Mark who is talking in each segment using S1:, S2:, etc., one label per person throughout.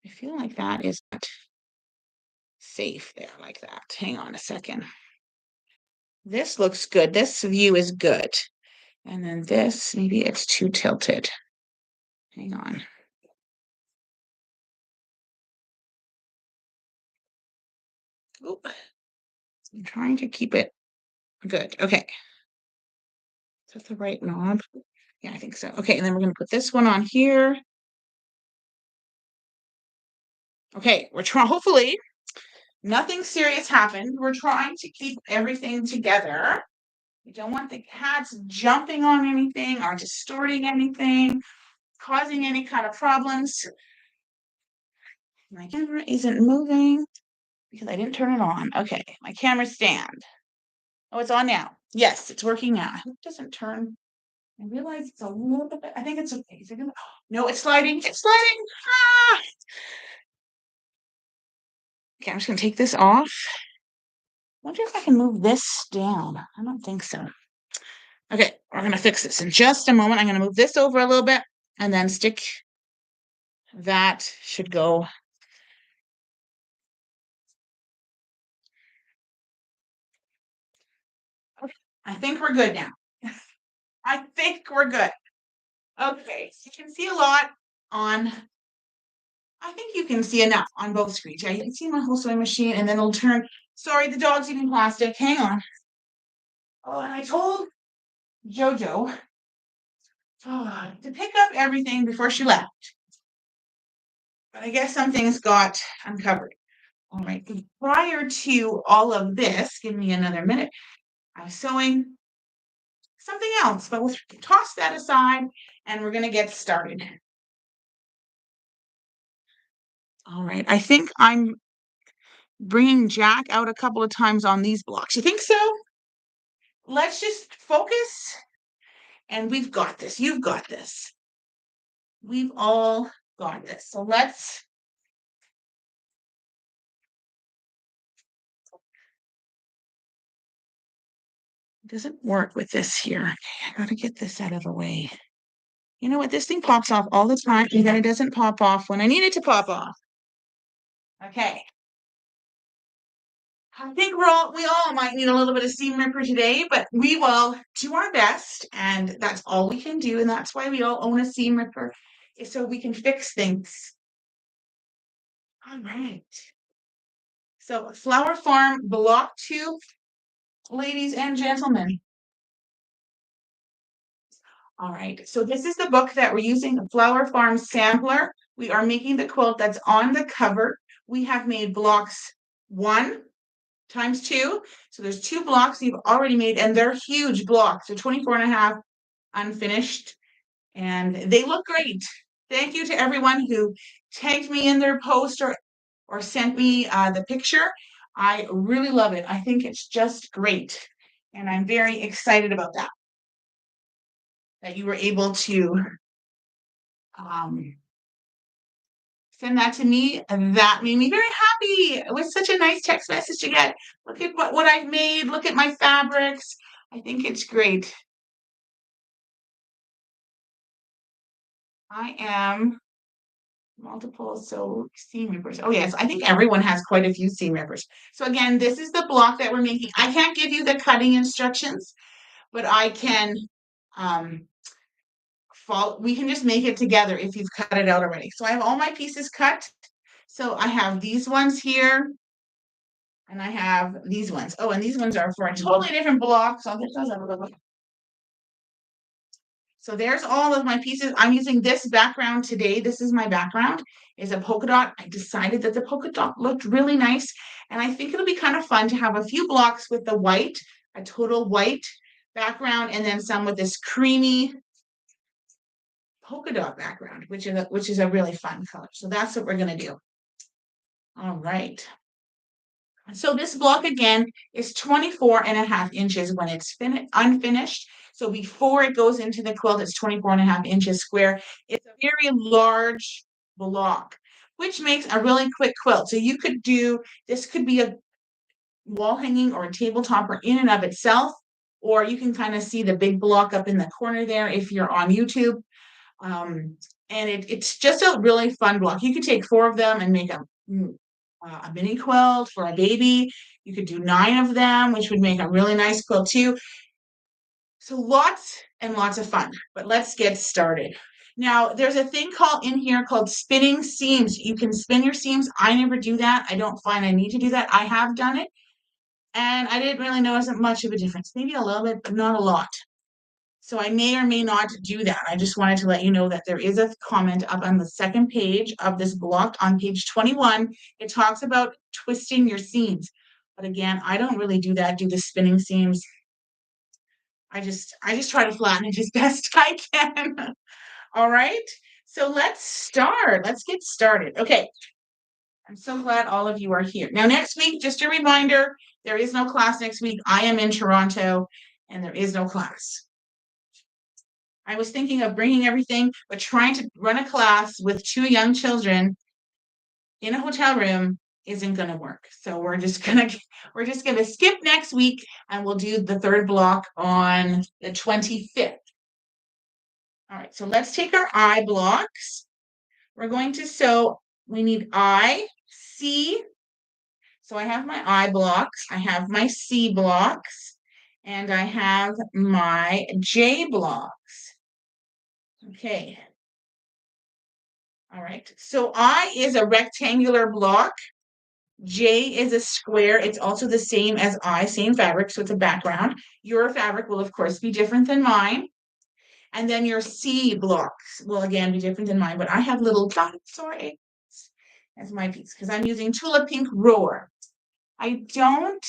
S1: I feel like that is not safe there like that. Hang on a second. This looks good. This view is good. And then this, maybe it's too tilted. Hang on. Oop. I'm trying to keep it good. Okay. Is that the right knob? Yeah, I think so. Okay, and then we're going to put this one on here. Okay, we're trying, hopefully nothing serious happened. We're trying to keep everything together. We don't want the cats jumping on anything or distorting anything, causing any kind of problems. My camera isn't moving because I didn't turn it on. Okay, my camera stand. Oh, it's on now. Yes, it's working now. I hope it doesn't turn. I realize it's a little bit, I think it's okay. Is it gonna, no, it's sliding. It's sliding. Ah! Okay, I'm just gonna take this off. Wonder if I can move this down. I don't think so. Okay, we're gonna fix this in just a moment. I'm gonna move this over a little bit and then stick that should go. Okay, I think we're good now. I think we're good. Okay, so you can see a lot on, I think you can see enough on both screens. Yeah, you can see my whole sewing machine and then it'll turn. Sorry, the dog's eating plastic. Hang on. Oh, and I told Jojo to pick up everything before she left. But I guess some things got uncovered. All right, prior to all of this, give me another minute. I was sewing something else, but we'll toss that aside and we're going to get started. All right, I think I'm bringing Jack out a couple of times on these blocks. You think so? Let's just focus and we've got this. You've got this. We've all got this. So let's. It doesn't work with this here. Okay, I got to get this out of the way. You know what? This thing pops off all the time and then it doesn't pop off when I need it to pop off. Okay. I think we all might need a little bit of seam ripper today, but we will do our best, and that's all we can do, and that's why we all own a seam ripper, is so we can fix things. All right. So Flower Farm Block 2, ladies and gentlemen. All right, so this is the book that we're using, the Flower Farm Sampler. We are making the quilt that's on the cover. We have made blocks 1 times 2. So there's 2 blocks you've already made, and they're huge blocks. They're 24.5 unfinished, and they look great. Thank you to everyone who tagged me in their post or sent me the picture. I really love it. I think it's just great, and I'm very excited about that you were able to send that to me, and that made me very happy. It was such a nice text message to get. Look at what I've made. Look at my fabrics. I think it's great. I am multiple seam rippers. Oh yes, I think everyone has quite a few seam rippers. So again, this is the block that we're making. I can't give you the cutting instructions, but I can we can just make it together if you've cut it out already. So I have all my pieces cut. So I have these ones here, and I have these ones. Oh, and these ones are for a totally different block. So I'll get those out of the way. So there's all of my pieces. I'm using this background today. This is my background, is a polka dot. I decided that the polka dot looked really nice. And I think it'll be kind of fun to have a few blocks with the white, a total white background, and then some with this creamy polka dot background, which is a really fun color. So that's what we're going to do. All right. So this block again is 24.5 inches when it's unfinished. So before it goes into the quilt, it's 24.5 inches square. It's a very large block, which makes a really quick quilt. So you could do, this could be a wall hanging or a tabletop or in and of itself, or you can kind of see the big block up in the corner there if you're on YouTube. And it's just a really fun block. You could take 4 of them and make a mini quilt for a baby. You could do 9 of them, which would make a really nice quilt too. So lots and lots of fun, but let's get started. Now, there's a thing called in here called spinning seams. You can spin your seams. I never do that. I don't find I need to do that. I have done it, and I didn't really notice much of a difference. Maybe a little bit, but not a lot. So I may or may not do that. I just wanted to let you know that there is a comment up on the second page of this block on page 21. It talks about twisting your seams. But again, I don't really do that, do the spinning seams. I just try to flatten it as best I can. All right. So let's start. Let's get started. Okay. I'm so glad all of you are here. Now, next week, just a reminder, there is no class next week. I am in Toronto and there is no class. I was thinking of bringing everything, but trying to run a class with 2 young children in a hotel room isn't going to work. So we're just going to skip next week and we'll do the third block on the 25th. All right, so let's take our I blocks. We're going to sew, we need I, C. So I have my I blocks, I have my C blocks, and I have my J blocks. Okay. All right. So I is a rectangular block. J is a square. It's also the same as I, same fabric, so it's a background. Your fabric will, of course, be different than mine. And then your C blocks will, again, be different than mine, but I have little dinosaur eggs as my piece because I'm using Tula Pink Roar. I don't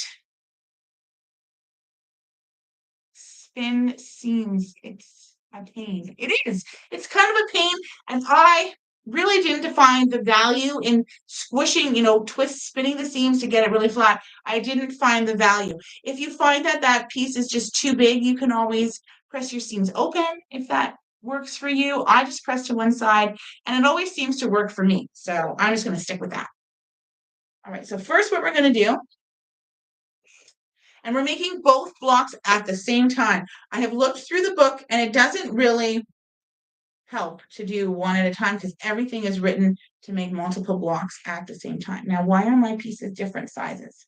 S1: spin seams. It's a pain. It is. It's kind of a pain, and I really didn't find the value in squishing, spinning the seams to get it really flat. I didn't find the value. If you find that that piece is just too big, you can always press your seams open if that works for you. I just press to one side, and it always seems to work for me. So I'm just going to stick with that. All right, so first what we're going to do, and we're making both blocks at the same time. I have looked through the book, and it doesn't really help to do one at a time because everything is written to make multiple blocks at the same time. Now, why are my pieces different sizes?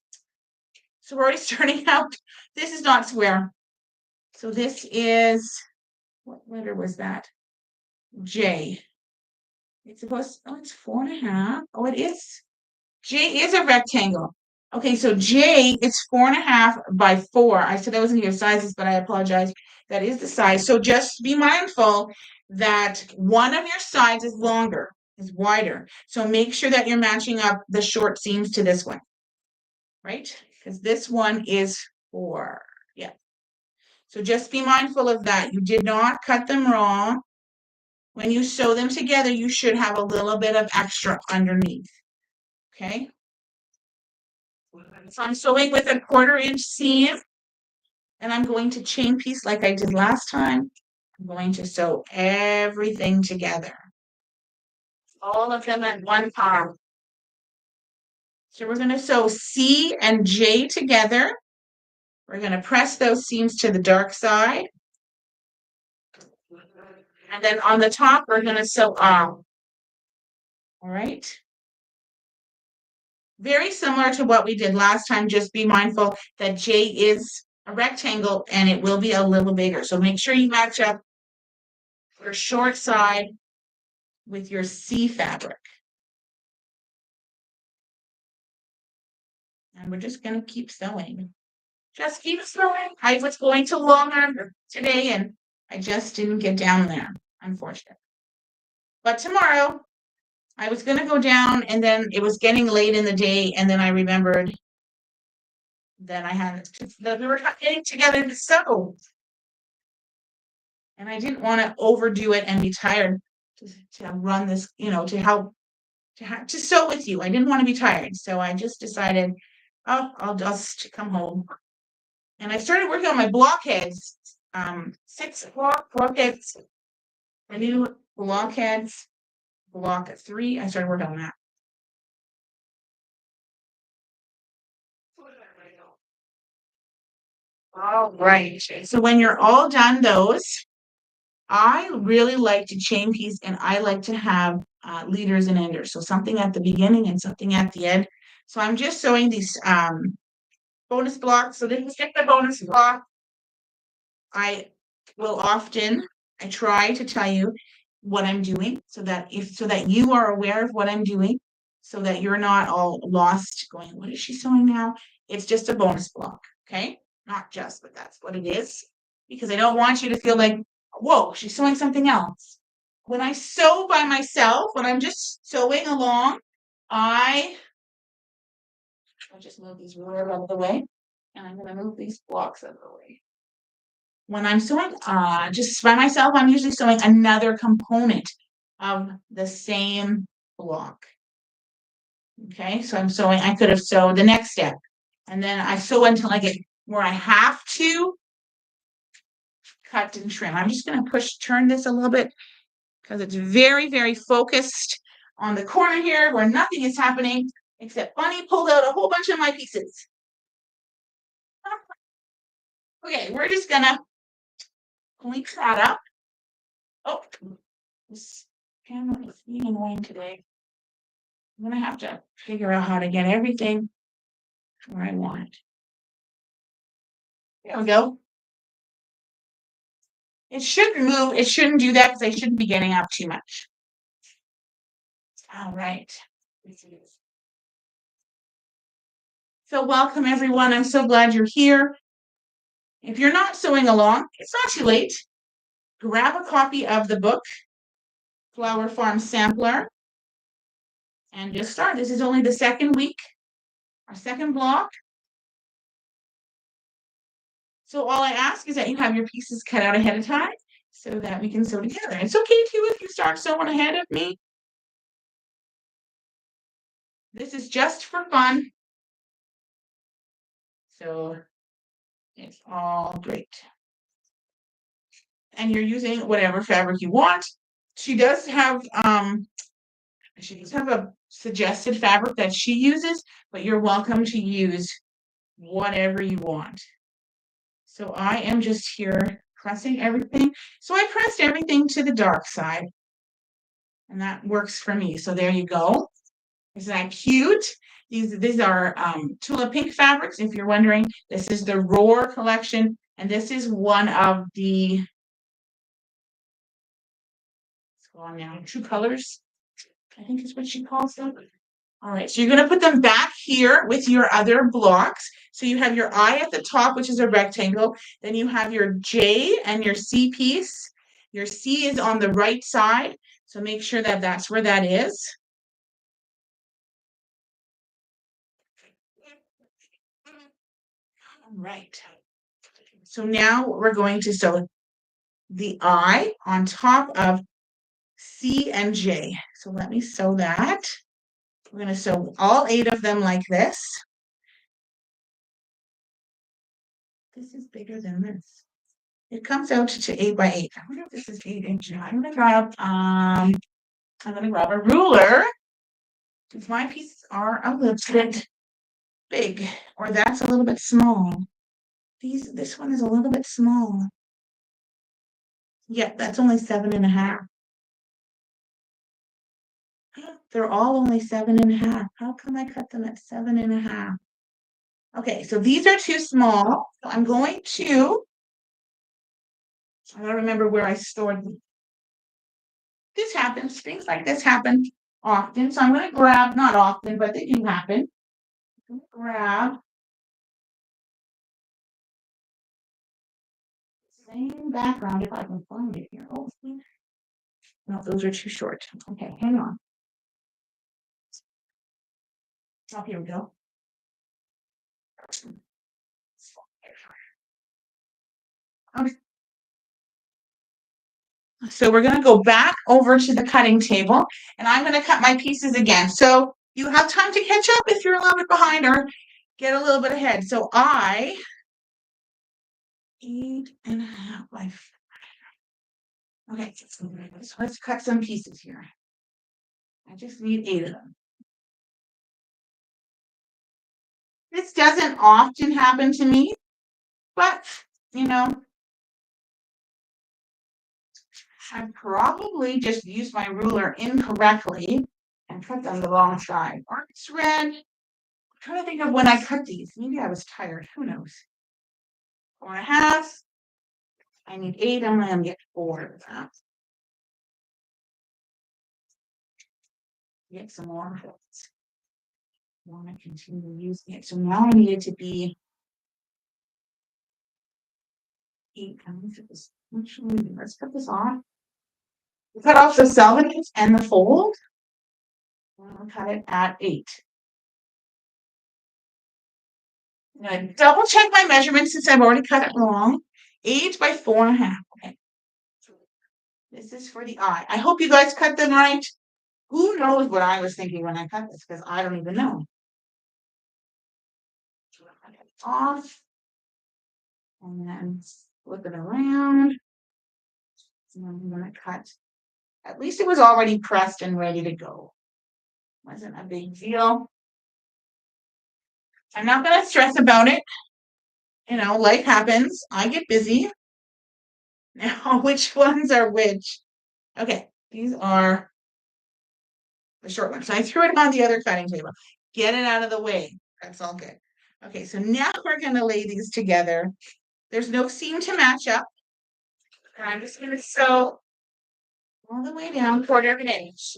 S1: So we're already starting out. This is not square. So this is, what letter was that? J. It's supposed, it's 4.5. Oh, it is. J is a rectangle. Okay, so J is 4.5 by 4. I said I wasn't give sizes, but I apologize. That is the size. So just be mindful that one of your sides is longer, is wider. So make sure that you're matching up the short seams to this one, right? Because this one is 4. Yeah. So just be mindful of that. You did not cut them wrong. When you sew them together, you should have a little bit of extra underneath. Okay. So I'm sewing with a 1/4-inch seam, and I'm going to chain piece like I did last time. I'm going to sew everything together, all of them at one time. So we're going to sew C and J together. We're going to press those seams to the dark side. And then on the top, we're going to sew all right. Very similar to what we did last time, just be mindful that J is a rectangle and it will be a little bigger. So make sure you match up your short side with your C fabric. And we're just going to keep sewing. Just keep sewing. I was going to longer today and I just didn't get down there, unfortunately. But tomorrow, I was going to go down and then it was getting late in the day and then I remembered that that we were getting together to sew. And I didn't want to overdo it and be tired to run this, to help to sew with you. I didn't want to be tired. So I just decided, I'll just come home. And I started working on my blockheads. 6 blockheads, the new blockheads, block 3. I started working on that. All right. So when you're all done those, I really like to chain piece, and I like to have leaders and enders. So something at the beginning and something at the end. So I'm just sewing these bonus blocks. So then you get the bonus block. I try to tell you what I'm doing so that you are aware of what I'm doing, so that you're not all lost going, what is she sewing now? It's just a bonus block, okay? Not just, but that's what it is. Because I don't want you to feel like, whoa, she's sewing something else. When I sew by myself, when I'm just sewing along, I'll just move these rulers out of the way, and I'm going to move these blocks out of the way. When I'm sewing just by myself, I'm usually sewing another component of the same block. Okay, so I could have sewed the next step, and then I sew until I get where I have to cut and trim. I'm just going to turn this a little bit because it's very, very focused on the corner here where nothing is happening except Bunny pulled out a whole bunch of my pieces. Okay, we're just gonna link that up. Oh, this camera is being annoying today. I'm gonna have to figure out how to get everything where I want it. There we go. It shouldn't move. It shouldn't do that because I shouldn't be getting up too much. All right. So welcome everyone. I'm so glad you're here. If you're not sewing along, it's not too late. Grab a copy of the book, Flower Farm Sampler, and just start. This is only the second week, our second block. So all I ask is that you have your pieces cut out ahead of time so that we can sew together. It's okay too if you start sewing ahead of me. This is just for fun. So it's all great. And you're using whatever fabric you want. She does have a suggested fabric that she uses, but you're welcome to use whatever you want. So I am just here pressing everything. So I pressed everything to the dark side, and that works for me. So there you go. Isn't that cute? These are Tula Pink fabrics. If you're wondering, this is the Roar collection, and this is one of the, let's go on now, True Colors, I think is what she calls them. All right, so you're going to put them back here with your other blocks. So you have your I at the top, which is a rectangle. Then you have your J and your C piece. Your C is on the right side, so make sure that that's where that is. All right. So now we're going to sew the I on top of C and J. So let me sew that. We're going to sew all 8 of them like this. This is bigger than this. It comes out to 8 by 8. I wonder if this is 8 inches. I'm going to grab a ruler because my pieces are a little bit big, or that's a little bit small. This one is a little bit small. Yeah, that's only 7.5. They're all only 7.5. How come I cut them at 7.5? Okay, so these are too small. So I'm going to, I don't remember where I stored them. This happens, things like this happen often. So I'm going to grab, not often, but they do happen. I'm going to grab the same background if I can find it here. Oh, no, those are too short. Okay, hang on. Oh, here we go. Okay. So we're going to go back over to the cutting table, and I'm going to cut my pieces again. So you have time to catch up if you're a little bit behind or get a little bit ahead. So 8.5 by 5. Okay, so let's cut some pieces here. I just need 8 of them. This doesn't often happen to me, but you know, I probably just used my ruler incorrectly and cut them the wrong side. Or it's red. I'm trying to think of when I cut these. Maybe I was tired. Who knows? 4.5. I need 8. I'm gonna get 4 of that. Get some more. I want to continue using it. So now I need it to be 8. Actually, let's cut this off. Cut off the selvage and the fold. I'll cut it at 8. I'm gonna double check my measurements since I've already cut it wrong. 8 by 4.5. Okay. This is for the eye. I hope you guys cut them right. Who knows what I was thinking when I cut this, because I don't even know. Cut it off. And then flip it around. And I'm gonna cut. At least it was already pressed and ready to go. Wasn't a big deal. I'm not gonna stress about it. You know, life happens. I get busy. Now, which ones are which? Okay, these are the short ones. So I threw it on the other cutting table. Get it out of the way. That's all good. Okay, so now we're gonna lay these together. There's no seam to match up. And I'm just gonna sew all the way down, 1/4 of an inch.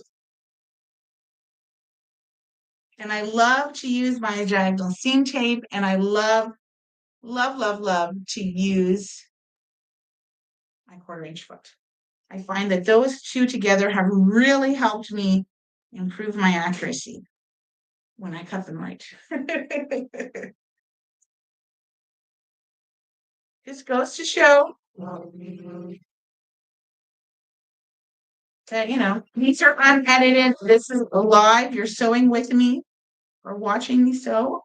S1: And I love to use my diagonal seam tape, and I love to use my 1/4 inch foot. I find that those two together have really helped me improve my accuracy when I cut them right. This goes to show that, you know, these are unedited. This is live. You're sewing with me or watching me sew.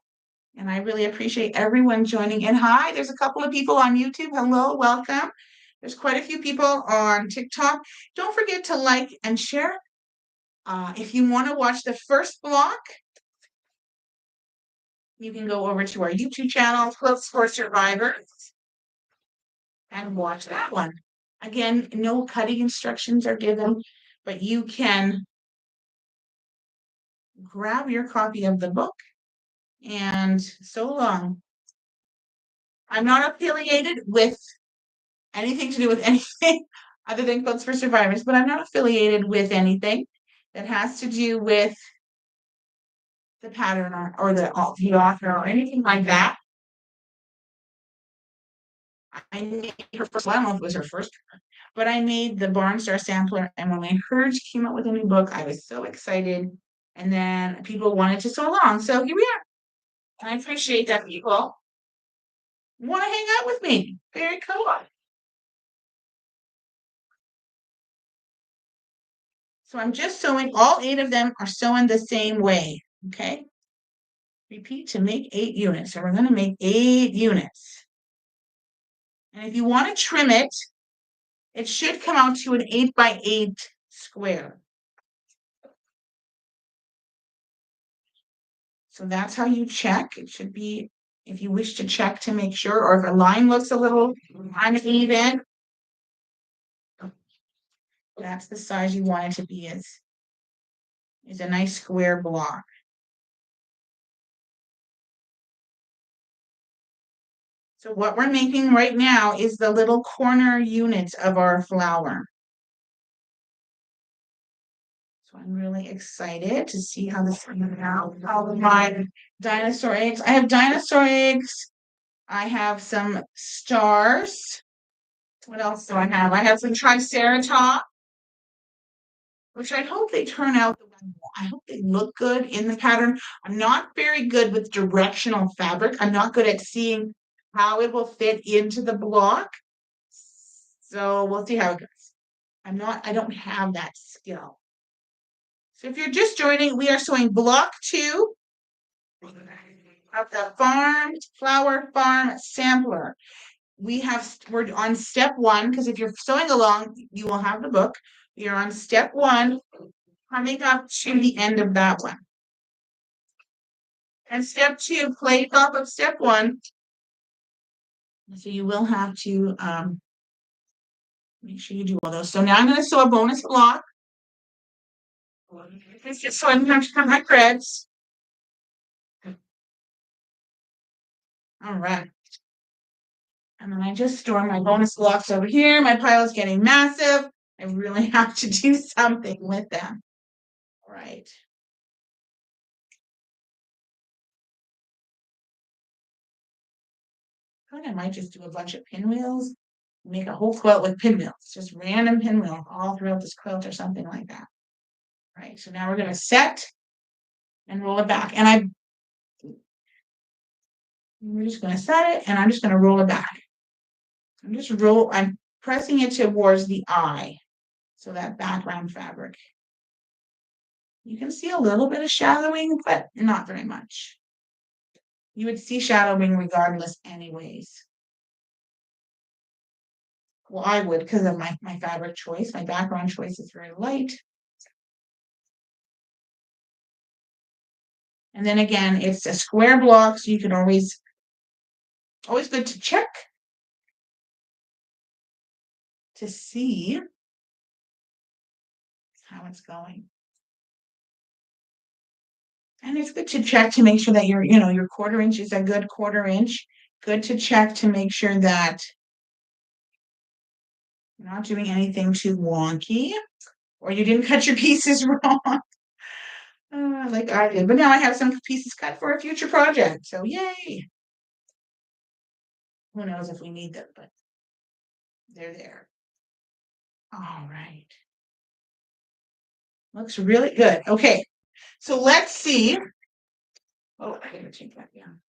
S1: And I really appreciate everyone joining in. Hi, there's a couple of people on YouTube. Hello, welcome. There's quite a few people on TikTok. Don't forget to like and share. If you want to watch the first block, you can go over to our YouTube channel, Quilts for Survivors, and watch that one. Again, no cutting instructions are given, but you can grab your copy of the book and sew along. I'm not affiliated with anything to do with anything other than Quilts for Survivors, but I'm not affiliated with anything that has to do with the pattern or the author or anything like that. I made her first, well, I don't know if it was her first, but I made the Barnstar sampler, and when I heard she came out with a new book, I was so excited. And then people wanted to sew along, so here we are. I appreciate that people want to hang out with me. Very cool. So I'm just sewing, all 8 of them are sewn the same way, okay? Repeat to make 8 units. So we're going to make 8 units. And if you want to trim it, it should come out to an 8 by 8 square. So that's how you check. It should be, if you wish to check to make sure, or if a line looks a little uneven, that's the size you want it to be, is a nice square block. So what we're making right now is the little corner units of our flower. So I'm really excited to see how this comes out. All of my dinosaur eggs. I have dinosaur eggs. I have some stars. What else do I have? I have some Triceratops, which I hope they turn out. I hope they look good in the pattern. I'm not very good with directional fabric. I'm not good at seeing how it will fit into the block. So we'll see how it goes. I don't have that skill. So if you're just joining, we are sewing block 2 of the Flower Farm Sampler. We're on step 1, because if you're sewing along, you will have the book. We are on step 1, coming up to the end of that one. And step 2 plays off of step 1. So you will have to Make sure you do all those. So now I'm going to sew a bonus block. It's just so I don't have to cut my threads. All right. And then I just store my bonus blocks over here. My pile is getting massive. I really have to do something with them. All right. I think I might just do a bunch of pinwheels, make a whole quilt with pinwheels, just random pinwheels all throughout this quilt or something like that. All right, so now we're going to set and roll it back. And we're just going to set it and I'm just going to roll it back. I'm pressing it towards the eye. So that background fabric. You can see a little bit of shadowing, but not very much. You would see shadowing regardless anyways. Well, I would because of my fabric choice. My background choice is very light. And then again, it's a square block, so you can always good to check to see how it's going. And it's good to check to make sure that your 1/4 inch is a good 1/4 inch. Good to check to make sure that you're not doing anything too wonky or you didn't cut your pieces wrong. Like I did. But now I have some pieces cut for a future project. So yay. Who knows if we need them, but they're there. All right. Looks really good. Okay. So let's see. Oh, I gotta take that down.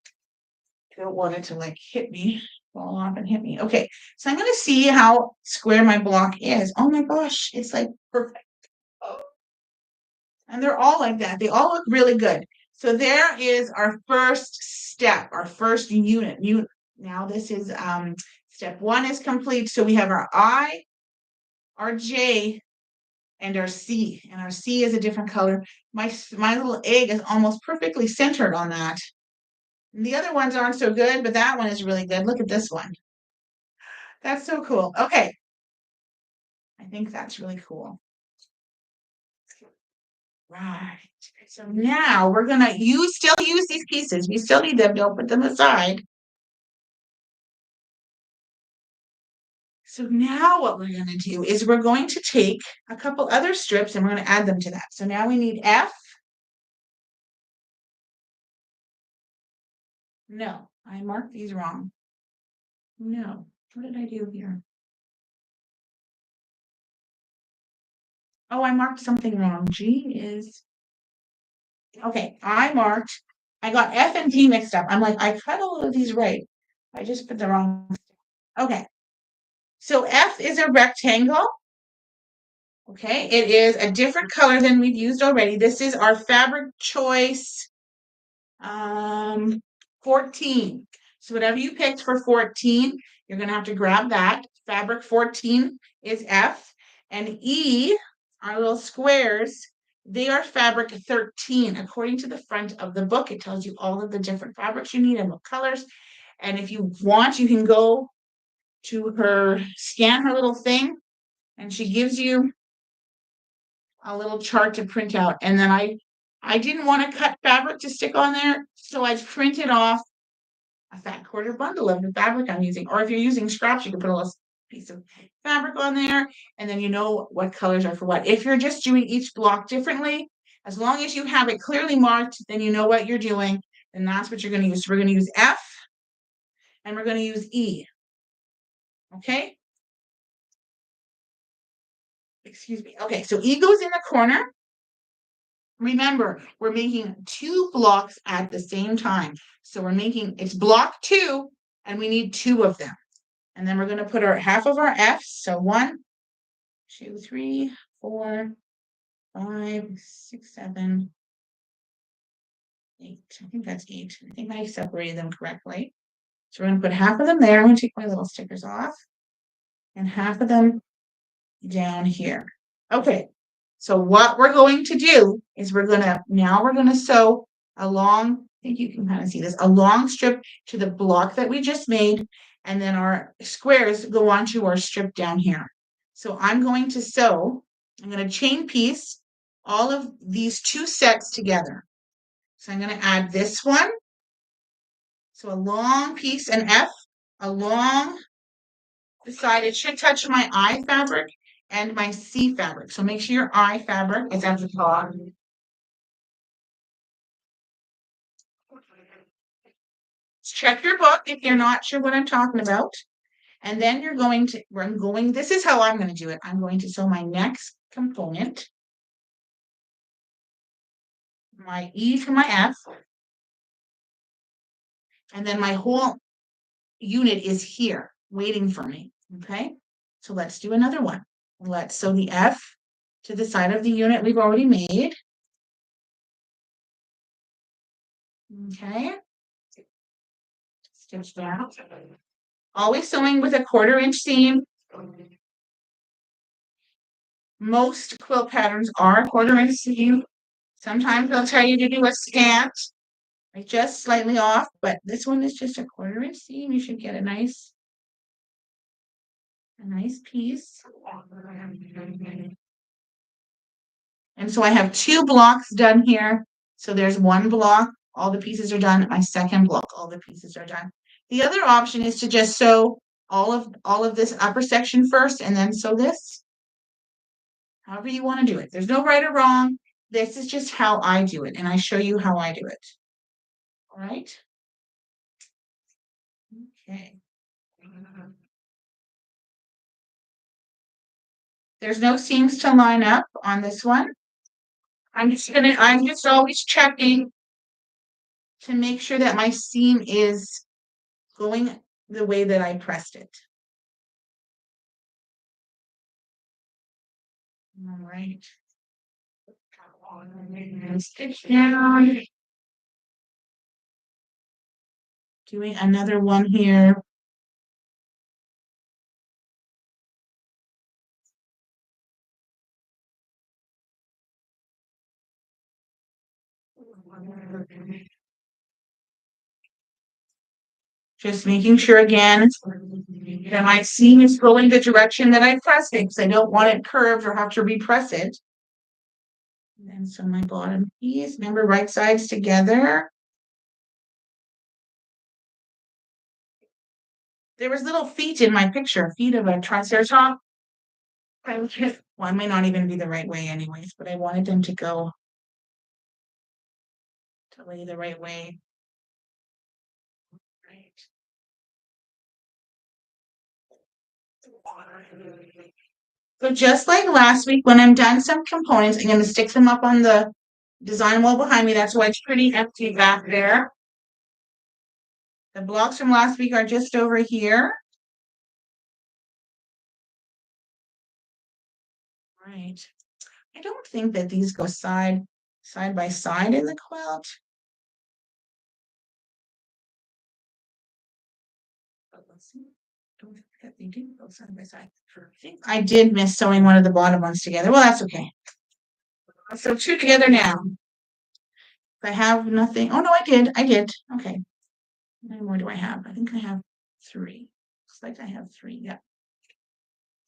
S1: I don't want it to like hit me, fall off and hit me. Okay, so I'm gonna see how square my block is. Oh my gosh, it's like perfect. Oh. And they're all like that. They all look really good. So there is our first step, our first unit. Now this is step 1 is complete. So we have our I, our J, and our C. And our C is a different color. My little egg is almost perfectly centered on that. And the other ones aren't so good, but that one is really good. Look at this one. That's so cool. Okay. I think that's really cool. Right. So now we're gonna still use these pieces. We still need them. Don't put them aside. So now what we're gonna do is we're going to take a couple other strips and we're gonna add them to that. So now we need F. No, I marked these wrong. No, what did I do here? Oh, I marked something wrong. G is, okay, I got F and G mixed up. I'm like, I cut all of these right. I just put the wrong, okay. So F is a rectangle. Okay, it is a different color than we've used already. This is our fabric choice 14. So whatever you picked for 14, you're gonna have to grab that. Fabric 14 is F, and E, our little squares, they are fabric 13. According to the front of the book, it tells you all of the different fabrics you need and what colors. And if you want, you can go to scan her little thing, and she gives you a little chart to print out. And then I didn't want to cut fabric to stick on there, so I printed off a fat 1/4 bundle of the fabric I'm using. Or if you're using scraps, you can put a little piece of fabric on there, and then you know what colors are for what. If you're just doing each block differently, as long as you have it clearly marked, then you know what you're doing, and that's what you're going to use. So we're going to use F, and we're going to use E. Okay? Excuse me. Okay, so E goes in the corner. Remember, we're making 2 blocks at the same time. So it's block 2, and we need 2 of them. And then we're going to put half of our F's. So 1, 2, 3, 4, 5, 6, 7, 8. I think that's 8. I think I separated them correctly. So we're going to put half of them there. I'm going to take my little stickers off. And half of them down here. Okay. So what we're going to do is we're going to sew a long, I think you can kind of see this, a long strip to the block that we just made, and then our squares go onto our strip down here. So I'm going to sew, I'm going to chain piece all of these two sets together. So I'm going to add this one. So a long piece, an F, along the side. It should touch my I fabric and my C fabric. So make sure your I fabric is at the top. Check your book if you're not sure what I'm talking about. And then you're going to, this is how I'm going to do it. I'm going to sew my next component, my E for my F, and then my whole unit is here waiting for me. Okay, so let's do another one. Let's sew the F to the side of the unit we've already made. Okay, stitch that. Always sewing with a 1/4 inch seam. Most quilt patterns are a 1/4 inch seam. Sometimes they'll tell you to do a scant, like just slightly off, but this one is just a 1/4 inch seam. You should get a nice piece. And so I have 2 blocks done here. So there's 1 block, all the pieces are done. My second block, all the pieces are done. The other option is to just sew all of this upper section first and then sew this. However you want to do it. There's no right or wrong. This is just how I do it, and I show you how I do it. All right. Okay. There's no seams to line up on this one. I'm just always checking to make sure that my seam is going the way that I pressed it. All right. Stitch down. Doing another one here. Just making sure again that my seam is going the direction that I pressed it, because I don't want it curved or have to repress it. And so my bottom piece, remember, right sides together. There was little feet in my picture, feet of a triceratops. Well, I may not even be the right way anyways, but I wanted them to go to lay the right way. Right. So just like last week, when I'm done some components, I'm going to stick them up on the design wall behind me. That's why it's pretty empty back there. The blocks from last week are just over here. Right. I don't think that these go side by side in the quilt. But let's see. Don't forget they do go side by side. I think I did miss sewing one of the bottom ones together. Well, that's okay. So 2 together now. If I have nothing. Oh no, I did. Okay. How many more do I have? I think I have 3. Looks like I have 3. Yeah.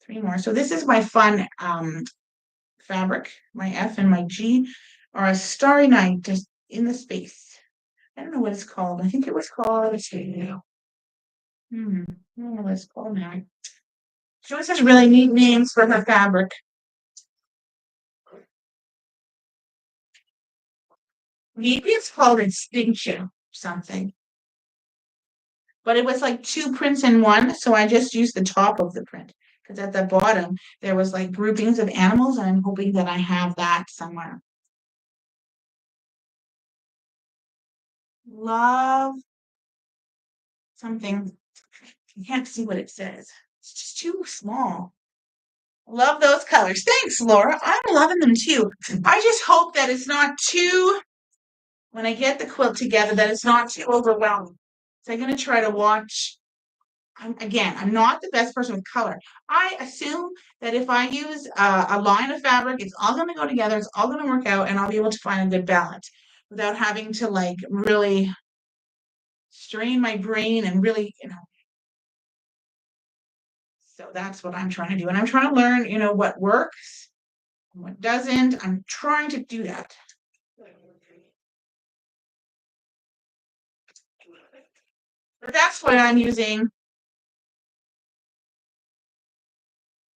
S1: 3 more. So this is my fun fabric. My F and my G are a Starry Night just in the space. I don't know what it's called. I think it was called, let's see. I don't know what it's called now. She always has really neat names for her fabric. Maybe it's called Extinction something. But it was like 2 prints in one, so I just used the top of the print. Because at the bottom, there was like groupings of animals, and I'm hoping that I have that somewhere. Love something. You can't see what it says. It's just too small. Love those colors. Thanks, Laura. I'm loving them too. I just hope that it's not too, when I get the quilt together, that it's not too overwhelming. So I'm going to try to watch. I'm not the best person with color. I assume that if I use a line of fabric, it's all going to go together, it's all going to work out, and I'll be able to find a good balance without having to like really strain my brain and really, So that's what I'm trying to do. And I'm trying to learn, what works and what doesn't. I'm trying to do that. But that's what I'm using.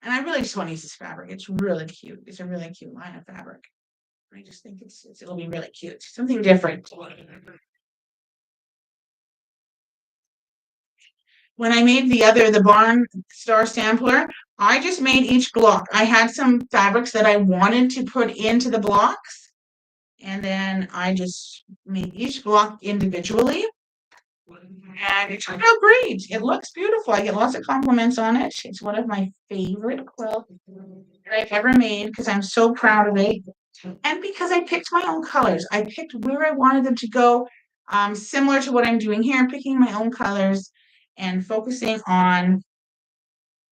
S1: And I really just want to use this fabric. It's really cute. It's a really cute line of fabric. I just think it'll be really cute. Something different. When I made the Barn Star Sampler, I just made each block. I had some fabrics that I wanted to put into the blocks, and then I just made each block individually. And it turned out great. It looks beautiful. I get lots of compliments on it. It's one of my favorite quilts that I've ever made because I'm so proud of it. And because I picked my own colors. I picked where I wanted them to go, similar to what I'm doing here, picking my own colors and focusing on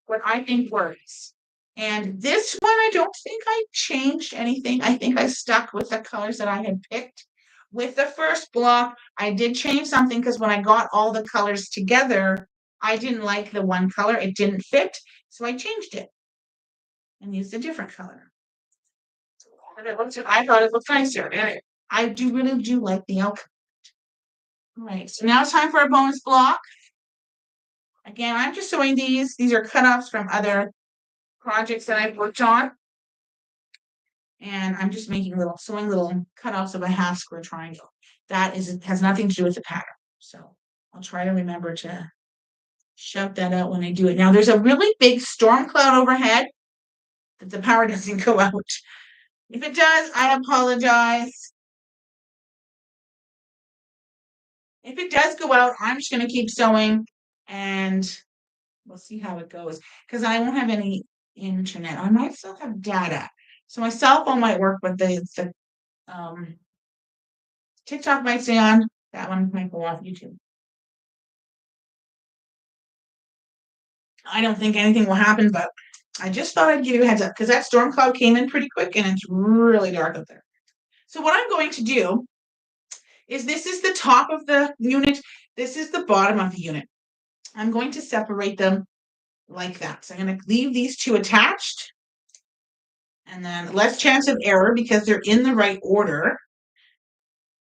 S1: what I think works. And this one, I don't think I changed anything. I think I stuck with the colors that I had picked. With the first block, I did change something because when I got all the colors together, I didn't like the one color. It didn't fit. So I changed it and used a different color. And I thought it looked nicer. And I really do like the outcome. All right, so now it's time for a bonus block. Again, I'm just sewing these. These are cutoffs from other projects that I've worked on. And I'm just making sewing little cutoffs of a half square triangle. That has nothing to do with the pattern. So I'll try to remember to shout that out when I do it. Now there's a really big storm cloud overhead that the power doesn't go out. If it does, I apologize. If it does go out, I'm just going to keep sewing and we'll see how it goes because I won't have any internet. I might still have data. So my cell phone might work, but the TikTok might stay on. That one might go off YouTube. I don't think anything will happen, but I just thought I'd give you a heads up because that storm cloud came in pretty quick and it's really dark out there. So what I'm going to do is this is the top of the unit. This is the bottom of the unit. I'm going to separate them like that. So I'm going to leave these two attached and then less chance of error because they're in the right order.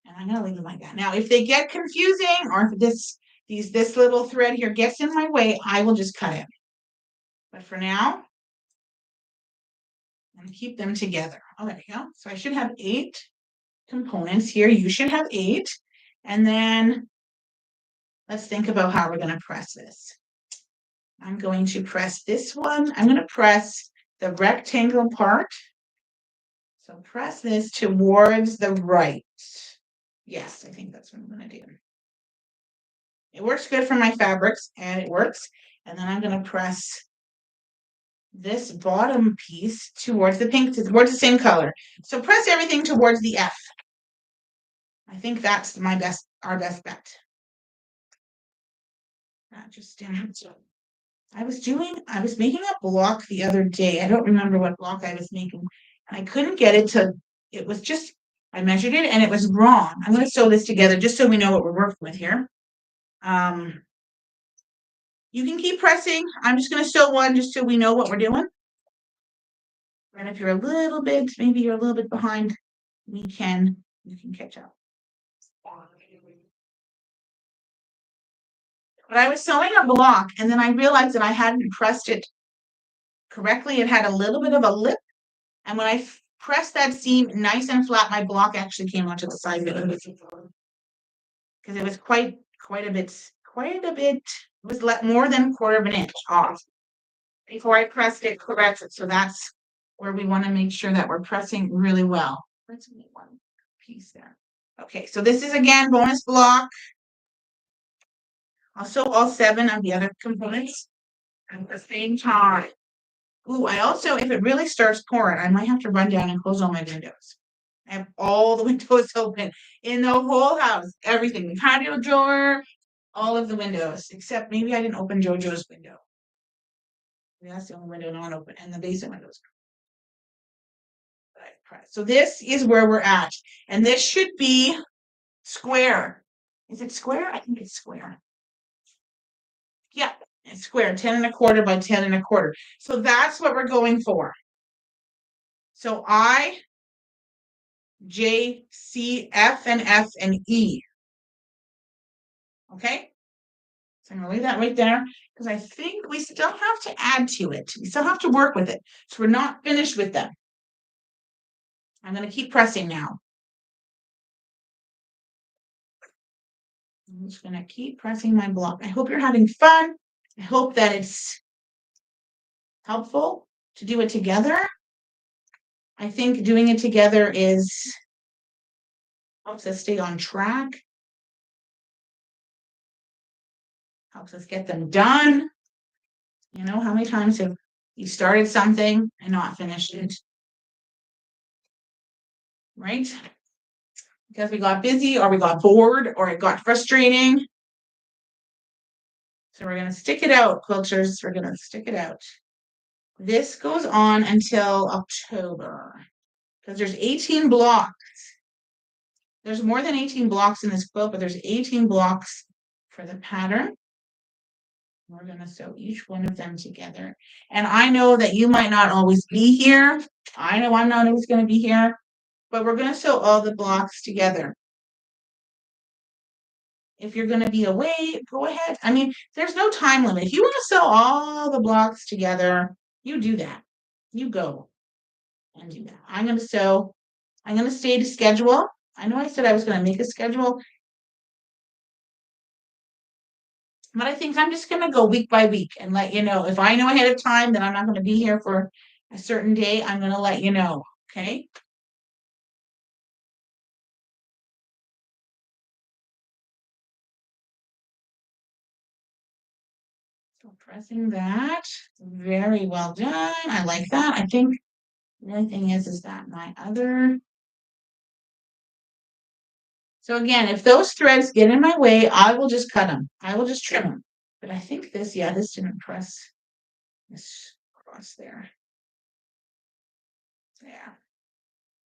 S1: And I'm going to leave them like that. Now, if they get confusing or if this little thread here gets in my way, I will just cut it. But for now, I'm going to keep them together. Oh, there we go. So I should have 8 components here. You should have 8. And then let's think about how we're going to press this. I'm going to press this one. I'm going to press the rectangle part. So press this towards the right. Yes, I think that's what I'm going to do. It works good for my fabrics and it works. And then I'm going to press this bottom piece towards the pink, towards the same color. So press everything towards the F. I think that's our best bet. That just stands. I was making a block the other day. I don't remember what block I was making. And I couldn't get it to, it was just, I measured it and it was wrong. I'm going to sew this together just so we know what we're working with here. You can keep pressing. I'm just going to sew one just so we know what we're doing. And if you're a little bit, maybe you're a little bit behind, you can catch up. But I was sewing a block and then I realized that I hadn't pressed it correctly. It had a little bit of a lip. And when I pressed that seam nice and flat, my block actually came onto the side of it. Because it was quite a bit, it was more than a quarter of an inch off before I pressed it correctly. So that's where we want to make sure that we're pressing really well. Let's make one piece there. Okay, so this is again bonus block. I'll sew all 7 of the other components at the same time. Ooh, I also, if it really starts pouring, I might have to run down and close all my windows. I have all the windows open in the whole house, everything, the patio drawer, all of the windows, except maybe I didn't open JoJo's window. That's the only window not open, and the basement windows. So this is where we're at, and this should be square. Is it square? I think it's square. Yeah, square, 10 1/4 by 10 1/4. So that's what we're going for. So I, J, C, F, and F, and E. Okay? So I'm gonna leave that right there because I think we still have to add to it. We still have to work with it. So we're not finished with them. I'm gonna keep pressing now. I'm just gonna keep pressing my block. I hope you're having fun. I hope that it's helpful to do it together. I think doing it together helps us stay on track, helps us get them done. You know, how many times have you started something and not finished it? Right? Because we got busy or we got bored or it got frustrating. So we're going to stick it out, quilters. We're going to stick it out. This goes on until October because there's 18 blocks. There's more than 18 blocks in this quilt, but there's 18 blocks for the pattern. We're going to sew each one of them together. And I know that you might not always be here. I know I'm not always going to be here, but we're going to sew all the blocks together. If you're going to be away, go ahead. I mean, there's no time limit. If you want to sew all the blocks together, you do that. You go and do that. I'm going to stay to schedule. I know I said I was going to make a schedule, but I think I'm just going to go week by week and let you know. If I know ahead of time that I'm not going to be here for a certain day, I'm going to let you know. Okay. So pressing that. Very well done. I like that. I think the only thing is that my other. So again, if those threads get in my way, I will just cut them. I will just trim them. But I think this didn't press this across there. Yeah.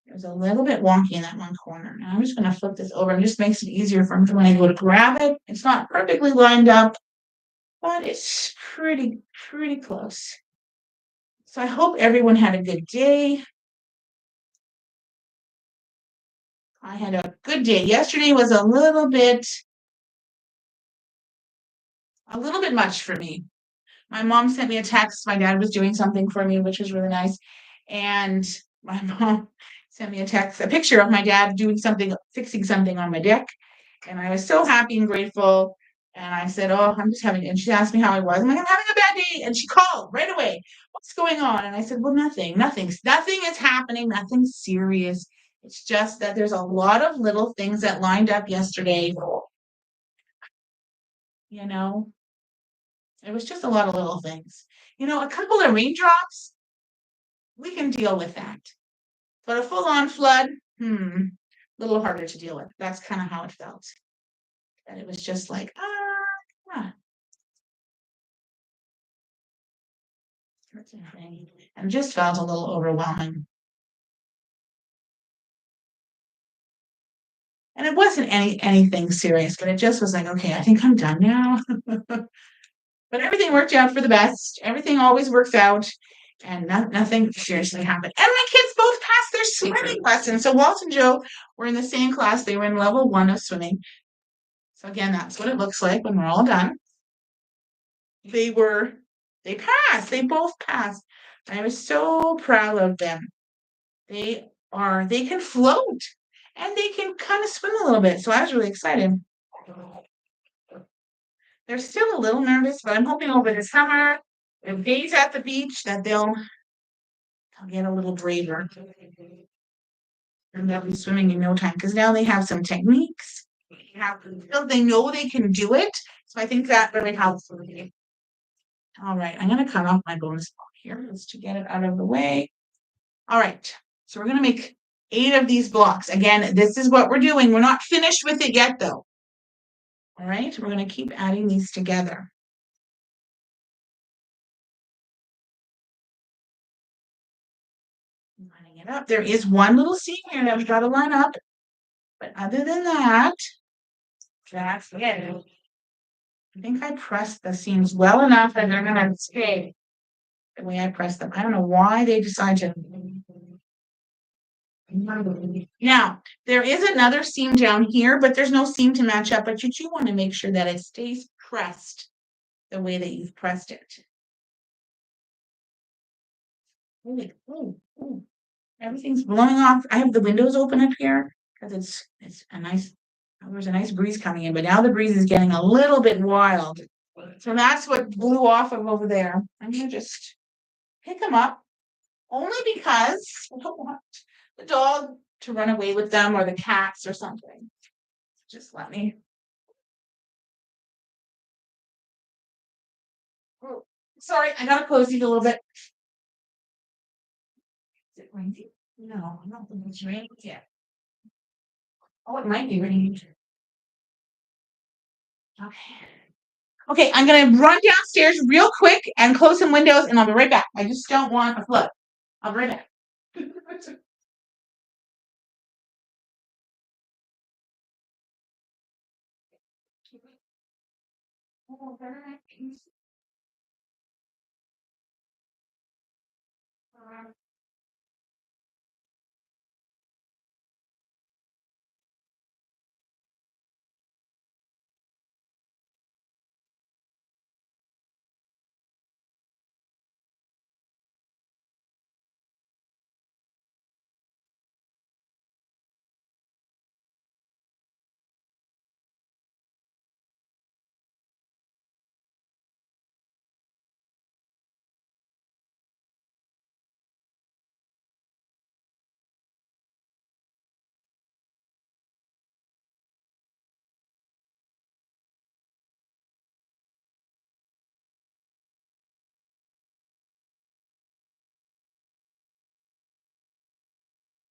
S1: It was a little bit wonky in that one corner. Now I'm just going to flip this over. It just makes it easier for me when I go to grab it. It's not perfectly lined up, but it's pretty close. So I hope everyone had a good day. I had a good day. Yesterday was a little bit much for me. My mom sent me a text. My dad was doing something for me, which was really nice. And my mom sent me a picture of my dad doing something, fixing something on my deck. And I was so happy and grateful. And I said, "Oh, I'm just having," and she asked me how I was. I'm like, "I'm having a bad day." And she called right away. "What's going on?" And I said, "Well, nothing is happening, nothing serious. It's just that there's a lot of little things that lined up yesterday. You know, it was just a lot of little things. A couple of raindrops, we can deal with that. But a full-on flood, a little harder to deal with. That's kind of how it felt. And it was just like, and just felt a little overwhelming. And it wasn't anything serious, but it just was like, okay, I think I'm done now. But everything worked out for the best. Everything always works out, and nothing seriously happened. And my kids both passed their swimming lesson. So Walt and Joe were in the same class. They were in level 1 of swimming. So again, that's what it looks like when we're all done. They passed. They both passed. I was so proud of them. They can float and they can kind of swim a little bit. So I was really excited. They're still a little nervous, but I'm hoping over the summer, the days at the beach, that they'll get a little braver. And they'll be swimming in no time because now they have some techniques. They know they can do it. So I think that really helps with me. All right, I'm going to cut off my bonus block here just to get it out of the way. All right, so we're going to make 8 of these blocks. Again, this is what we're doing. We're not finished with it yet, though. All right, we're going to keep adding these together. Lining it up. There is one little seam here that we've got to line up. But other than that, that's it. I think I pressed the seams well enough that they're gonna stay the way I press them. I don't know why they decide to. Now, there is another seam down here, but there's no seam to match up, but you do want to make sure that it stays pressed the way that you've pressed it. Ooh. Everything's blowing off. I have the windows open up here because it's a nice, there's a nice breeze coming in, but now the breeze is getting a little bit wild. So that's what blew off of over there. I'm gonna just pick them up only because I don't want the dog to run away with them or the cats or something. Just let me. Oh, sorry, I gotta close these a little bit. Is it raining? No, I don't think it's raining yet. Oh, it might be raining. Okay. Okay, I'm gonna run downstairs real quick and close some windows, and I'll be right back. I just don't want a flood. I'll be right back.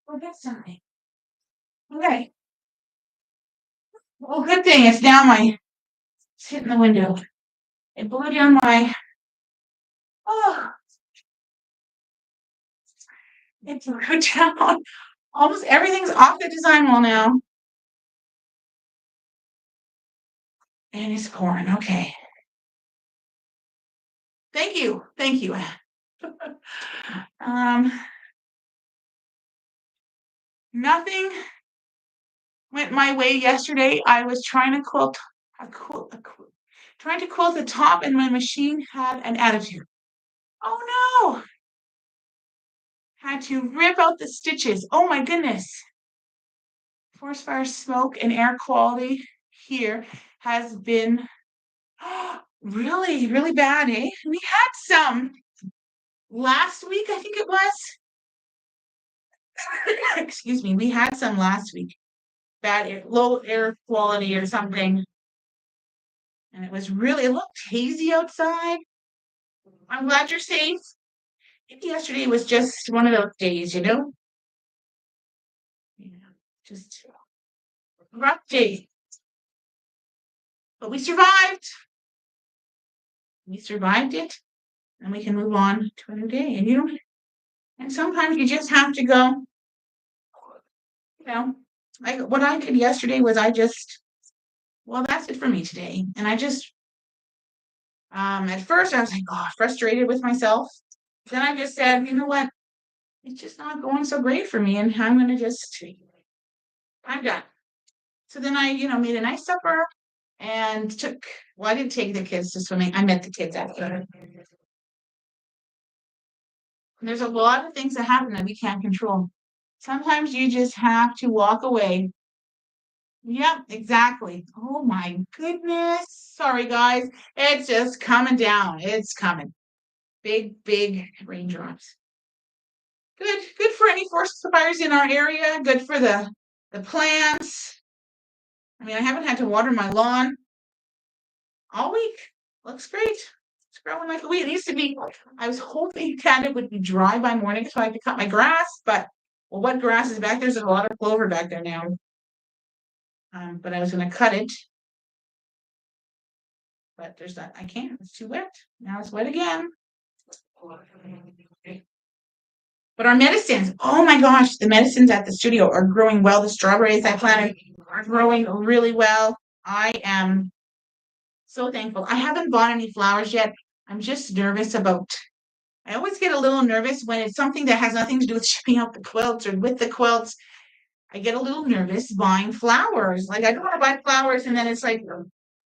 S1: Oh, that's something. Okay. Well, good thing it's down my. It's hitting the window. It blew down my. Oh, it blew down. Almost everything's off the design wall now. And it's pouring. Okay. Thank you. Thank you. Nothing went my way yesterday. I was trying to quilt trying to quilt the top, and my machine had an attitude. Oh no! Had to rip out the stitches. Oh my goodness. Forest fire smoke and air quality here has been really, really bad, eh? We had some last week, I think it was. Excuse me, we had some last week. Bad air, low air quality or something. And it was really, it looked hazy outside. I'm glad you're safe. Yesterday was just one of those days, you know? Yeah, just rough day. But we survived. We survived it, and we can move on to a new day. And you know, and sometimes you just have to go, you know, like what I did yesterday was well, that's it for me today. And I just at first I was like, oh, frustrated with myself. Then I just said, you know what? It's just not going so great for me. And I'm gonna I'm done. So then I, made a nice supper and I didn't take the kids to swimming. I met the kids after. There's a lot of things that happen that we can't control. Sometimes you just have to walk away. Yep, exactly. Oh my goodness. Sorry, guys. It's just coming down. It's coming. Big, big raindrops. Good for any forest fires in our area. Good for the plants. I mean, I haven't had to water my lawn all week. Looks great. It's growing like a weed. It used to be, I was hoping that it would be dry by morning so I could cut my grass, but what grass is back there? There's a lot of clover back there now. But I was going to cut it. But there's that. I can't. It's too wet. Now it's wet again. But our medicines, oh my gosh, the medicines at the studio are growing well. The strawberries I planted are growing really well. I am So thankful. I haven't bought any flowers yet. I'm just nervous about, I always get a little nervous when it's something that has nothing to do with shipping out the quilts or with the quilts. I get a little nervous buying flowers. Like I don't want to buy flowers and then it's like,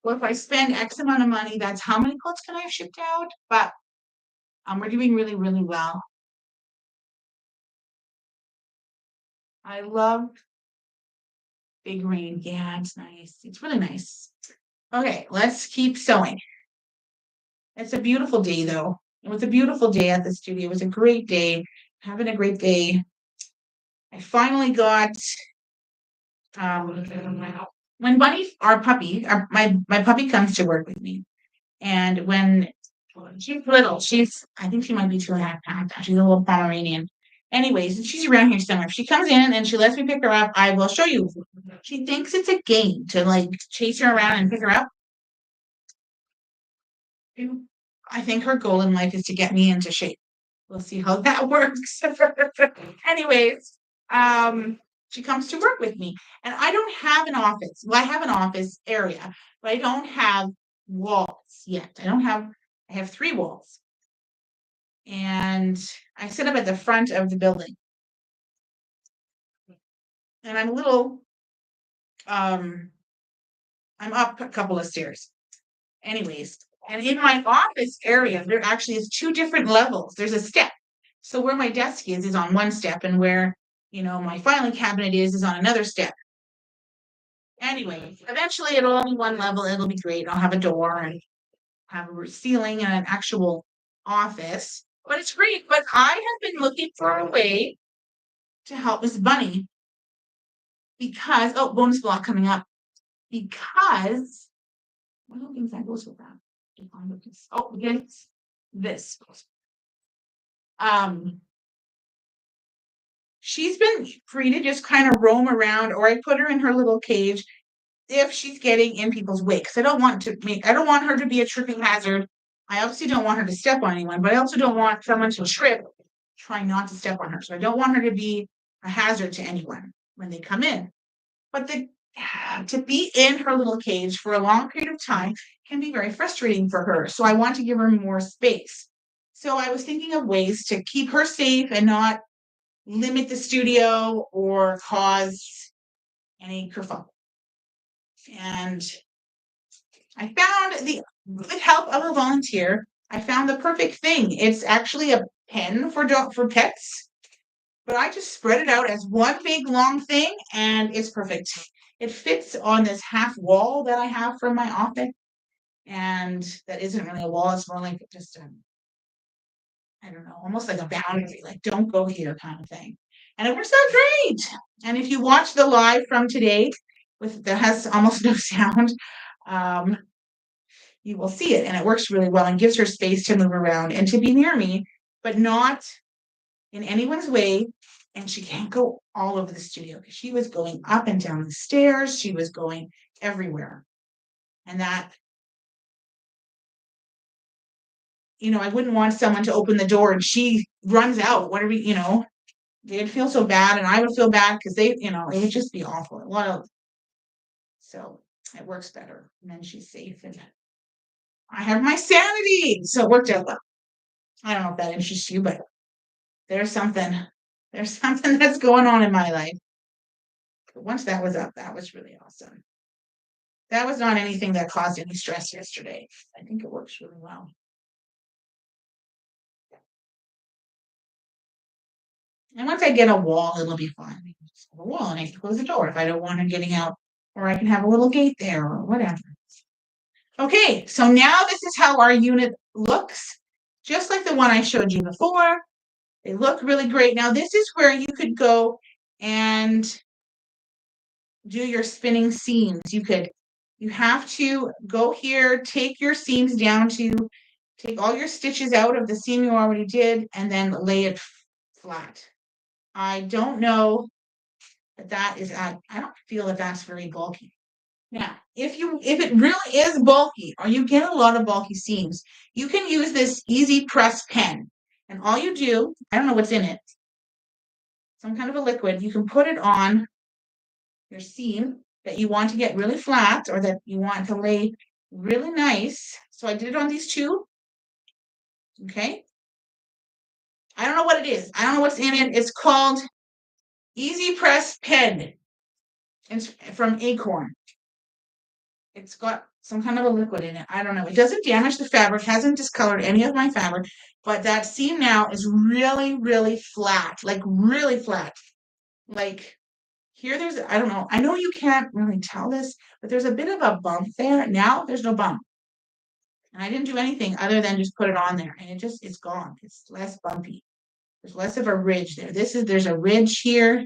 S1: well, if I spend X amount of money, that's how many quilts can I have shipped out? But we're doing really, really well. I love Big Rain. Yeah, it's nice. It's really nice. Okay, let's keep sewing. It's a beautiful day though. It was a beautiful day at the studio. It was a great day. Having a great day. I finally got um when Bunny, our puppy, my puppy comes to work with me. And when she's little, I think she might be 2.5 pounds. She's a little Pomeranian. Anyways, and she's around here somewhere. If she comes in and she lets me pick her up, I will show you. She thinks it's a game to like chase her around and pick her up. I think her goal in life is to get me into shape. We'll see how that works. Anyways, she comes to work with me, and I don't have an office. Well, I have an office area, but I don't have walls yet. I have 3 walls, and I sit up at the front of the building, and um, I'm up a couple of stairs. Anyways, and in my office area, there actually is 2 different levels. There's a step. So where my desk is on one step, and where my filing cabinet is on another step. Anyway, eventually it'll all be one level. It'll be great. I'll have a door and have a ceiling and an actual office. But it's great. But I have been looking for a way to help Miss Bunny because bonus block coming up. Because one of the things that goes with that. Oh, yes, this. She's been free to just kind of roam around, or I put her in her little cage if she's getting in people's way. Because I don't want her to be a tripping hazard. I obviously don't want her to step on anyone, but I also don't want someone to trip trying not to step on her. So I don't want her to be a hazard to anyone when they come in. But to be in her little cage for a long period of time can be very frustrating for her. So I want to give her more space. So I was thinking of ways to keep her safe and not limit the studio or cause any kerfuffle. And I found with help of a volunteer, I found the perfect thing. It's actually a pen for pets, but I just spread it out as one big long thing, and it's perfect. It fits on this half wall that I have from my office, and that isn't really a wall. It's more like just I don't know, almost like a boundary, like don't go here kind of thing. And it works out great. And if you watch the live from today, that has almost no sound, you will see it, and it works really well and gives her space to move around and to be near me, but not in anyone's way. And she can't go all over the studio because she was going up and down the stairs. She was going everywhere. And that, I wouldn't want someone to open the door and she runs out. What are we, they'd feel so bad and I would feel bad because it would just be awful. So it works better. And then she's safe and I have my sanity. So it worked out well. I don't know if that interests you, but there's something that's going on in my life. But once that was up, that was really awesome. That was not anything that caused any stress yesterday. I think it works really well. And once I get a wall, it'll be fine. I can just have a wall and I can close the door if I don't want her getting out, or I can have a little gate there or whatever. Okay, so now this is how our unit looks, just like the one I showed you before. They look really great. Now this is where you could go and do your spinning seams. You have to go here, take your seams down to take all your stitches out of the seam you already did, and then lay it flat. I don't know that is I don't feel that that's very bulky. Now, if it really is bulky or you get a lot of bulky seams, you can use this Easy Press pen. And all you do, I don't know what's in it, some kind of a liquid, you can put it on your seam that you want to get really flat or that you want to lay really nice. So I did it on these two. Okay. I don't know what it is. I don't know what's in it. It's called Easy Press Pen. It's from Acorn. It's got some kind of a liquid in it. I don't know. It doesn't damage the fabric, hasn't discolored any of my fabric, but that seam now is really, really flat, like really flat. Like here, I don't know. I know you can't really tell this, but there's a bit of a bump there. Now there's no bump. And I didn't do anything other than just put it on there, and it's gone. It's less bumpy. There's less of a ridge there. There's a ridge here,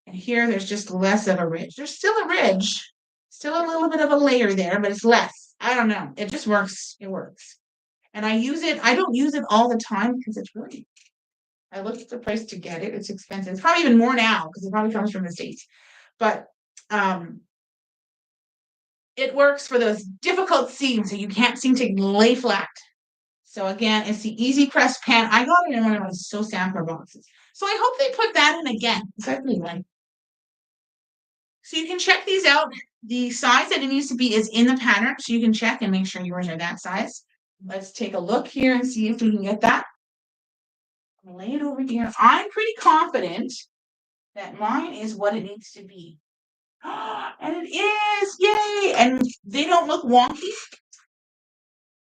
S1: and here there's just less of a ridge. There's still a ridge, still a little bit of a layer there, but it's less. I don't know. It just works. It works. And I don't use it all the time because it's really, I looked at the price to get it. It's expensive. It's probably even more now because it probably comes from the States. But it works for those difficult seams that you can't seem to lay flat. So again, it's the Easy Press pen. I got it in one of those So Sampler boxes. So I hope they put that in again. Certainly like. So you can check these out. The size that it needs to be is in the pattern, so you can check and make sure yours are that size. Let's take a look here and see if we can get that. I'm gonna lay it over here. I'm pretty confident that mine is what it needs to be. And it is, yay! And they don't look wonky.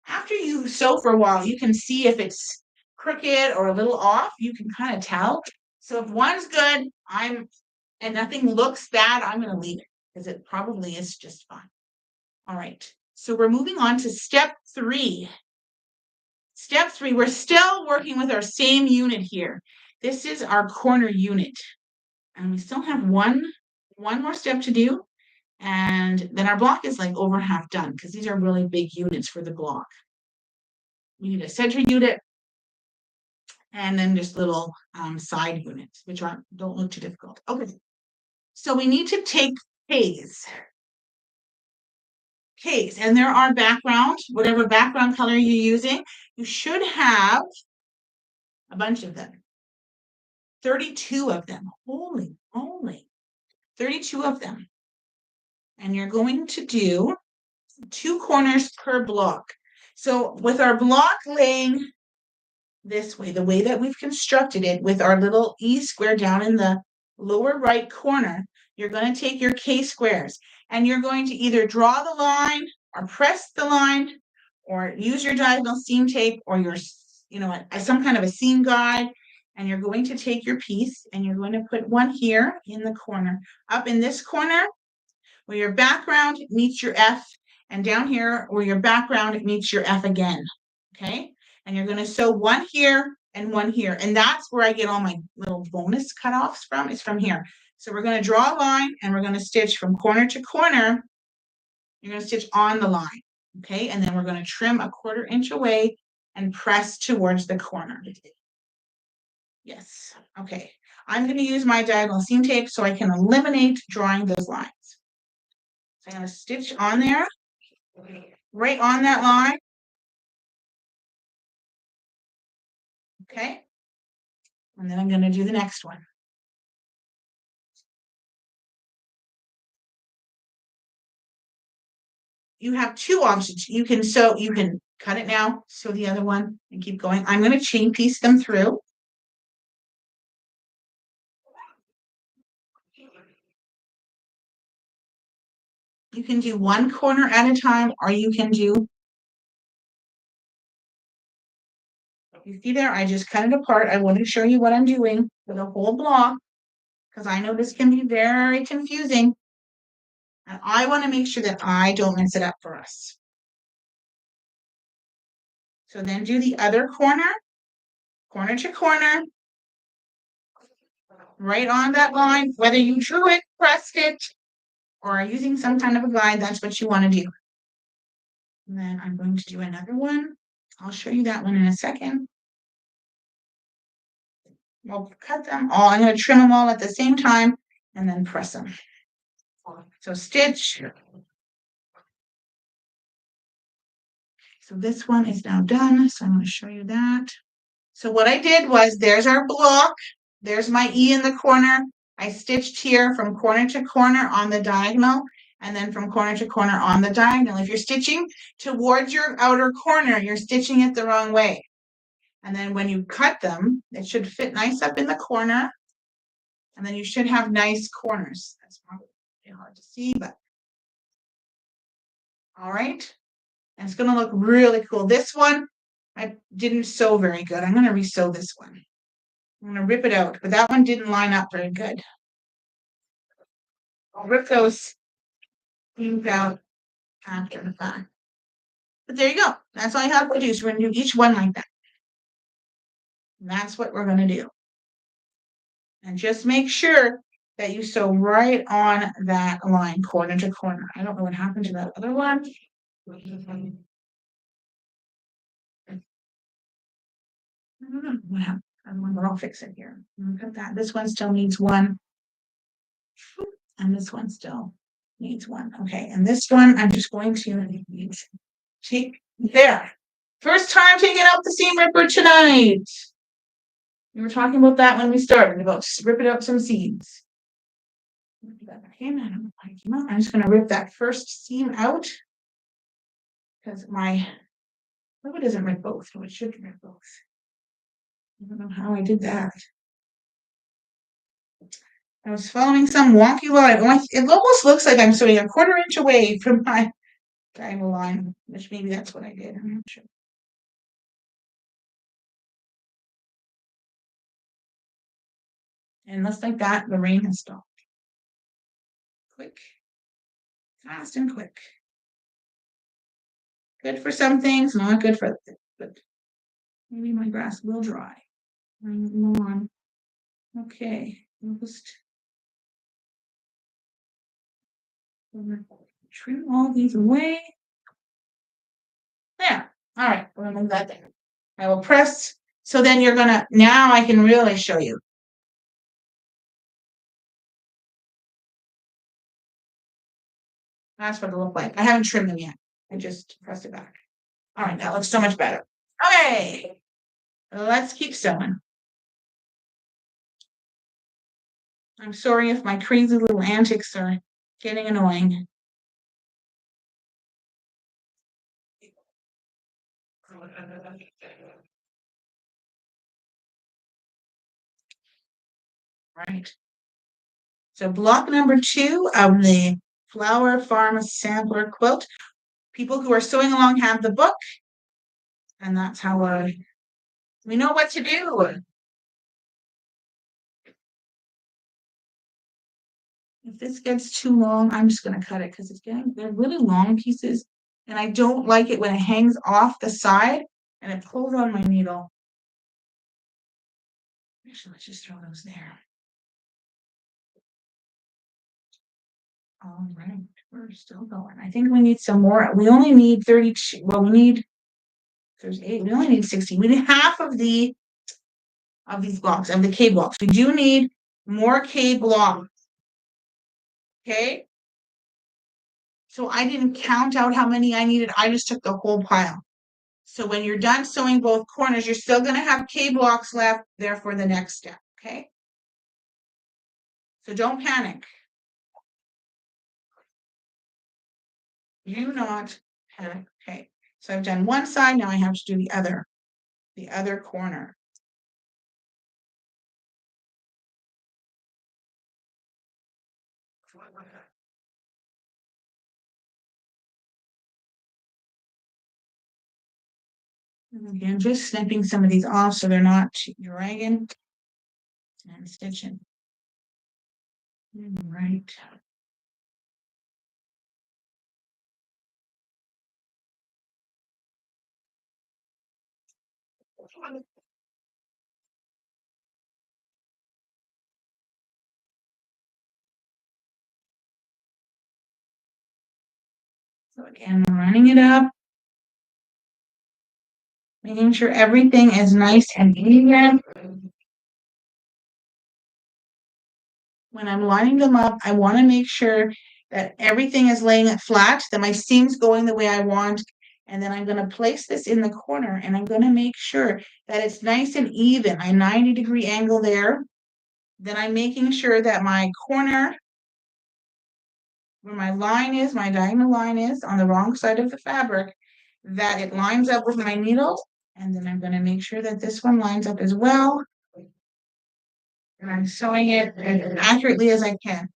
S1: After you sew for a while, you can see if it's crooked or a little off. You can kind of tell. So if one's good, and nothing looks bad, I'm going to leave it because it probably is just fine. All right. So we're moving on to step 3. Step 3, we're still working with our same unit here. This is our corner unit. And we still have one more step to do. And then our block is like over half done because these are really big units for the block. We need a center unit and then just little side units, which don't look too difficult. Okay. So we need to take K's. And there are background, whatever background color you're using, you should have a bunch of them. 32 of them. Holy moly. 32 of them. And you're going to do 2 corners per block. So with our block laying this way, the way that we've constructed it with our little E square down in the lower right corner, you're going to take your K squares and you're going to either draw the line or press the line or use your diagonal seam tape or your, some kind of a seam guide. And you're going to take your piece and you're going to put one here in the corner, up in this corner where your background meets your F, and down here where your background meets your F again. Okay. And you're going to sew one here and one here. And that's where I get all my little bonus cutoffs from. It's from here. So we're going to draw a line and we're going to stitch from corner to corner. You're going to stitch on the line. Okay. And then we're going to trim a 1/4 inch away and press towards the corner. Yes. Okay. I'm going to use my diagonal seam tape so I can eliminate drawing those lines. So I'm going to stitch on there, right on that line. Okay. And then I'm going to do the next one. You have 2 options. You can cut it now, sew the other one, and keep going. I'm going to chain piece them through. You can do one corner at a time, or you can do, you see there, I just cut it apart. I want to show you what I'm doing for the whole block, because I know this can be very confusing. And I want to make sure that I don't mess it up for us. So then do the other corner, corner to corner, right on that line, whether you drew it, pressed it, or using some kind of a guide, that's what you want to do. And then I'm going to do another one. I'll show you that one in a second. We'll cut them all. I'm going to trim them all at the same time and then press them. So stitch. So this one is now done. So I'm going to show you that. So what I did was, there's our block. There's my E in the corner. I stitched here from corner to corner on the diagonal. and then from corner to corner on the diagonal. If you're stitching towards your outer corner, you're stitching it the wrong way. And then when you cut them, it should fit nice up in the corner. And then you should have nice corners. That's probably hard to see, but all right. And it's going to look really cool. This one, I didn't sew very good. I'm going to re-sew this one. I'm going to rip it out, but that one didn't line up very good. I'll rip those seams out after the fact. But there you go. That's all you have to do. So we're going to do each one like that. And that's what we're going to do. And just make sure that you sew right on that line, corner to corner. I don't know what happened to that other one. I don't know what happened. I'll fix it here. Look at that. This one still needs one. And this one still needs one. Okay, and this one I'm just going to take there. First time taking out the seam ripper tonight. We were talking about that when we started, about ripping out some seams. I'm just going to rip that first seam out because my it doesn't rip both, so it should rip both. I don't know how I did that. I was following some wonky line. It almost looks like I'm sewing a 1/4 inch away from my diagonal line, which maybe that's what I did. I'm not sure. And just like that, the rain has stopped. Quick, fast and quick. Good for some things, not good for others, but maybe my grass will dry. Move on. Okay, just trim all these away. There. All right, we're gonna move that there. I will press. So then you're gonna, now I can really show you. That's what it looked like. I haven't trimmed them yet. I just pressed it back. All right, that looks so much better. Okay, let's keep sewing. I'm sorry if my crazy little antics are getting annoying. Right. So block number 2 of the Flower Farm Sampler Quilt. People who are sewing along have the book, and that's how we know what to do. If this gets too long, I'm just going to cut it because they're really long pieces, and I don't like it when it hangs off the side and it pulls on my needle. Actually, let's just throw those there. All right, we're still going. I think we need some more. We only need 32. Well, there's 8. We only need 60. We need half of these blocks, of the K blocks. We do need more K blocks. Okay. So I didn't count out how many I needed. I just took the whole pile. So when you're done sewing both corners, you're still going to have K blocks left there for the next step. Okay. So don't panic. Do not panic. Okay. So I've done one side. Now I have to do the other corner. And again, just snipping some of these off so they're not dragging and stitching. Right. So again, running it up, making sure everything is nice and even. When I'm lining them up, I want to make sure that everything is laying it flat, that my seam's going the way I want. And then I'm going to place this in the corner and I'm going to make sure that it's nice and even. A 90-degree angle there. Then I'm making sure that my corner where my line is, my diagonal line is on the wrong side of the fabric, that it lines up with my needle. And then I'm going to make sure that this one lines up as well. And I'm sewing it as accurately as I can.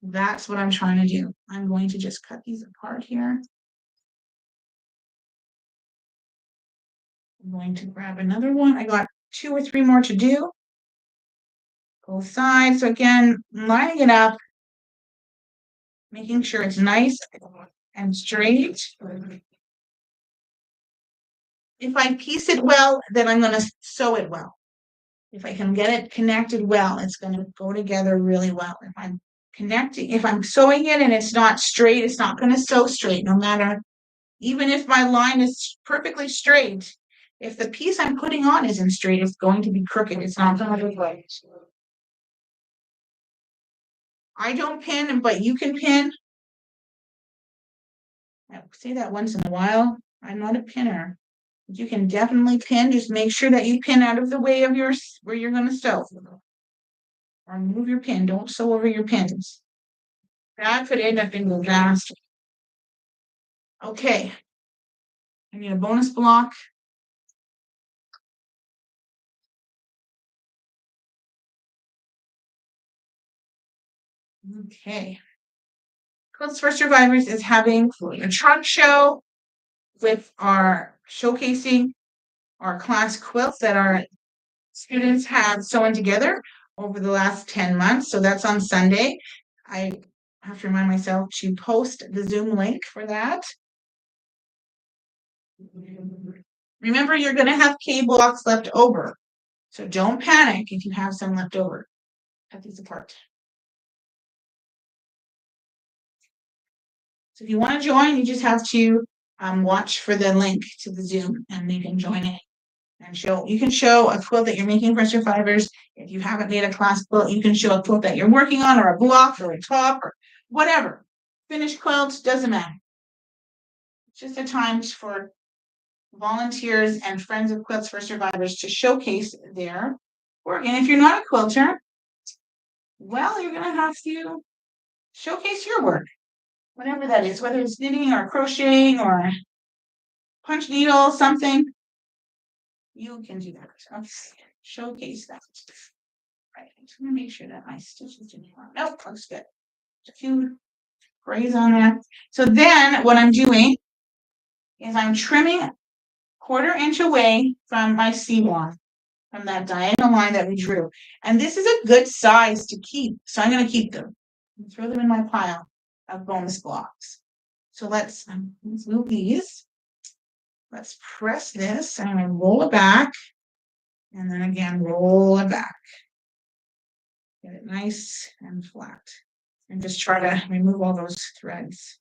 S1: That's what I'm trying to do. I'm going to just cut these apart here. I'm going to grab another one. I got 2 or 3 more to do. Both sides. So again, lining it up, making sure it's nice and straight. If I piece it well, then I'm going to sew it well. If I can get it connected well, it's going to go together really well. If I'm sewing it and it's not straight, it's not going to sew straight, no matter, even if my line is perfectly straight. If the piece I'm putting on isn't straight, it's going to be crooked. It's not going to look right. I don't pin, but you can pin. I say that once in a while. I'm not a pinner. You can definitely pin. Just make sure that you pin out of the way of where you're going to sew. Or move your pin. Don't sew over your pins. That could end up in disaster. Okay. I need a bonus block. Okay. Quilts for Survivors is having a trunk show with our showcasing our class quilts that our students have sewn together over the last 10 months. So that's on Sunday. I have to remind myself to post the Zoom link for that. Remember, you're going to have K blocks left over. So don't panic if you have some left over. Cut these apart. So if you want to join, you just have to watch for the link to the Zoom and you can join in. And you can show a quilt that you're making for survivors. If you haven't made a class quilt, you can show a quilt that you're working on, or a block, or a top, or whatever. Finished quilt, doesn't matter. It's just a time for volunteers and friends of Quilts for Survivors to showcase their work. And if you're not a quilter, well, you're going to have to showcase your work, whatever that is, whether it's knitting or crocheting or punch needle, something. You can do that. Okay. Showcase that. Right. I'm just going to make sure that my stitches didn't run. Nope, looks good. A few grays on there. So then what I'm doing is I'm trimming 1/4 inch away from my seam, from that diagonal line that we drew. And this is a good size to keep. So I'm going to keep them and throw them in my pile of bonus blocks. So let's move these. Let's press this and I'm going to roll it back. And then again, roll it back. Get it nice and flat. And just try to remove all those threads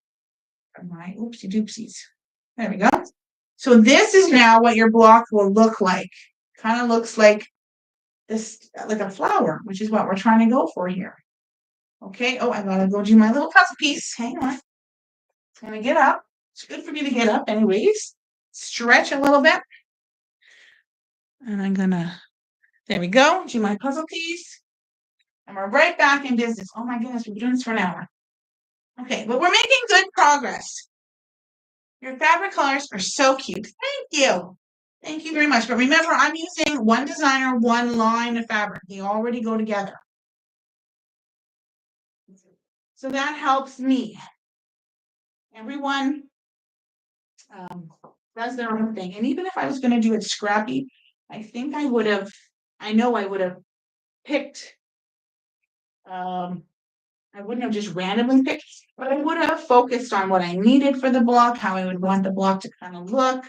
S1: from my oopsie doopsies. There we go. So this is now what your block will look like. Kind of looks like this, like a flower, which is what we're trying to go for here. Okay. Oh, I gotta go do my little puzzle piece. Hang on. I'm gonna get up. It's good for me to get up anyways. Stretch a little bit. And I'm gonna, there we go, do my puzzle piece. And we're right back in business. Oh my goodness, we've been doing this for an hour. Okay, but we're making good progress. Your fabric colors are so cute. Thank you. Thank you very much. But remember, I'm using one designer, one line of fabric. They already go together. So that helps me. Everyone does their own thing. And even if I was going to do it scrappy, I think I would have picked, I wouldn't have just randomly picked, but I would have focused on what I needed for the block, how I would want the block to kind of look.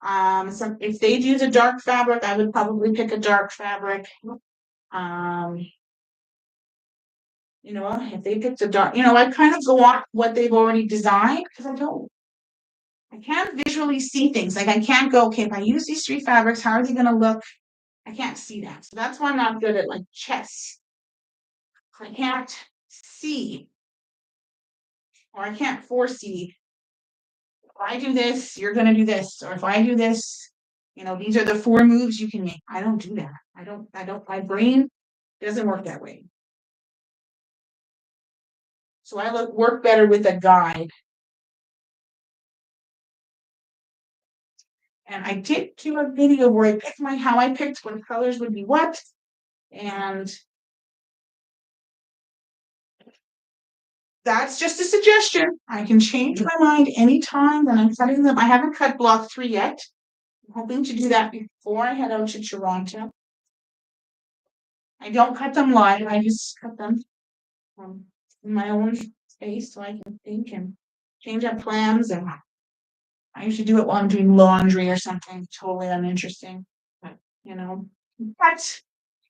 S1: So if they'd use a dark fabric, I would probably pick a dark fabric. If they picked a dark, I kind of go on what they've already designed because I can't visually see things. Like I can't go, okay, if I use these 3 fabrics, how are they going to look? I can't see that. So that's why I'm not good at like chess. I can't see, or I can't foresee. If I do this, you're going to do this. Or if I do this, these are the 4 moves you can make. I don't do that. My brain doesn't work that way. So I work better with a guide. And I did do a video where I picked how I picked what colors would be what. And that's just a suggestion. I can change my mind anytime when I'm cutting them. I haven't cut block 3 yet. I'm hoping to do that before I head out to Toronto. I don't cut them live. I just cut them in my own space so I can think and change up plans. And I usually do it while I'm doing laundry or something totally uninteresting. But, but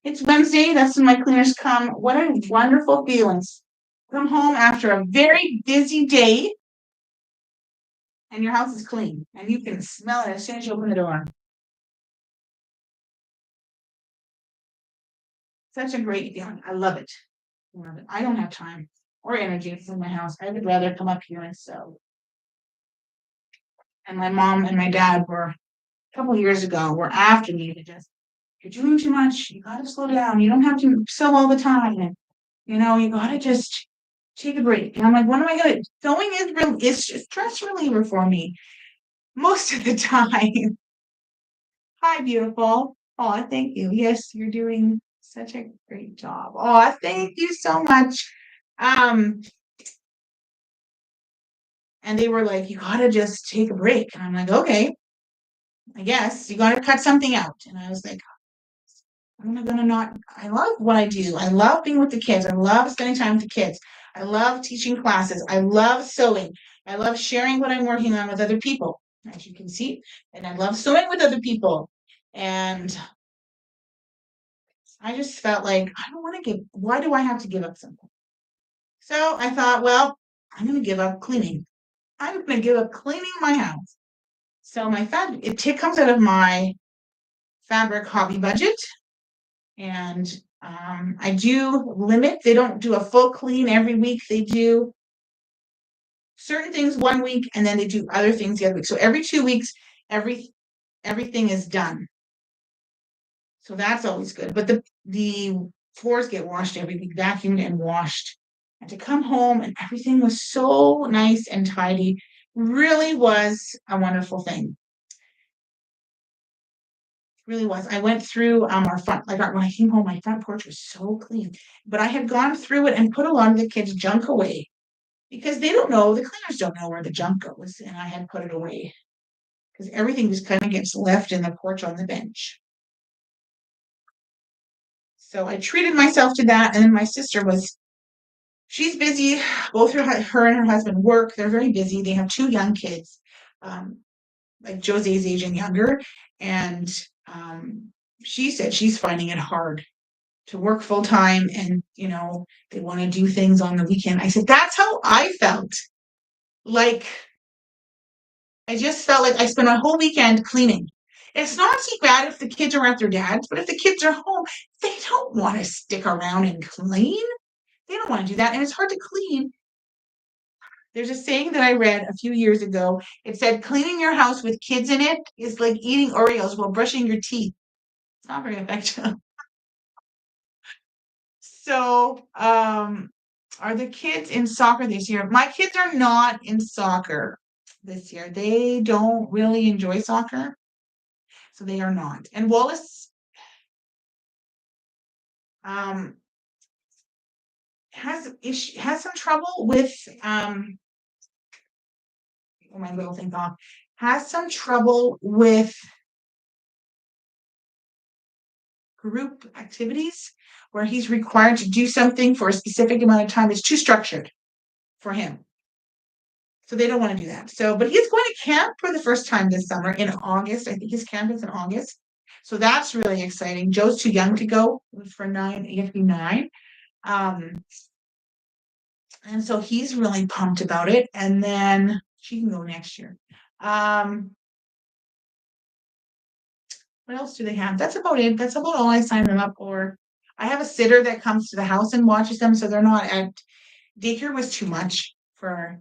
S1: it's Wednesday. That's when my cleaners come. What a wonderful feelings. Come home after a very busy day and your house is clean and you can smell it as soon as you open the door. Such a great feeling. I love it. I don't have time or energy for my house. I would rather come up here and sew. And my mom and my dad were a couple years ago were after me to just, you're doing too much. You got to slow down. You don't have to sew all the time. And, you got to just take a break. And I'm like, what am I going to? Sewing is just stress reliever for me most of the time. Hi, beautiful. Oh, thank you. Yes, you're doing such a great job. Oh, thank you so much. And they were like, you gotta just take a break. And I'm like, okay, I guess you gotta cut something out. And I was like, how am I gonna not? I love what I do. I love being with the kids. I love spending time with the kids. I love teaching classes. I love sewing. I love sharing what I'm working on with other people, as you can see. And I love sewing with other people. And I just felt like, I don't want to why do I have to give up something? So I thought, well, I'm going to give up cleaning. I'm going to give up cleaning my house. So it comes out of my fabric hobby budget. And I do limit. They don't do a full clean every week. They do certain things 1 week and then they do other things the other week. So every 2 weeks, everything is done. So that's always good. But the floors get washed every week, vacuumed and washed. And to come home and everything was so nice and tidy really was a wonderful thing. Really was. I went through our front, like when I came home, my front porch was so clean. But I had gone through it and put a lot of the kids' junk away because they don't know, the cleaners don't know where the junk goes. And I had put it away because everything just kind of gets left in the porch on the bench. So I treated myself to that. And then my sister she's busy. Both her and her husband work. They're very busy. They have 2 young kids, like Jose's age and younger. And she said she's finding it hard to work full time and, they want to do things on the weekend. I said, that's how I felt. Like, I just felt like I spent a whole weekend cleaning. It's not too bad if the kids are at their dad's, but if the kids are home, they don't want to stick around and clean. They don't want to do that. And it's hard to clean. There's a saying that I read a few years ago. It said, cleaning your house with kids in it is like eating Oreos while brushing your teeth. It's not very effective. So, are the kids in soccer this year? My kids are not in soccer this year. They don't really enjoy soccer. So they are not. And Wallace has some trouble with my little thing off. Has some trouble with group activities where he's required to do something for a specific amount of time. It's too structured for him. So they don't want to do that. But he's going to camp for the first time this summer in August. I think his camp is in August. So that's really exciting. Joe's too young to go for 9. You have to be 9. And so he's really pumped about it. And then she can go next year. What else do they have? That's about it. That's about all I signed them up for. I have a sitter that comes to the house and watches them, so they're not at daycare was too much for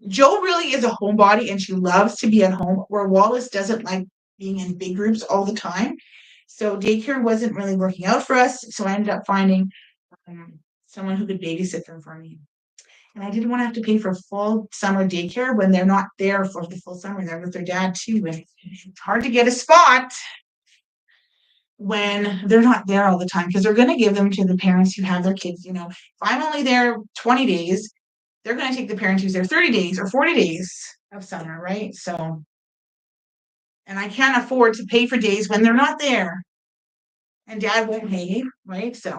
S1: Joe really is a homebody and she loves to be at home, where Wallace doesn't like being in big groups all the time. So daycare wasn't really working out for us. So I ended up finding someone who could babysit them for me. And I didn't want to have to pay for full summer daycare when they're not there for the full summer. They're with their dad too. And it's hard to get a spot when they're not there all the time because they're going to give them to the parents who have their kids. You know, if I'm only there 20 days, they're going to take the parent who's there 30 days or 40 days of summer, right? So, and I can't afford to pay for days when they're not there and dad won't pay, right? So,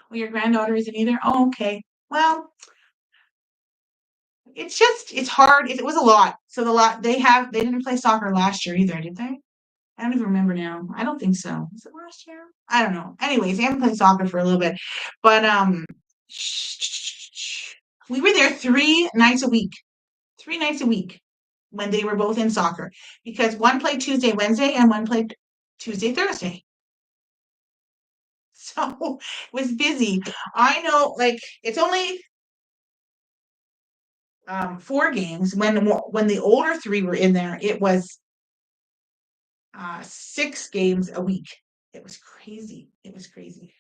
S1: well, your granddaughter isn't either. Oh, okay. Well, it's hard. It was a lot. So they didn't play soccer last year either, did they? I don't even remember now. I don't think so. Was it last year? I don't know. Anyways, they haven't played soccer for a little bit. But we were there 3 nights a week. 3 nights a week when they were both in soccer. Because one played Tuesday, Wednesday, and one played Tuesday, Thursday. So it was busy. I know, like, it's only 4 games. When the older three were in there, it was 6 games a week. It was crazy. It was crazy.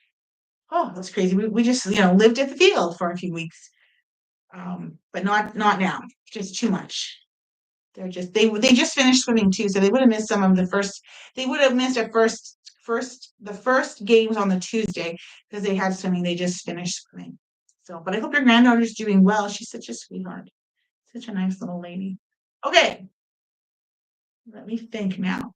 S1: Oh, it was crazy. We just, lived at the field for a few weeks. But not now. Just too much. They just finished swimming too, so they would have missed some of the first. They would have missed the first games on the Tuesday because they had swimming. They just finished swimming. So, but I hope your granddaughter's doing well. She's such a sweetheart, such a nice little lady. Okay, let me think now.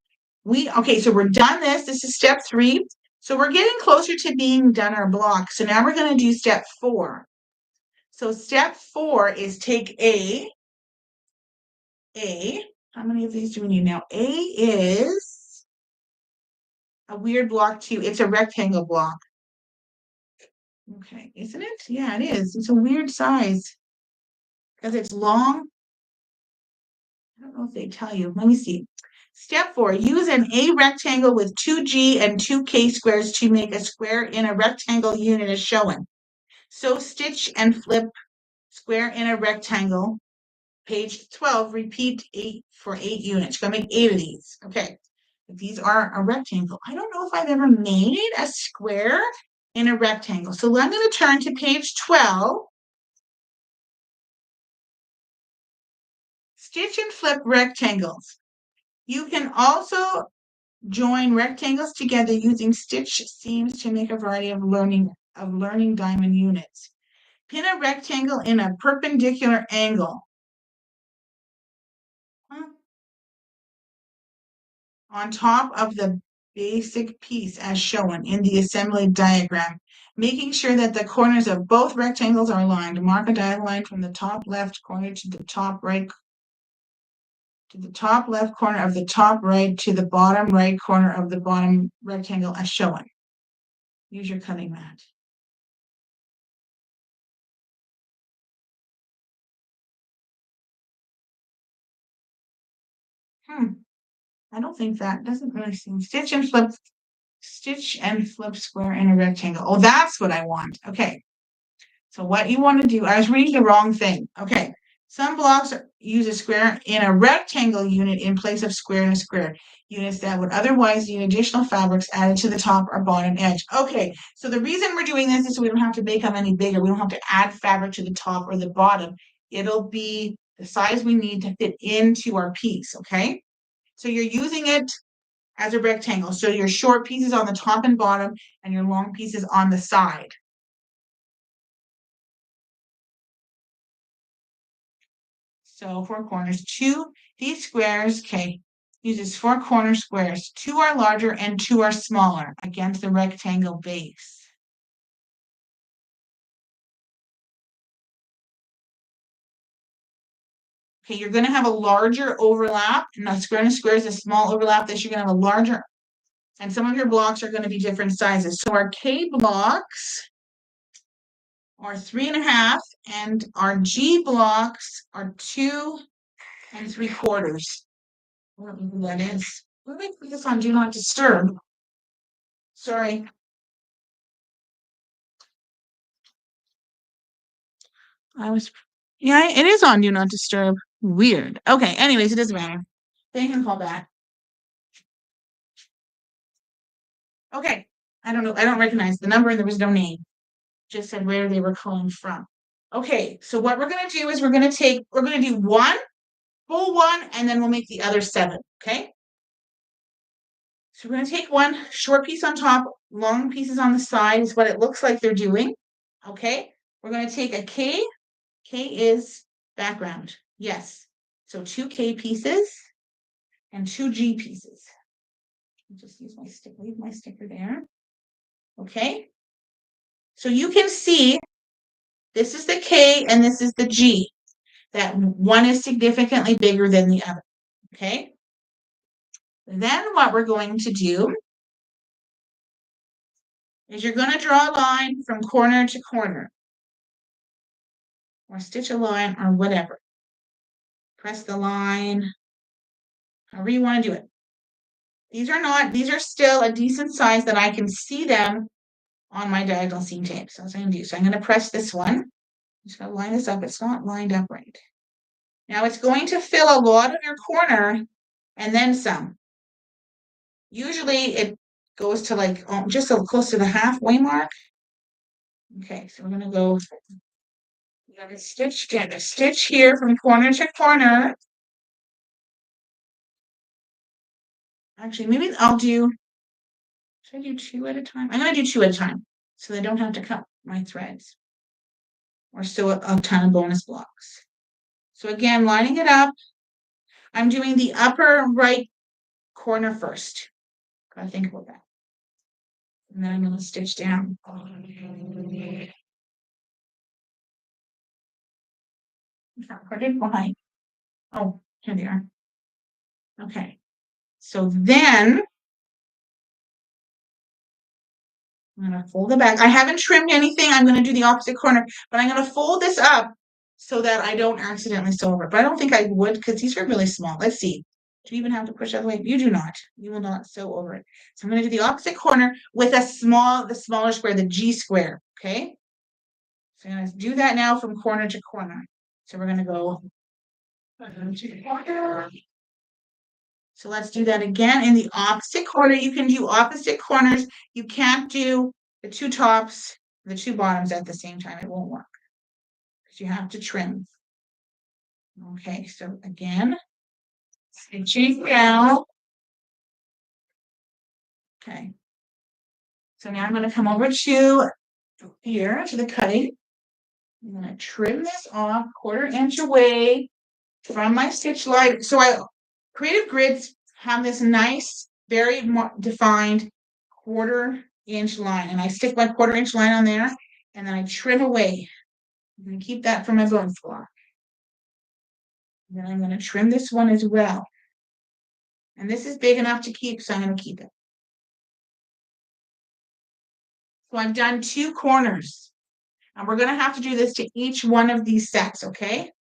S1: Okay, so we're done this. This is step 3. So we're getting closer to being done our block. So now we're going to do step 4. So step 4 is take A. How many of these do we need now? A is a weird block too. It's a rectangle block. Okay, isn't it? Yeah, it is. It's a weird size because it's long. I don't know if they tell you. Let me see. Step 4, use an A rectangle with 2G and 2K squares to make a square in a rectangle unit as shown. So stitch and flip square in a rectangle. Page 12, repeat 8 for 8 units. You're gonna make 8 of these. Okay. These are a rectangle. I don't know if I've ever made a square in a rectangle. So I'm going to turn to page 12. Stitch and flip rectangles. You can also join rectangles together using stitch seams to make a variety of learning diamond units. Pin a rectangle in a perpendicular angle. On top of the basic piece as shown in the assembly diagram, making sure that the corners of both rectangles are aligned. Mark a diagonal line from the top left corner to the top right, to the top left corner of the top right to the bottom right corner of the bottom rectangle as shown. Use your cutting mat. I don't think that doesn't really seem stitch and flip square in a rectangle. Oh, that's what I want. Okay. So what you want to do, I was reading the wrong thing. Okay. Some blocks use a square in a rectangle unit in place of square in a square. Units that would otherwise need additional fabrics added to the top or bottom edge. Okay, so the reason we're doing this is so we don't have to make them any bigger. We don't have to add fabric to the top or the bottom. It'll be the size we need to fit into our piece, okay? So you're using it as a rectangle. So your short pieces on the top and bottom and your long pieces on the side. So 4 corners, these squares, okay, uses 4 corner squares. 2 are larger and 2 are smaller against the rectangle base. Okay, you're going to have a larger overlap. Now square and square is a small overlap. This you're going to have a larger, and some of your blocks are going to be different sizes. So our K blocks are 3.5, and our G blocks are 2 3/4. I don't know who that is. Let me put this on Do Not Disturb. Sorry. Yeah, it is on Do Not Disturb. Weird. Okay, anyways, it doesn't matter. They can call back. Okay, I don't know. I don't recognize the number and there was no name. Just said where they were calling from. Okay, so what we're gonna do is we're gonna do one, full one, and then we'll make the other 7, okay? So we're gonna take one short piece on top, long pieces on the side is what it looks like they're doing, okay? We're gonna take a K. K is background, yes. So 2 K pieces and 2 G pieces. I'll just use my stick, leave my sticker there. Okay. So you can see this is the K and this is the G. That one is significantly bigger than the other. Okay. Then what we're going to do is you're going to draw a line from corner to corner. Or stitch a line or whatever. Press the line. However you want to do it. These are still a decent size that I can see them on my diagonal seam tape. So that's what I'm going to do. So I'm going to press this one. I'm just going to line this up. It's not lined up right. Now it's going to fill a lot of your corner and then some. Usually it goes to like just so close to the halfway mark. Okay, so we're going to go, we're going to stitch here from corner to corner. Actually, maybe I'll do, should I do 2 at a time? I'm going to do 2 at a time so I don't have to cut my threads or sew a ton of bonus blocks. So again, lining it up, I'm doing the upper right corner first. Gotta think about that. And then I'm going to stitch down. Put it behind. Oh, here they are. Okay. So then I'm going to fold it back. I haven't trimmed anything. I'm going to do the opposite corner, but I'm going to fold this up so that I don't accidentally sew over it. But I don't think I would because these are really small. Let's see. Do you even have to push that away? You do not. You will not sew over it. So I'm going to do the opposite corner with the smaller square, the G square. Okay. So I'm going to do that now from corner to corner. So we're going to go. So let's do that again in the opposite corner. You can do opposite corners. You can't do the 2 tops, the 2 bottoms at the same time. It won't work because you have to trim. Okay, so again, stitching down. Okay. So now I'm going to come over to here to the cutting. I'm going to trim this off 1/4 inch away from my stitch line. So Creative Grids have this nice, very defined 1/4 inch line, and I stick my 1/4 inch line on there, and then I trim away. I'm going to keep that for my bonus block. Then I'm going to trim this one as well. And this is big enough to keep, so I'm going to keep it. So I've done 2 corners, and we're going to have to do this to each one of these sets, okay?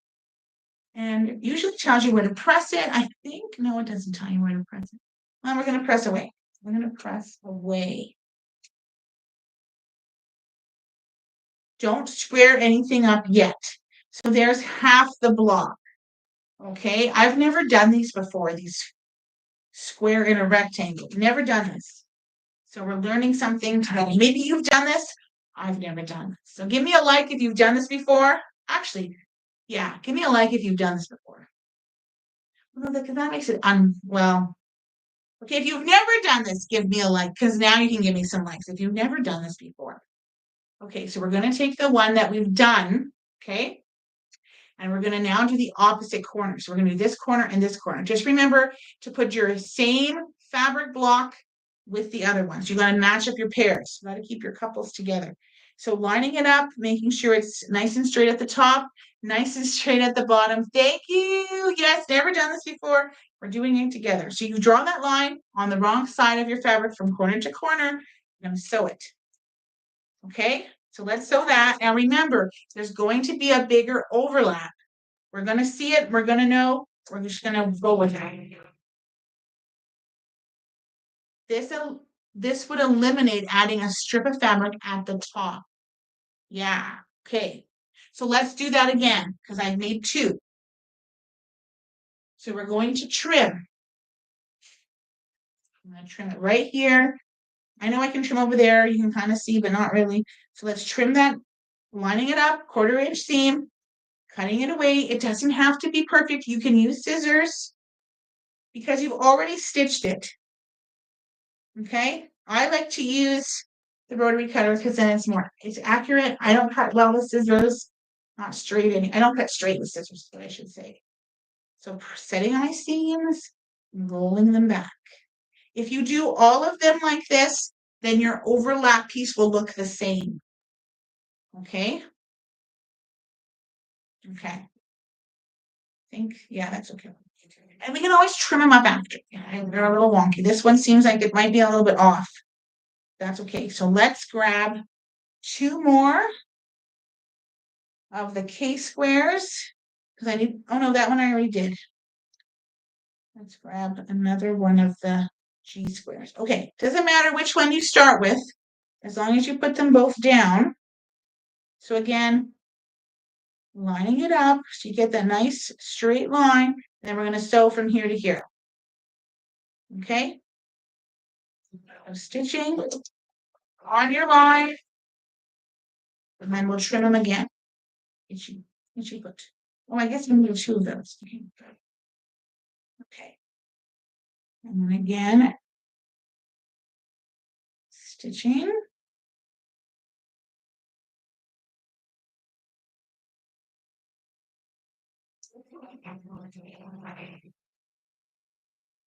S1: And it usually tells you where to press it. I think, no, it doesn't tell you where to press it. Well, we're going to press away. We're going to press away. Don't square anything up yet. So there's half the block. Okay, I've never done these before, these square in a rectangle. Never done this. So we're learning something today. Maybe you've done this. I've never done this. So give me a like if you've done this before. Actually, yeah, give me a like if you've done this before. Well, because that makes it well. Okay, if you've never done this, give me a like, because now you can give me some likes if you've never done this before. Okay, so we're going to take the one that we've done, okay? And we're going to now do the opposite corner. So we're going to do this corner and this corner. Just remember to put your same fabric block with the other ones. You got to match up your pairs. You got to keep your couples together. So lining it up, making sure it's nice and straight at the top, nice and straight at the bottom. Thank you. Yes, never done this before. We're doing it together. So you draw that line on the wrong side of your fabric from corner to corner. You're going to sew it. Okay, so let's sew that. Now remember, there's going to be a bigger overlap. We're going to see it. We're going to know. We're just going to go with it. This would eliminate adding a strip of fabric at the top. Yeah, okay. So let's do that again because I've made 2. So we're going to trim. I'm going to trim it right here. I know I can trim over there. You can kind of see, but not really. So let's trim that lining it up, 1/4 inch seam, cutting it away. It doesn't have to be perfect. You can use scissors because you've already stitched it. Okay, I like to use the rotary cutter because then it's accurate. I don't cut well with scissors, not straight any. I don't cut straight with scissors, what I should say. So setting my seams, rolling them back. If you do all of them like this, then your overlap piece will look the same. Okay. Okay. I think, yeah, that's okay. And we can always trim them up after. They're a little wonky. This one seems like it might be a little bit off. That's okay. So let's grab 2 more of the K squares. Because I need, oh no, that one I already did. Let's grab another one of the G squares. Okay, doesn't matter which one you start with, as long as you put them both down. So again, lining it up so you get that nice straight line. Then we're going to sew from here to here. Okay. So stitching on your line, and then we'll trim them again. Itchy foot. Oh, I guess we can do 2 of those. Okay. And then again, stitching.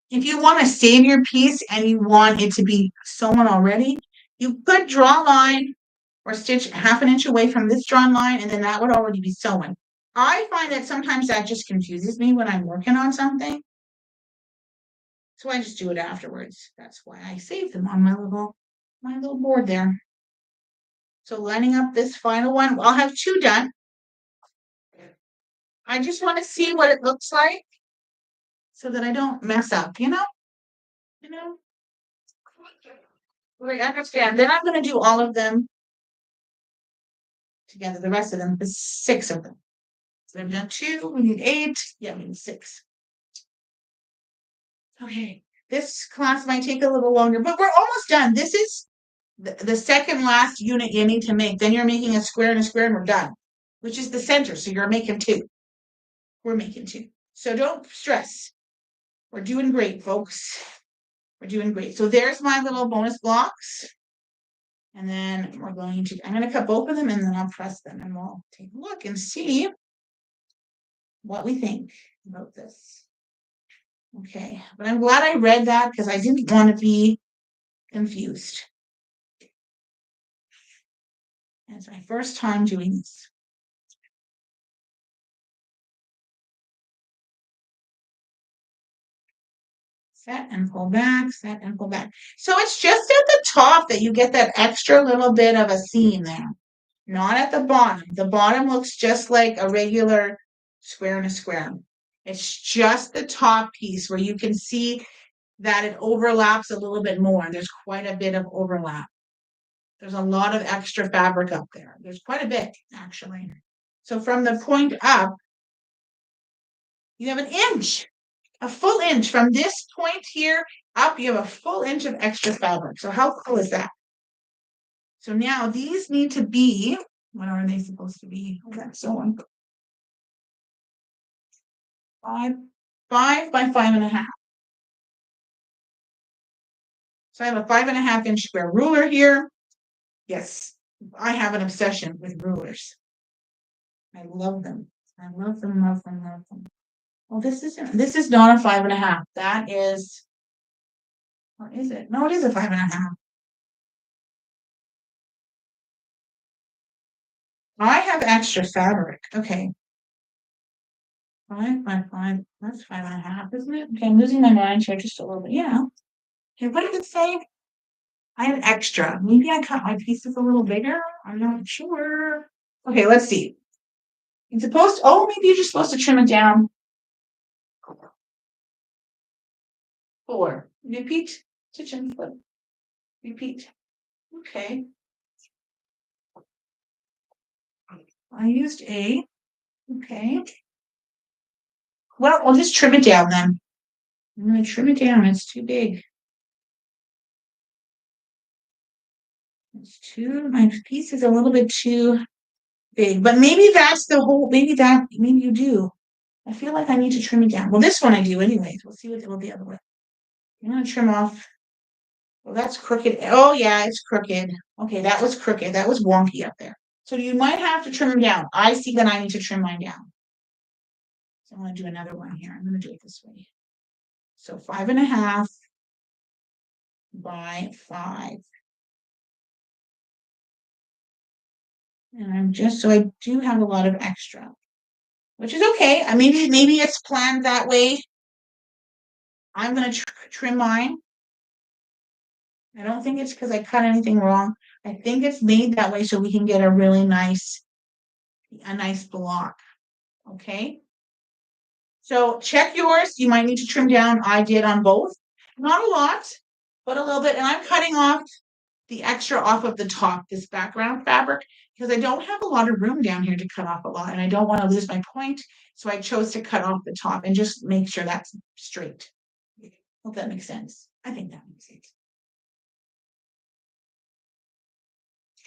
S1: If you want to save your piece and you want it to be sewn already, you could draw a line or stitch 1/2 inch away from this drawn line, and then that would already be sewn. I find that sometimes that just confuses me when I'm working on something. So I just do it afterwards. That's why I save them on my little board there. So lining up this final one, I'll have 2 done. I just want to see what it looks like so that I don't mess up, you know? I understand. Then I'm going to do all of them together, the rest of them, the 6 of them. So I've done 2, we need 8, yeah, we need 6. Okay, this class might take a little longer, but we're almost done. This is the second last unit you need to make. Then you're making a square and a square and we're done, which is the center. So you're making 2. We're making 2. So don't stress. We're doing great, folks. We're doing great. So there's my little bonus blocks. And then I'm going to cut both of them and then I'll press them and we'll take a look and see what we think about this. Okay, but I'm glad I read that because I didn't want to be confused. It's my first time doing this. Set and pull back, set and pull back. So it's just at the top that you get that extra little bit of a seam there, not at the bottom. The bottom looks just like a regular square and a square. It's just the top piece where you can see that it overlaps a little bit more. There's quite a bit of overlap. There's a lot of extra fabric up there. There's quite a bit, actually. So from the point up, you have an inch. A full inch from this point here up, you have a full inch of extra fabric. So how cool is that? So now these need to be, what are they supposed to be? Oh, that's so on. 5 by 5.5. So I have a 5.5 inch square ruler here. Yes, I have an obsession with rulers. I love them. I love them, love them, love them. Well, this is not a 5.5. That is, what is it? No, it is a 5.5. I have extra fabric. Okay. 5 by 5. That's 5.5, isn't it? Okay, I'm losing my mind here just a little bit. Yeah. Okay, what did it say? I have extra. Maybe I cut my pieces a little bigger. I'm not sure. Okay, let's see. It's supposed to, oh, maybe you're just supposed to trim it down. 4. Repeat. Stitching flip. Repeat. Okay. I used A. Okay. Well, I'll just trim it down then. I'm going to trim it down. It's too big. It's too, my piece is a little bit too big, but maybe that's the whole, maybe you do. I feel like I need to trim it down. Well, this one I do anyways. We'll see what the other way. I'm gonna trim off. Well, that's crooked. Oh yeah, it's crooked. Okay, that was crooked. That was wonky up there. So you might have to trim them down. I see that I need to trim mine down. So I'm gonna do another one here. I'm gonna do it this way. So 5.5 by 5. And I'm just, so I do have a lot of extra, which is okay. I mean, maybe it's planned that way. I'm gonna trim mine. I don't think it's because I cut anything wrong. I think it's made that way so we can get a really nice block. Okay. So check yours. You might need to trim down. I did on both. Not a lot, but a little bit. And I'm cutting off the extra off of the top, this background fabric, because I don't have a lot of room down here to cut off a lot, and I don't want to lose my point. So I chose to cut off the top and just make sure that's straight. Hope that makes sense. I think that makes sense.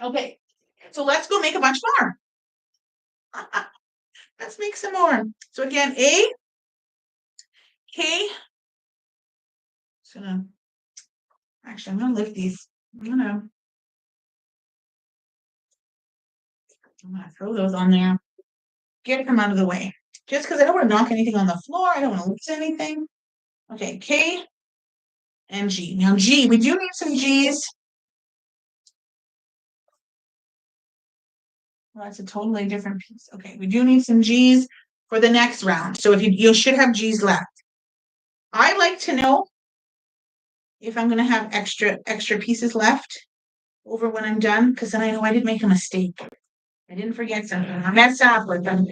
S1: Okay, so let's go make a bunch more. Let's make some more. So again, A, K. Actually, I'm gonna lift these. I'm gonna throw those on there. Get them out of the way. Just because I don't want to knock anything on the floor. I don't want to lose anything. Okay, K and G. Now G, we do need some G's. Well, that's a totally different piece. Okay, we do need some G's for the next round. So if you should have G's left. I like to know if I'm gonna have extra pieces left over when I'm done, because then I know I didn't make a mistake. I didn't forget something. I messed up with them.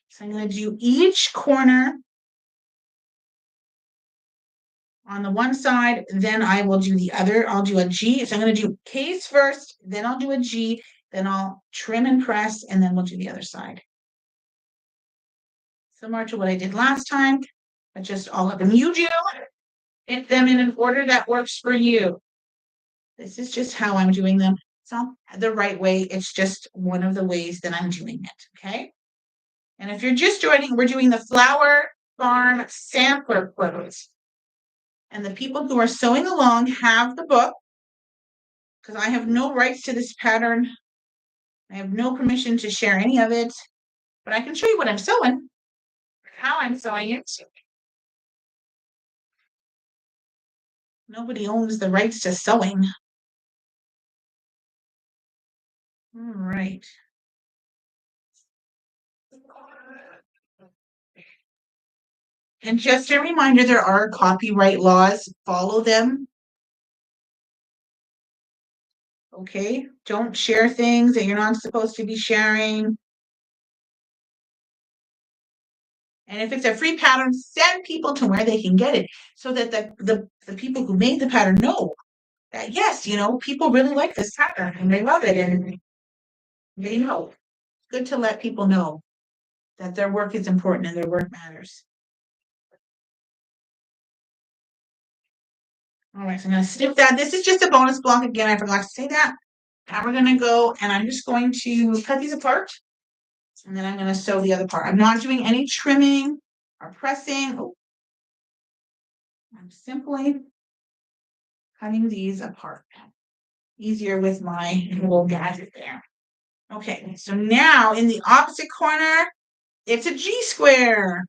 S1: So I'm gonna do each corner on the one side, then I will do the other. I'll do a G. So I'm going to do K's first, then I'll do a G, then I'll trim and press, and then we'll do the other side. Similar to what I did last time, but just all of them. You do hit them in an order that works for you. This is just how I'm doing them. It's not the right way. It's just one of the ways that I'm doing it. Okay. And if you're just joining, we're doing the Flower Farm sampler quotes. And the people who are sewing along have the book, because I have no rights to this pattern. I have no permission to share any of it, but I can show you what I'm sewing, how I'm sewing it. Nobody owns the rights to sewing. All right. And just a reminder, there are copyright laws. Follow them. Okay? Don't share things that you're not supposed to be sharing. And if it's a free pattern, send people to where they can get it so that the people who made the pattern know that, yes, people really like this pattern and they love it and they know. It's good to let people know that their work is important and their work matters. All right, so I'm going to snip that. This is just a bonus block. Again, I forgot to say that. Now we're going to go and I'm just going to cut these apart. And then I'm going to sew the other part. I'm not doing any trimming or pressing. Oh. I'm simply cutting these apart. Easier with my little gadget there. Okay, so now in the opposite corner, it's a G square.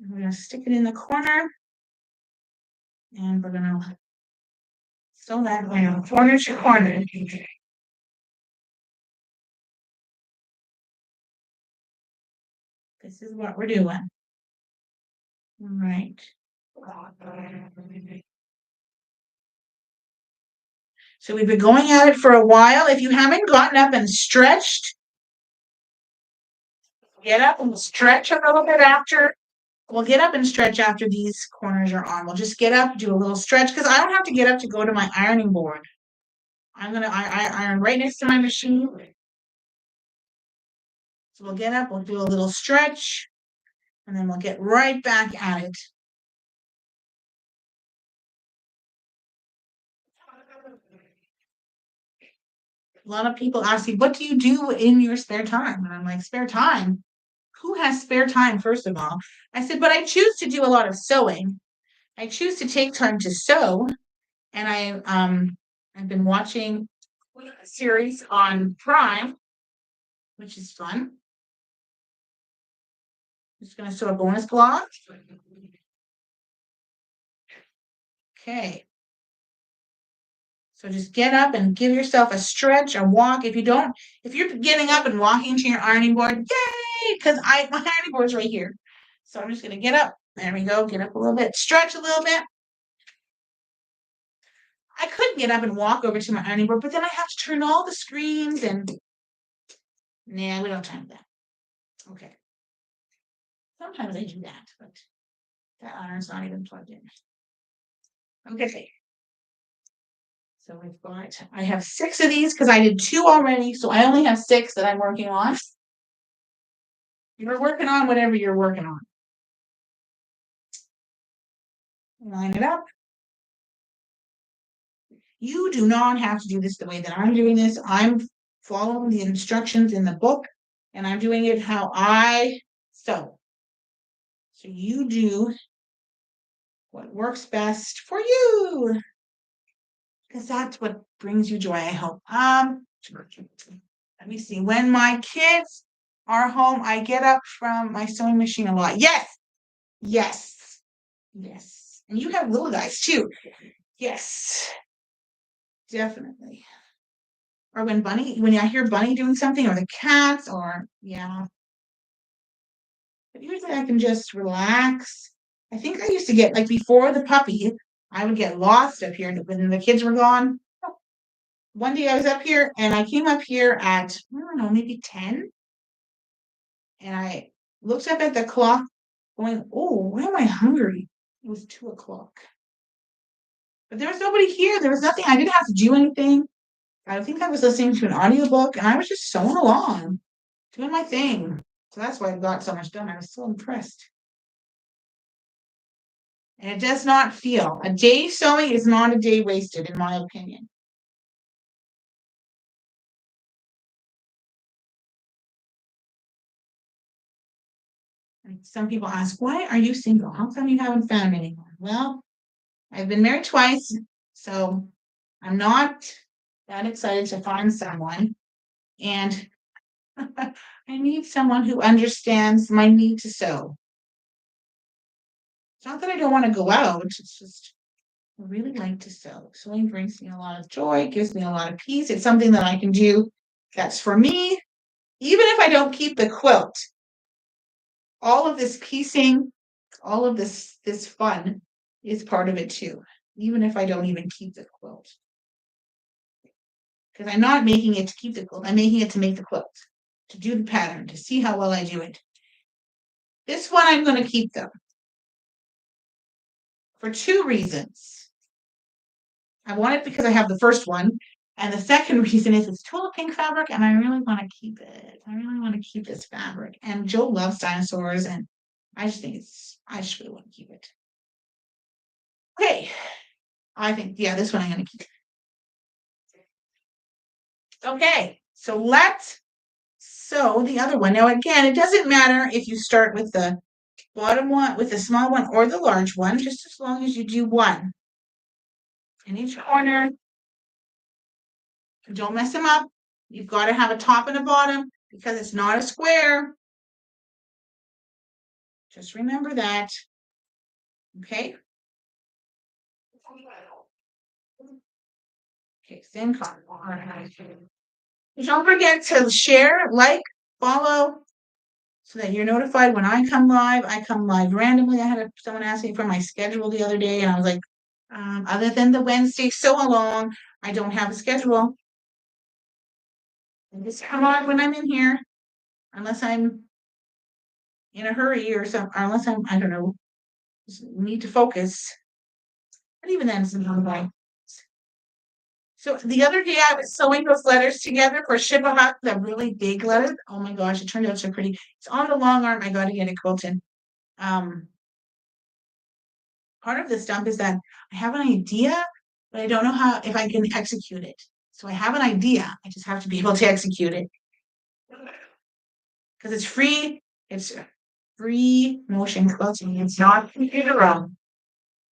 S1: I'm going to stick it in the corner. And we're going to sew that corner to corner. This is what we're doing. All right. So we've been going at it for a while. If you haven't gotten up and stretched, get up and stretch a little bit after. We'll get up and stretch after these corners are on. We'll just get up, do a little stretch, because I don't have to get up to go to my ironing board. I'm going to iron right next to my machine. So we'll get up, we'll do a little stretch, and then we'll get right back at it. A lot of people ask me, what do you do in your spare time? And I'm like, spare time? Who has spare time, first of all? I said, but I choose to do a lot of sewing. I choose to take time to sew. And I've been watching a series on Prime, which is fun. Just gonna sew a bonus block. Okay. So just get up and give yourself a stretch, a walk. If you're getting up and walking to your ironing board, yay! Because my ironing board's right here. So I'm just gonna get up. There we go. Get up a little bit, stretch a little bit. I could get up and walk over to my ironing board, but then I have to turn all the screens and nah, we don't have time for that. Okay. Sometimes I do that, but that iron's not even plugged in. Okay. So I have 6 of these because I did 2 already, so I only have 6 that I'm working on. You're working on whatever you're working on. Line it up. You do not have to do this the way that I'm doing this. I'm following the instructions in the book, and I'm doing it how I sew. So you do what works best for you, because that's what brings you joy, I hope. Let me see. When my kids are home, I get up from my sewing machine a lot. Yes, yes, yes. And you have little guys too. Yes, definitely. Or when I hear Bunny doing something, or the cats, or yeah. But usually I can just relax. I think I used to get, like, before the puppy, I would get lost up here when the kids were gone. One day I was up here and I came up here at, I don't know, maybe 10. And I looked up at the clock going, oh, why am I hungry? It was 2 o'clock. But there was nobody here. There was nothing. I didn't have to do anything. I think I was listening to an audiobook and I was just sewing along, doing my thing. So that's why I got so much done. I was so impressed. And it does not feel, a day sewing is not a day wasted, in my opinion. And some people ask, why are you single? How come you haven't found anyone? Well, I've been married twice, so I'm not that excited to find someone. And I need someone who understands my need to sew. It's not that I don't want to go out, it's just I really like to sew. Sewing brings me a lot of joy, gives me a lot of peace. It's something that I can do that's for me. Even if I don't keep the quilt, all of this piecing, all of this fun is part of it too, even if I don't even keep the quilt. Because I'm not making it to keep the quilt, I'm making it to make the quilt, to do the pattern, to see how well I do it. This one I'm going to keep though, for 2 reasons. I want it because I have the first one, and the second reason is it's Tula Pink fabric, and I really want to keep it. I really want to keep this fabric. And Joe loves dinosaurs, and I just really want to keep it. Okay, I think, yeah, this one I'm going to keep. Okay, so let's sew the other one. Now, again, it doesn't matter if you start with the bottom one, with the small one or the large one, just as long as you do one in each corner. Don't mess them up. You've got to have a top and a bottom because it's not a square. Just remember that. Okay. Okay, thin cotton. Don't forget to share, like, follow, so that you're notified when I come live. I come live randomly. I had someone ask me for my schedule the other day, and I was like, other than the Wednesday sew along, I don't have a schedule. I just come on when I'm in here, unless I'm in a hurry or something, unless I don't know, need to focus. But even then, it's another way. So the other day I was sewing those letters together for Shibahat, the really big letter. Oh my gosh, it turned out so pretty. It's on the long arm. I got to get it quilted. Part of the stump is that I have an idea, but I don't know if I can execute it. So I have an idea. I just have to be able to execute it. Because it's free motion quilting. It's not computer-owned.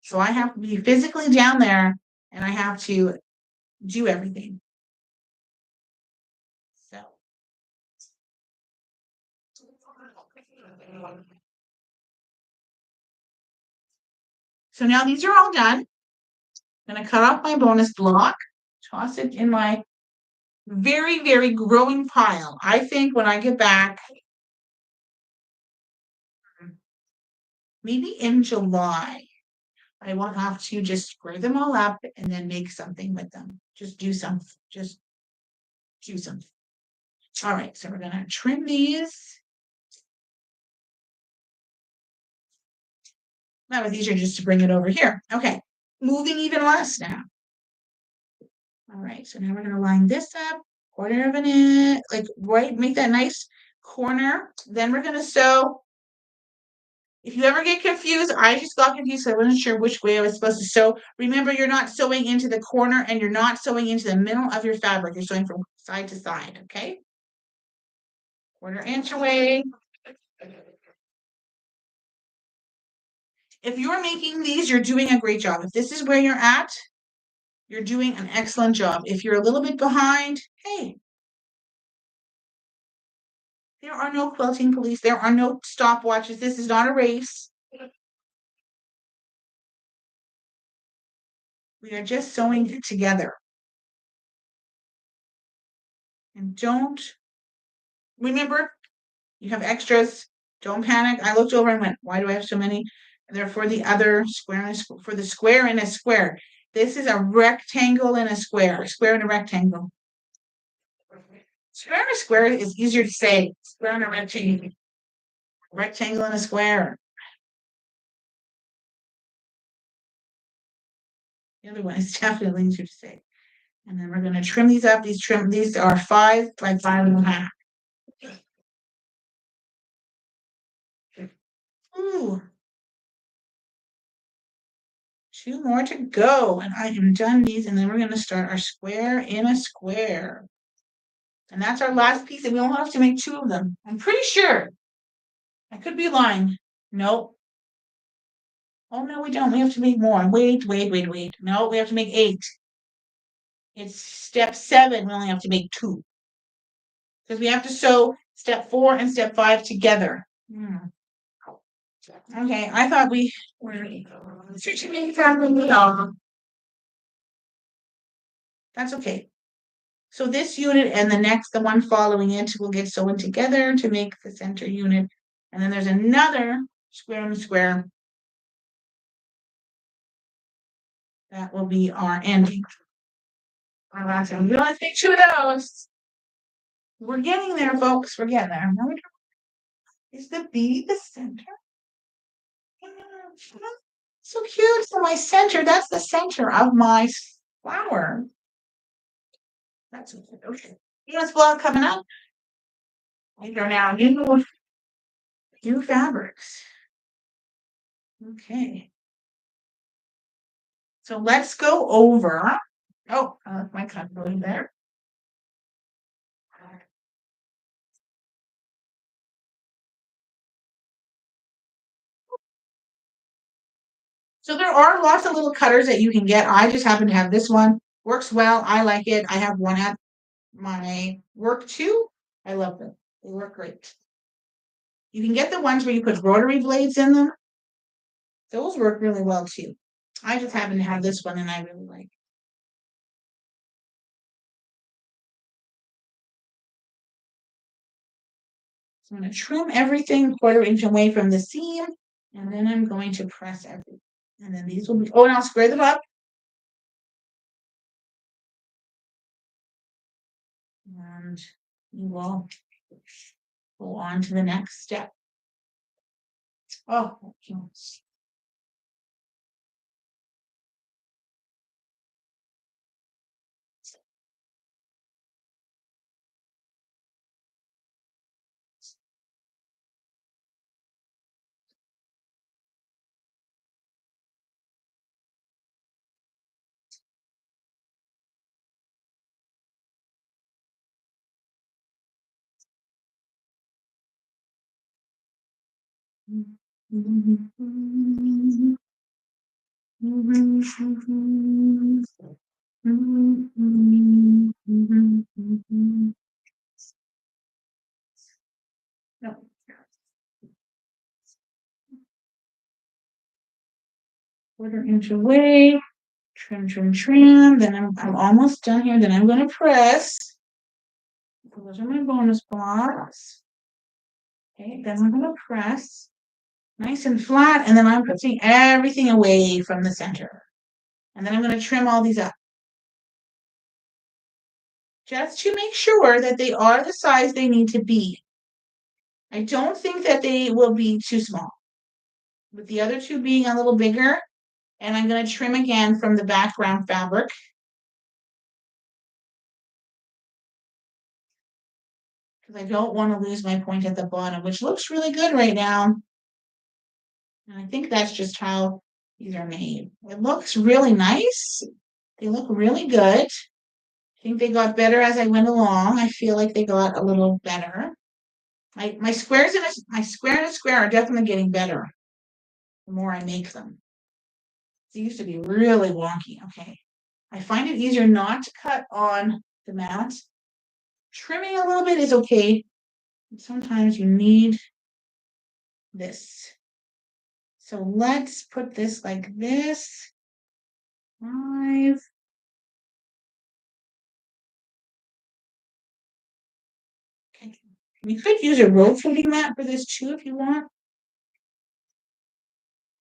S1: So I have to be physically down there and I have to do everything. So. So now these are all done. I'm going to cut off my bonus block, toss it in my very, very growing pile. I think when I get back, maybe in July, I will have to just square them all up and then make something with them. Just do something. All right, so we're gonna trim these. That was easier just to bring it over here. Okay, moving even less now. All right, so now we're gonna line this up, quarter of an inch, like right, make that nice corner. Then we're gonna sew. If you ever get confused, I just got confused, so I wasn't sure which way I was supposed to sew. Remember, you're not sewing into the corner and you're not sewing into the middle of your fabric. You're sewing from side to side, okay? Quarter inch away. If you're making these, you're doing a great job. If this is where you're at, you're doing an excellent job. If you're a little bit behind, hey, there are no quilting police. There are no stopwatches. This is not a race. We are just sewing it together. And don't remember, you have extras. Don't panic. I looked over and went, why do I have so many? And they're for the other square, for the square in a square. This is a rectangle in a square and a rectangle. Square and a square is easier to say. Square and a rectangle. Rectangle and a square. The other one is definitely easier to say. And then we're going to trim these up. These are 5 by 5.5. Ooh. 2 more to go. And I am done these. And then we're going to start our square in a square. And that's our last piece. And we only have to make 2 of them. I'm pretty sure. I could be lying. Nope. Oh, no, we don't. We have to make more. Wait. No, we have to make 8. It's step 7. We only have to make 2. Because we have to sew step 4 and step 5 together. Okay, I thought we were switching from that's okay. So this unit and the one following it will get sewn together to make the center unit. And then there's another square and square. That will be our ending. Our last one. We'll have to make 2 of those. We're getting there, folks. We're getting there. Is the B the center? So cute. So my center, that's the center of my flower. That's okay. US blog coming up. These are now new fabrics. Okay. So let's go over. Oh, I left my cut going there. So there are lots of little cutters that you can get. I just happen to have this one. Works well. I like it. I have one at my work too. I love them. They work great. You can get the ones where you put rotary blades in them. Those work really well too. I just happen to have this one and I really like it. So I'm going to trim everything 1/4 inch away from the seam, and then I'm going to press everything. And then these will be, oh, and I'll square them up. And we will go on to the next step. Oh, No. Quarter inch away, trim, trim, trim. Then I'm almost done here. Then I'm going to press. Those are my bonus blocks. Okay, then I'm going to press nice and flat, and then I'm putting everything away from the center. And then I'm going to trim all these up. Just to make sure that they are the size they need to be. I don't think that they will be too small. With the other two being a little bigger, and I'm going to trim again from the background fabric. Because I don't want to lose my point at the bottom, which looks really good right now. And I think that's just how these are made. It looks really nice. They look really good. I think they got better as I went along. I feel like they got a little better. My squares and my square and a square are definitely getting better the more I make them. They used to be really wonky. Okay. I find it easier not to cut on the mat. Trimming a little bit is okay. Sometimes you need this. So let's put this like this. 5. Okay. You could use a rotating mat for this too if you want.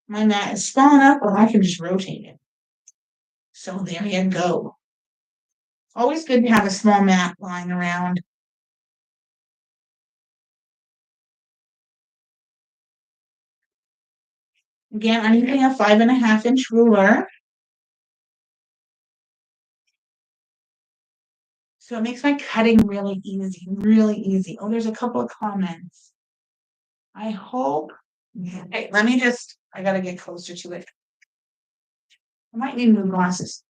S1: My mat is small enough, or I can just rotate it. So there you go. Always good to have a small mat lying around. Again, I'm using a 5.5-inch ruler. So it makes my cutting really easy, really easy. Oh, there's a couple of comments. I hope. Hey, let me just, I gotta get closer to it. I might need new glasses.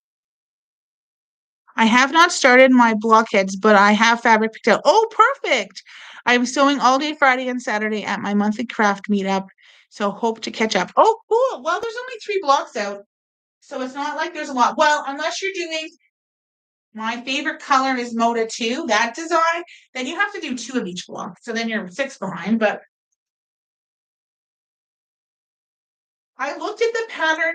S1: I have not started my blockheads, but I have fabric picked out. Oh, perfect. I'm sewing all day Friday and Saturday at my monthly craft meetup. So hope to catch up. Oh, cool. Well, there's only 3 blocks out. So it's not like there's a lot. Well, unless you're doing my favorite color is Moda 2, that design, then you have to do 2 of each block. So then you're 6 behind. But I looked at the pattern,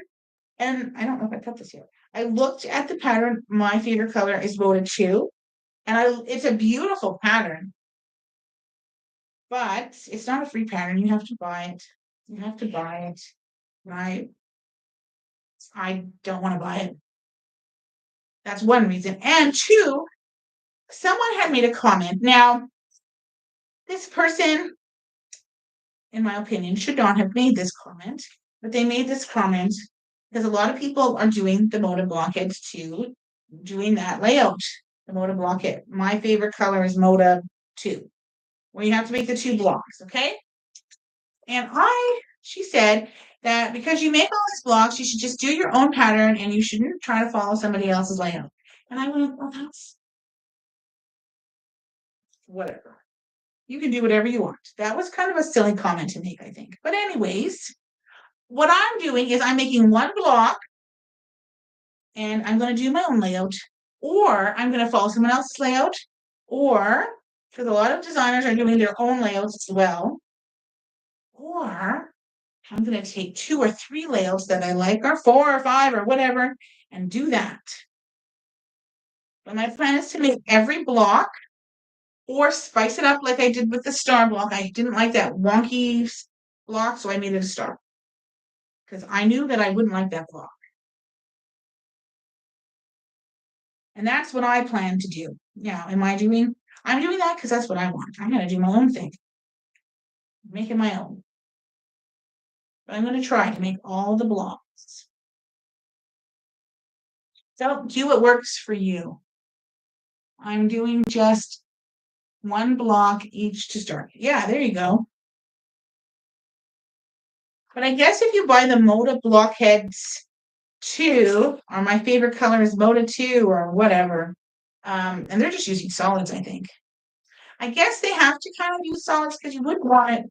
S1: and I don't know if I cut this yet. I looked at the pattern. My favorite color is Moda 2. And it's a beautiful pattern. But it's not a free pattern. You have to buy it. You have to buy it. Right? I don't want to buy it. That's one reason. And 2, someone had made a comment. Now, this person, in my opinion, should not have made this comment, but they made this comment because a lot of people are doing the Moda blockheads too, doing that layout, the Moda blockhead. My favorite color is Moda 2, where you have to make the 2 blocks, okay? And she said that because you make all these blocks, you should just do your own pattern and you shouldn't try to follow somebody else's layout. And I went, well, that's whatever. You can do whatever you want. That was kind of a silly comment to make, I think. But anyways, what I'm doing is I'm making 1 block and I'm going to do my own layout, or I'm going to follow someone else's layout, or because a lot of designers are doing their own layouts as well, or I'm going to take 2 or 3 layouts that I like, or 4 or 5 or whatever, and do that. But my plan is to make every block or spice it up like I did with the star block. I didn't like that wonky block, so I made it a star. Because I knew that I wouldn't like that block. And that's what I plan to do. Now, I'm doing that because that's what I want. I'm going to do my own thing. Make it my own. But I'm going to try to make all the blocks. So do what works for you. I'm doing just 1 block each to start. Yeah, there you go. But I guess if you buy the Moda blockheads 2, or my favorite color is Moda 2 or whatever, and they're just using solids, I think. I guess they have to kind of use solids because you wouldn't want it.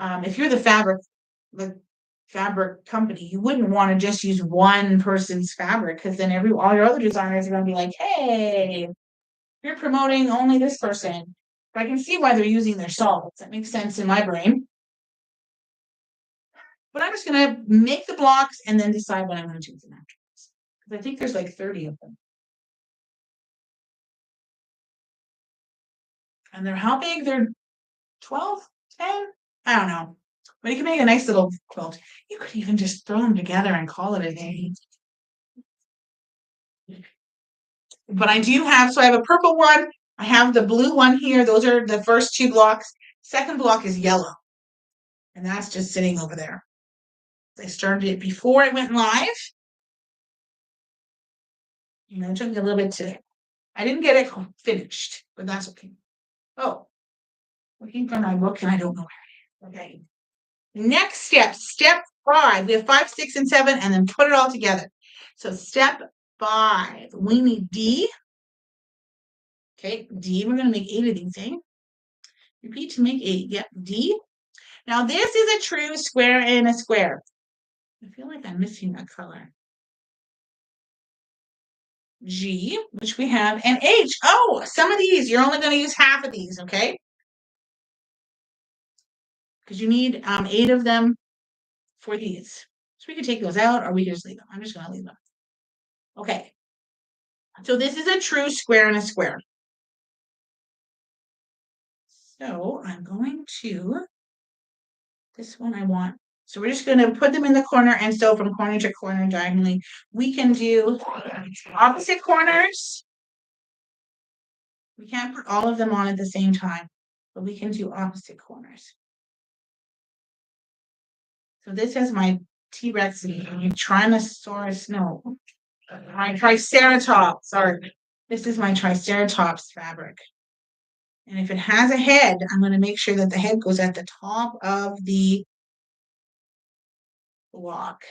S1: If you're the fabric company, you wouldn't want to just use one person's fabric because then all your other designers are going to be like, hey, you're promoting only this person. But I can see why they're using their solids. That makes sense in my brain. But I'm just going to make the blocks and then decide what I'm going to do with them afterwards. Because I think there's like 30 of them. And they're how big? They're 12, 10? I don't know. But you can make a nice little quilt. You could even just throw them together and call it a day. But I do have, so I have a purple one. I have the blue one here. Those are the first two blocks. Second block is yellow. And that's just sitting over there. I started it before it went live. You know, it took me a little bit to, I didn't get it finished, but that's okay. Oh, looking for my book and I don't know where. Okay. Next step, step 5. We have 5, 6, and 7, and then put it all together. So step 5, we need D. Okay, D, we're going to make 8 of these, eh? Repeat to make 8. Yep, D. Now this is a true square in a square. I feel like I'm missing a color. G, which we have, and H. Oh, some of these, you're only going to use half of these, okay? Because you need 8 of them for these. So we could take those out or we could just leave them. I'm just going to leave them. Okay. So this is a true square in a square. So I'm going to, this one I want. So we're just going to put them in the corner and sew from corner to corner diagonally. We can do opposite corners. We can't put all of them on at the same time, but we can do opposite corners. So this is my T-Rex, Tyrannosaurus, no, my Triceratops, sorry. This is my Triceratops fabric. And if it has a head, I'm going to make sure that the head goes at the top of the block.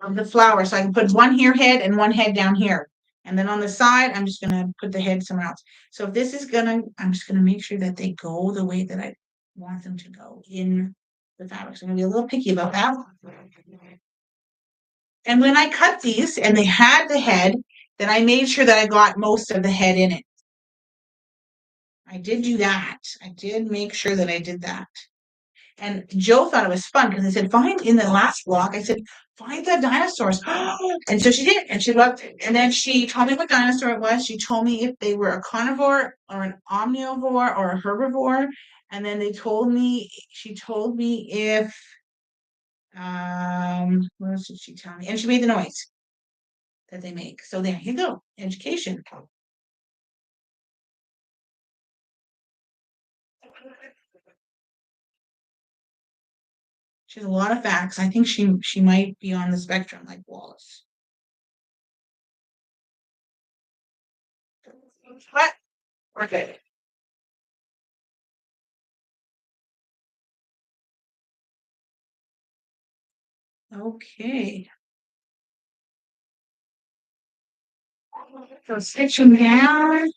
S1: Of the flower. So I can put one here head and one head down here. And then on the side, I'm just going to put the head somewhere else. So if this is I'm just going to make sure that they go the way that I want them to go in the fabric. So I'm going to be a little picky about that. And when I cut these and they had the head, then I made sure that I got most of the head in it. I did do that. I did make sure that I did that. And Joe thought it was fun because I said, find in the last block, I said, find the dinosaurs. And so she did. And she looked, and then she told me what dinosaur it was. She told me if they were a carnivore or an omnivore or a herbivore. And then she told me if, what else did she tell me? And she made the noise that they make. So there you go, education. She has a lot of facts. I think she might be on the spectrum like Wallace. What? Okay. Okay. So stitching down,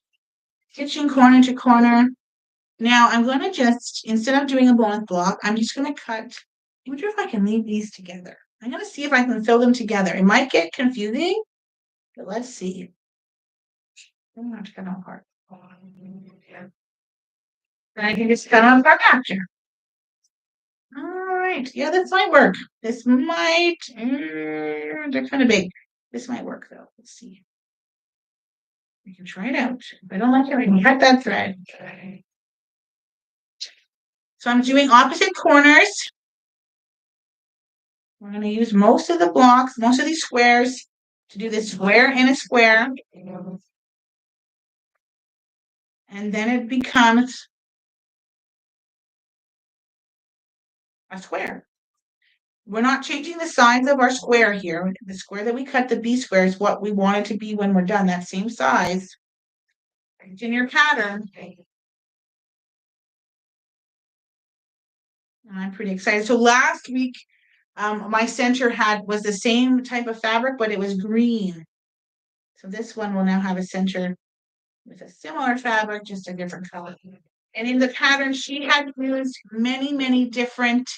S1: stitching corner to corner. Now I'm going to just, instead of doing a bonus block, I'm just going to cut. I wonder if I can leave these together. I'm going to see if I can sew them together. It might get confusing, but let's see. I don't have to cut them apart. Then I can just cut them apart after. All right. Yeah, this might work. This might, they're kind of big. This might work though. Let's see. We can try it out. If I don't like it, I can cut that thread. So I'm doing opposite corners. We're going to use most of the blocks, most of these squares to do this square in a square. And then it becomes a square. We're not changing the size of our square here. The square that we cut, the B square, is what we want it to be when we're done, that same size. It's in your pattern. And I'm pretty excited. So last week, my center was the same type of fabric, but it was green. So this one will now have a center with a similar fabric, just a different color. And in the pattern, she had used many different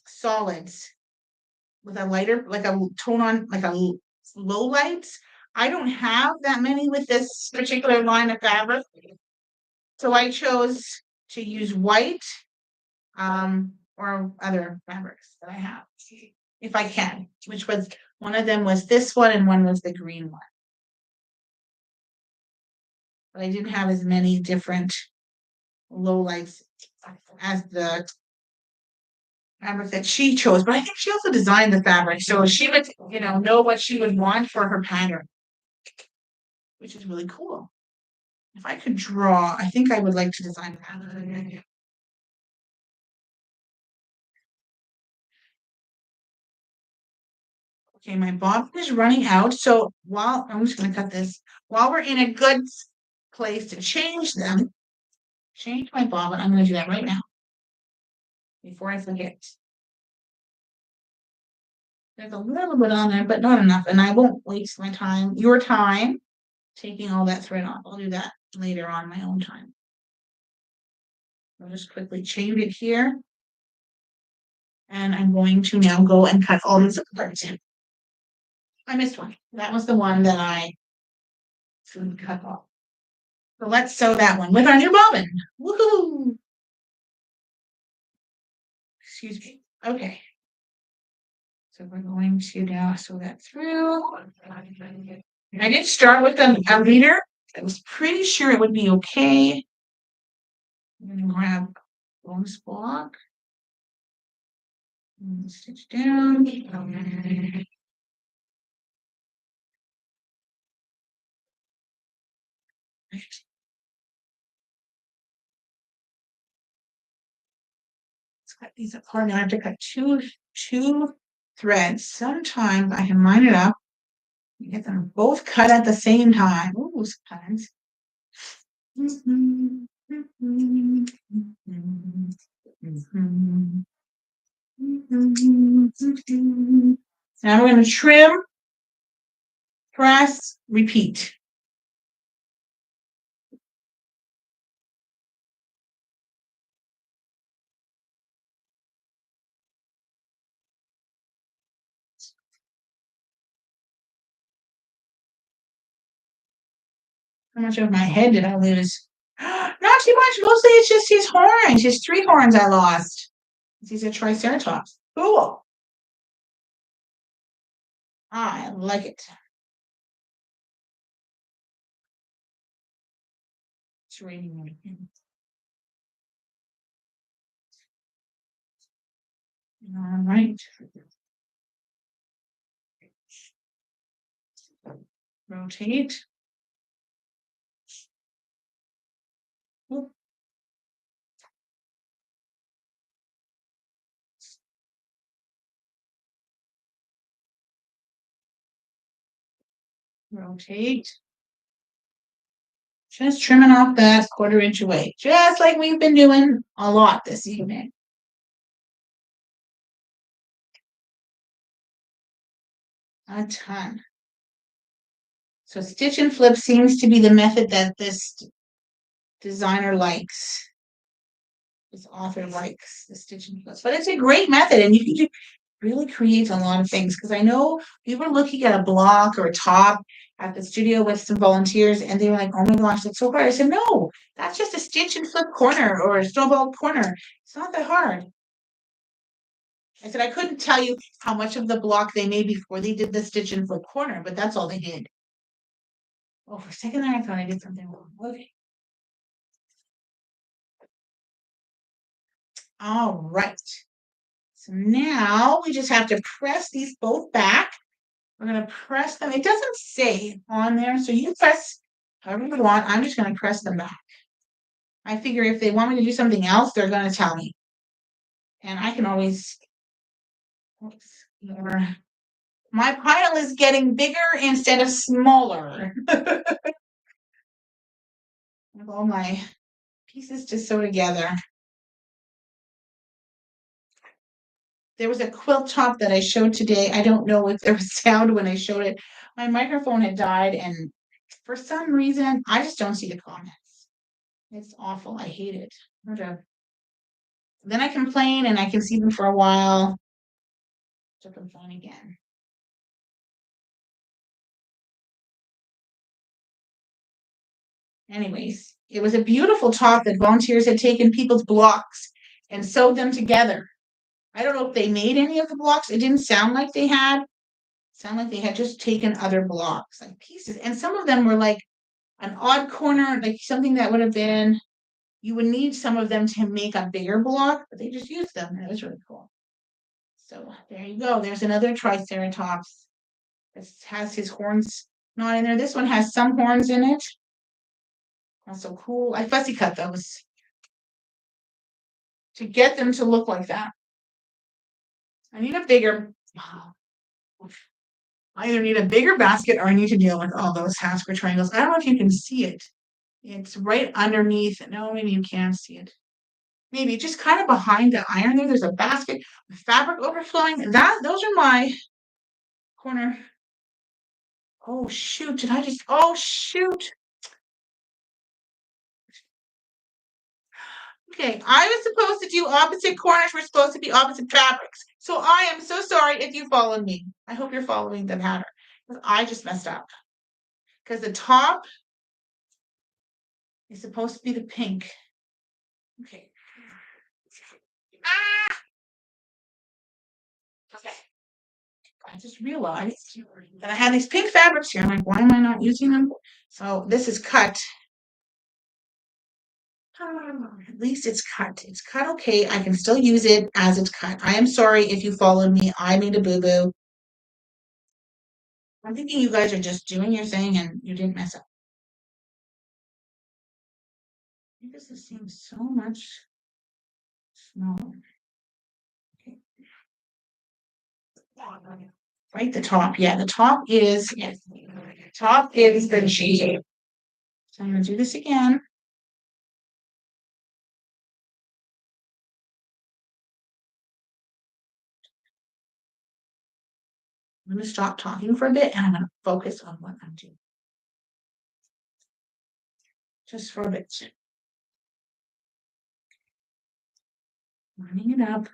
S1: solids with a lighter, like a tone on, like a low lights. I don't have that many with this particular line of fabric. So I chose to use white or other fabrics that I have, if I can, which was one of them was this one and one was the green one. But I didn't have as many different low lights as the fabric that she chose, but I think she also designed the fabric, so she would, know what she would want for her pattern, which is really cool. If I could draw, I think I would like to design a pattern. Okay, my bobbin is running out, so while I'm just gonna cut this, while we're in a good place to change my bobbin, I'm gonna do that right now before I forget. There's a little bit on there, but not enough, and I won't waste your time, taking all that thread off. I'll do that later on my own time. I'll just quickly change it here. And I'm going to now go and cut all these apart. I missed one. That was the one that I cut off. So let's sew that one with our new bobbin. Woohoo! Excuse me. Okay. So we're going to now sew that through. I did start with a leader. I was pretty sure it would be okay. I'm going to grab a bonus block and stitch down. Let's cut these apart. Now I have to cut two threads. Sometimes I can line it up and get them both cut at the same time. Ooh, sometimes. Now we're going to trim, press, repeat. How much of my head did I lose? Not too much. Mostly it's just his horns. His 3 horns I lost. These are Triceratops. Cool. I like it. It's raining. All right. Rotate. Oop. Rotate. Just trimming off that 1/4 inch away, just like we've been doing a lot this evening. A ton. So stitch and flip seems to be the method that this designer likes. This author likes the stitch and flip, but it's a great method, and you can really create a lot of things. Because I know we were looking at a block or a top at the studio with some volunteers, and they were like, "Oh my gosh, that's so hard." I said, "No, that's just a stitch and flip corner or a snowball corner. It's not that hard." I said I couldn't tell you how much of the block they made before they did the stitch and flip corner, but that's all they did. Oh, for a second there, I thought I did something wrong. Okay. All right. So now we just have to press these both back. We're going to press them. It doesn't say on there, so you press however you want. I'm just going to press them back. I figure if they want me to do something else, they're going to tell me. And I can always. My pile is getting bigger instead of smaller. With all my pieces to sew together. There was a quilt top that I showed today. I don't know if there was sound when I showed it. My microphone had died, and for some reason, I just don't see the comments. It's awful. I hate it. Okay. Then I complain and I can see them for a while. To complain again. Anyways, it was a beautiful top that volunteers had taken people's blocks and sewed them together. I don't know if they made any of the blocks. It didn't sound like they had. Sound like they had just taken other blocks, like pieces. And some of them were like an odd corner, like something that would have been, you would need some of them to make a bigger block, but they just used them. That was really cool. So there you go. There's another Triceratops. This has his horns not in there. This one has some horns in it. That's so cool. I fussy cut those to get them to look like that. I need a bigger, I either need a bigger basket or I need to deal with all those Hasker triangles. I don't know if you can see it. It's right underneath. No, maybe you can't see it. Maybe just kind of behind the iron there. There's a basket with fabric overflowing. Those are my corner. Oh shoot! Did I just? Oh shoot! Okay, I was supposed to do opposite corners. We're supposed to be opposite fabrics. So I am so sorry if you followed me. I hope you're following the pattern. I just messed up. Because the top is supposed to be the pink. Okay. Ah! Okay. I just realized that I had these pink fabrics here. I'm like, why am I not using them? So this is cut. At least it's cut. It's cut okay. I can still use it as it's cut. I am sorry if you followed me. I made a boo-boo. I'm thinking you guys are just doing your thing and you didn't mess up. Because this seems so much smaller. Okay. Right, the top. Yeah, the top is the G. So I'm gonna do this again. I'm gonna stop talking for a bit and I'm gonna focus on what I'm doing. Just for a bit. Lining it up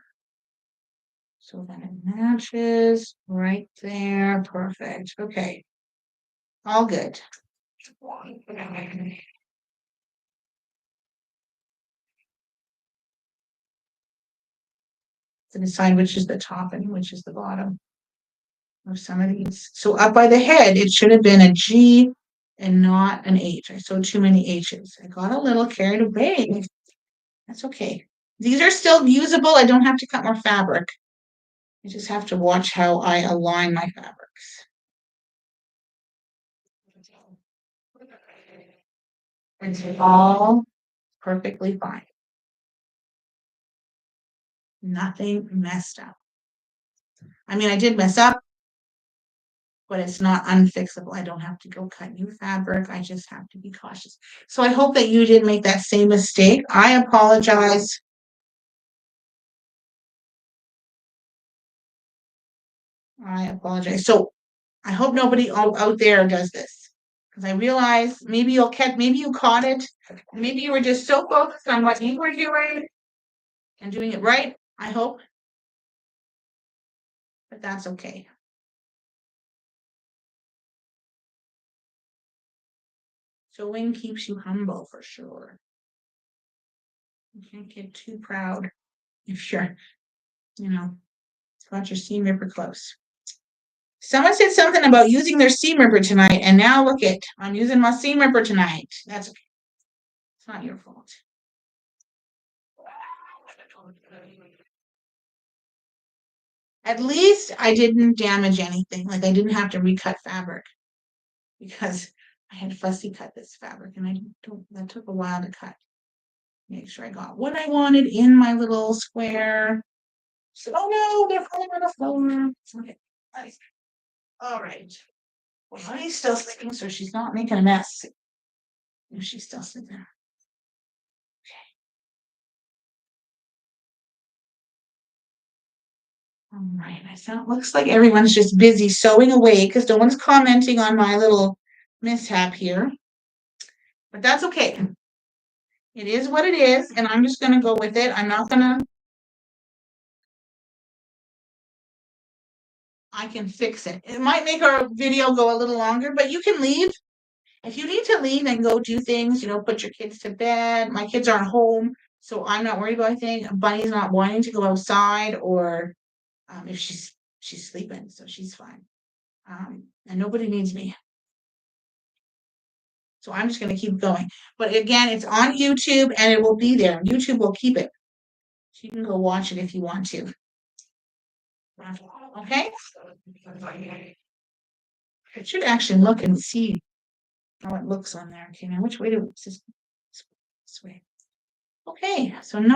S1: so that it matches right there. Perfect. Okay. All good. To decide which is the top and which is the bottom of some of these. So up by the head, it should have been a G and not an H. I sewed too many H's. I got a little carried away. That's okay. These are still usable. I don't have to cut more fabric. I just have to watch how I align my fabrics. It's all perfectly fine. Nothing messed up. I mean, I did mess up, but it's not unfixable. I don't have to go cut new fabric. I just have to be cautious. So I hope that you didn't make that same mistake. I apologize. I apologize. So I hope nobody out there does this. Because I realize maybe maybe you caught it. Maybe you were just so focused on what you were doing and doing it right. I hope. But that's okay. Sewing keeps you humble for sure. You can't get too proud if you're, got your seam ripper close. Someone said something about using their seam ripper tonight, and now look it. I'm using my seam ripper tonight. That's okay. It's not your fault. At least I didn't damage anything. Like I didn't have to recut fabric because I had fussy cut this fabric and that took a while to cut. Make sure I got what I wanted in my little square. So, oh no, they're falling on the floor. Okay. All right. Well, Honey's still sleeping, so she's not making a mess. If she's still sleeping. All right, looks like everyone's just busy sewing away because no one's commenting on my little mishap here. But that's okay. It is what it is, and I'm just gonna go with it. I'm not gonna. I can fix it. It might make our video go a little longer, but you can leave. If you need to leave and go do things, put your kids to bed. My kids aren't home, so I'm not worried about anything. Bunny's not wanting to go outside, or if she's sleeping, so she's fine. And nobody needs me. So I'm just gonna keep going. But again, it's on YouTube and it will be there. YouTube will keep it. So you can go watch it if you want to. Okay? I should actually look and see how it looks on there. Okay, now which way do this way? Okay, so I'm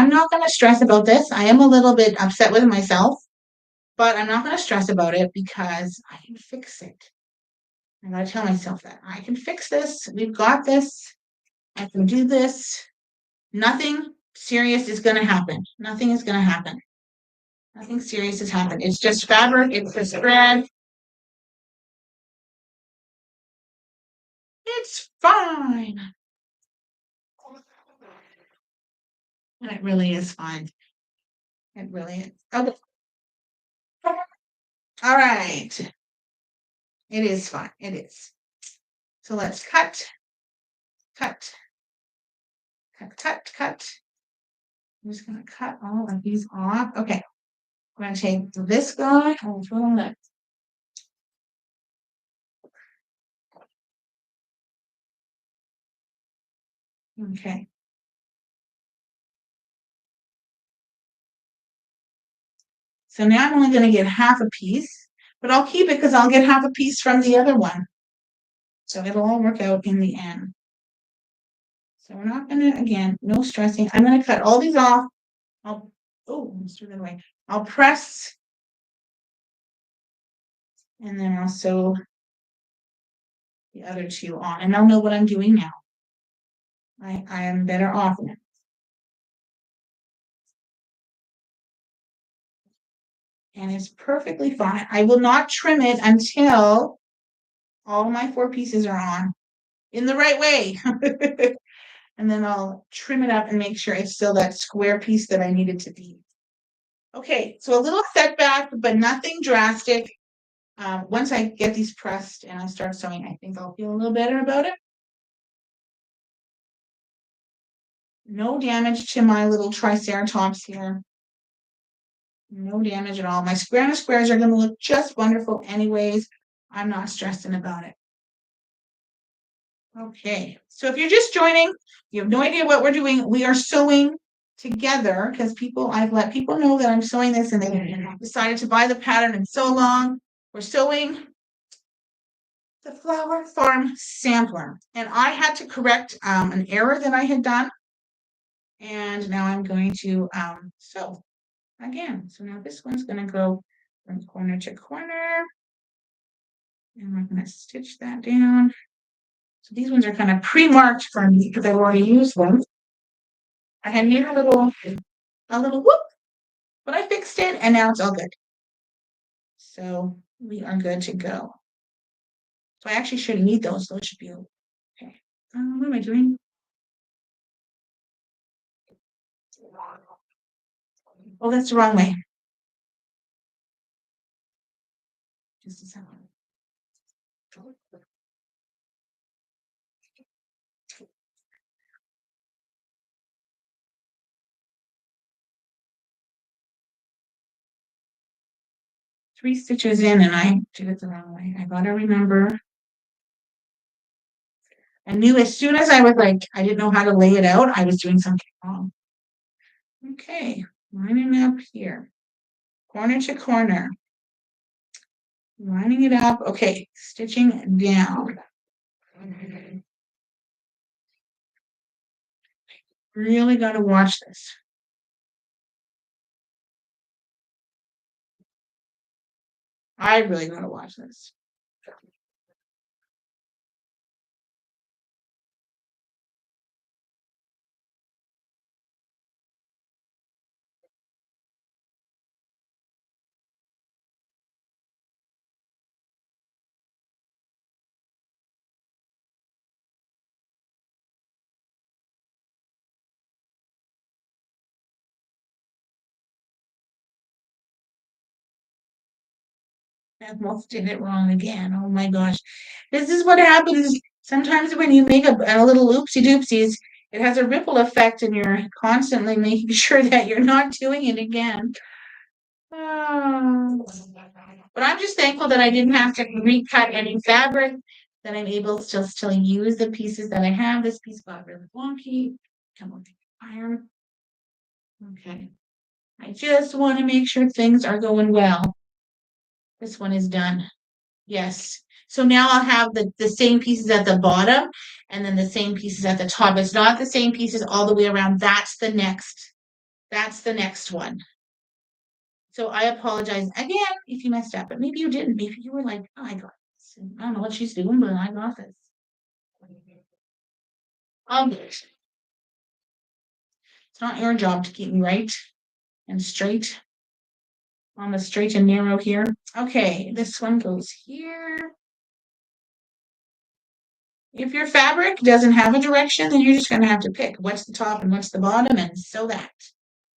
S1: not gonna stress about this. I am a little bit upset with myself, but I'm not gonna stress about it because I can fix it. I gotta tell myself that I can fix this. We've got this. I can do this. Nothing serious is gonna happen. Nothing is gonna happen. Nothing serious has happened. It's just fabric. It's just thread. It's fine. And it really is fine. It really is. Okay. All right. It is fine. It is. So let's cut, cut, cut, cut, cut. I'm just gonna cut all of these off. Okay. I'm gonna take this guy and throw that. Okay. So now I'm only gonna get half a piece, but I'll keep it because I'll get half a piece from the other one. So it'll all work out in the end. So we're not gonna, again, no stressing. I'm gonna cut all these off. Let's do that away. I'll press and then I'll sew the other two on, and I'll know what I'm doing now. I am better off now. And it's perfectly fine. I will not trim it until all my 4 pieces are on in the right way. And then I'll trim it up and make sure it's still that square piece that I need it to be. Okay, so a little setback, but nothing drastic. Once I get these pressed and I start sewing, I think I'll feel a little better about it. No damage to my little triceratops here. No damage at all. My square squares are going to look just wonderful anyways. I'm not stressing about it. Okay, so if you're just joining, you have no idea what we're doing. We are sewing together because I've let people know that I'm sewing this and they decided to buy the pattern and sew along. We're sewing the Flower Farm sampler. And I had to correct an error that I had done. And now I'm going to sew again. So now this one's going to go from corner to corner. And we're going to stitch that down. So these ones are kind of pre-marked for me because I've already used them. I had made a little whoop, but I fixed it and now it's all good. So we are good to go. So I actually shouldn't need those. Those should be okay. What am I doing? Oh, that's the wrong way. Just a second. 3 stitches in and I did it the wrong way. I gotta remember. I knew as soon as I was like, I didn't know how to lay it out, I was doing something wrong. Okay, lining up here, corner to corner. Lining it up. Okay, stitching down. Really got to watch this. I really got to watch this. I almost did it wrong again. Oh my gosh. This is what happens sometimes when you make a little oopsie doopsies. It has a ripple effect and you're constantly making sure that you're not doing it again. Oh. But I'm just thankful that I didn't have to recut any fabric, that I'm able to still use the pieces that I have. This piece got really wonky. Come on, iron. Okay. I just want to make sure things are going well. This one is done. Yes. So now I'll have the same pieces at the bottom and then the same pieces at the top. It's not the same pieces all the way around. That's the next one. So I apologize again if you messed up, but maybe you didn't. Maybe you were like, oh, I got this. I don't know what she's doing, but I got this. It's not your job to keep me right and straight on the straight and narrow here. Okay, this one goes here. If your fabric doesn't have a direction, then you're just going to have to pick what's the top and what's the bottom and sew that,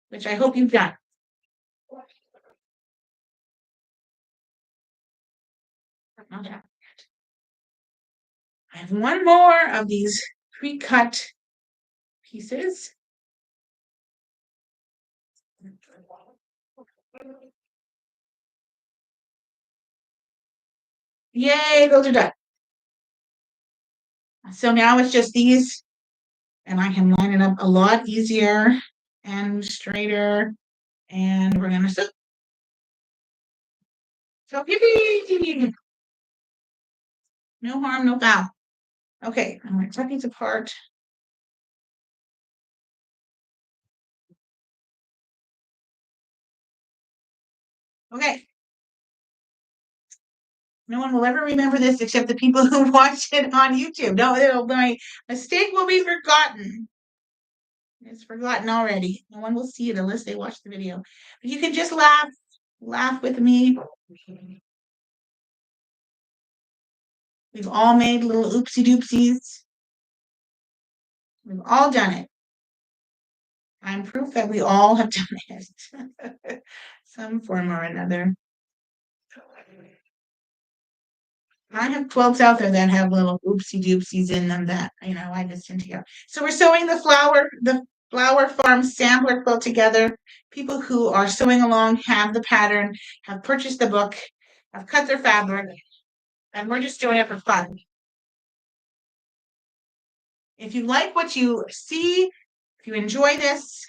S1: which I hope you've done. I have one more of these pre-cut pieces. Yay, those are done. So now it's just these, and I can line it up a lot easier and straighter. And we're gonna sew. So no harm, no foul. Okay, I'm gonna cut these apart. Okay. No one will ever remember this except the people who watch it on YouTube. No, my mistake will be forgotten. It's forgotten already. No one will see it unless they watch the video. But you can just laugh with me. We've all made little oopsie doopsies. We've all done it. I'm proof that we all have done it. Some form or another. I have quilts out there that have little oopsie doopsies in them that, I just into here. So we're sewing the Flower Farm sampler quilt together. People who are sewing along have the pattern, have purchased the book, have cut their fabric, and we're just doing it for fun. If you like what you see, if you enjoy this,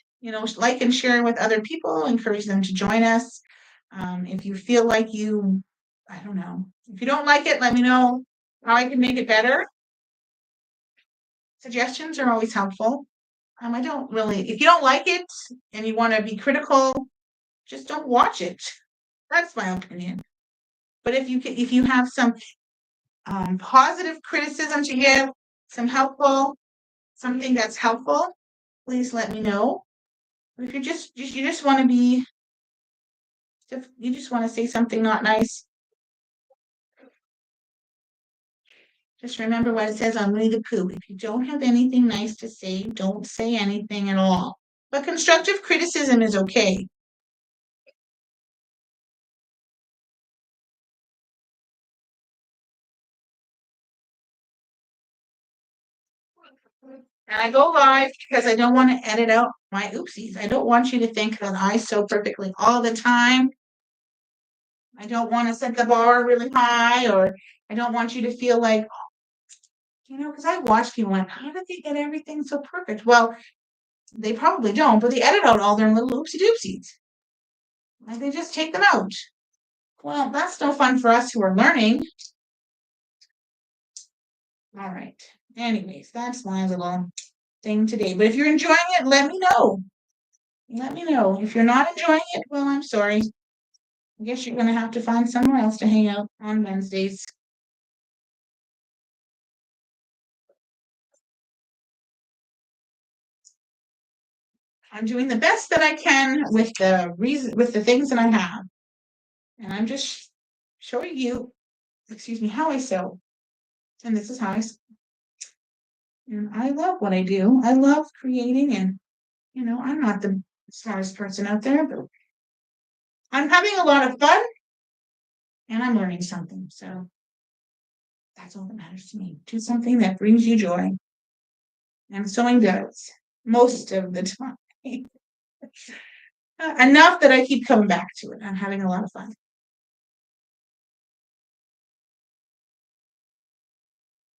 S1: like and share with other people, encourage them to join us. If you feel like I don't know, if you don't like it, let me know how I can make it better. Suggestions are always helpful. I don't really, if you don't like it and you want to be critical, just don't watch it. That's my opinion. But if you have some positive criticism to give, something that's helpful, please let me know. But if you just want to you just want to say something not nice, just remember what it says on Winnie the Pooh. If you don't have anything nice to say, don't say anything at all. But constructive criticism is okay. And I go live because I don't want to edit out my oopsies. I don't want you to think that I sew perfectly all the time. I don't want to set the bar really high, or I don't want you to feel like, because I watch people like, how did they get everything so perfect? Well, they probably don't, but they edit out all their little oopsie doopsies. Like they just take them out. Well, that's no fun for us who are learning. All right. Anyways, that's my little thing today. But if you're enjoying it, let me know. Let me know. If you're not enjoying it, well, I'm sorry. I guess you're going to have to find somewhere else to hang out on Wednesdays. I'm doing the best that I can with the things that I have. And I'm just showing you, how I sew. And this is how I sew. And I love what I do. I love creating, and I'm not the smartest person out there, but I'm having a lot of fun. and I'm learning something. So that's all that matters to me. Do something that brings you joy. And sewing does most of the time. Enough that I keep coming back to it. I'm having a lot of fun.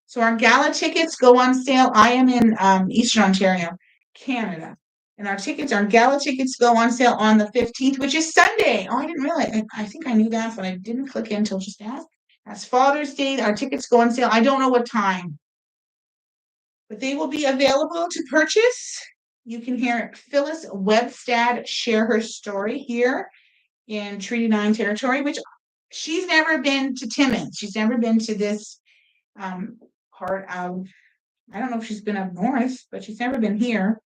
S1: So our gala tickets go on sale. I am in Eastern Ontario, Canada. And our tickets, our gala tickets go on sale on the 15th, which is Sunday. Oh, I didn't realize. I think I knew that, but I didn't click in until just now. That's Father's Day. Our tickets go on sale. I don't know what time, but they will be available to purchase. You can hear Phyllis Webstad share her story here in Treaty 9 territory, which she's never been to Timmins. She's never been to this part of, I don't know if she's been up north, but she's never been here.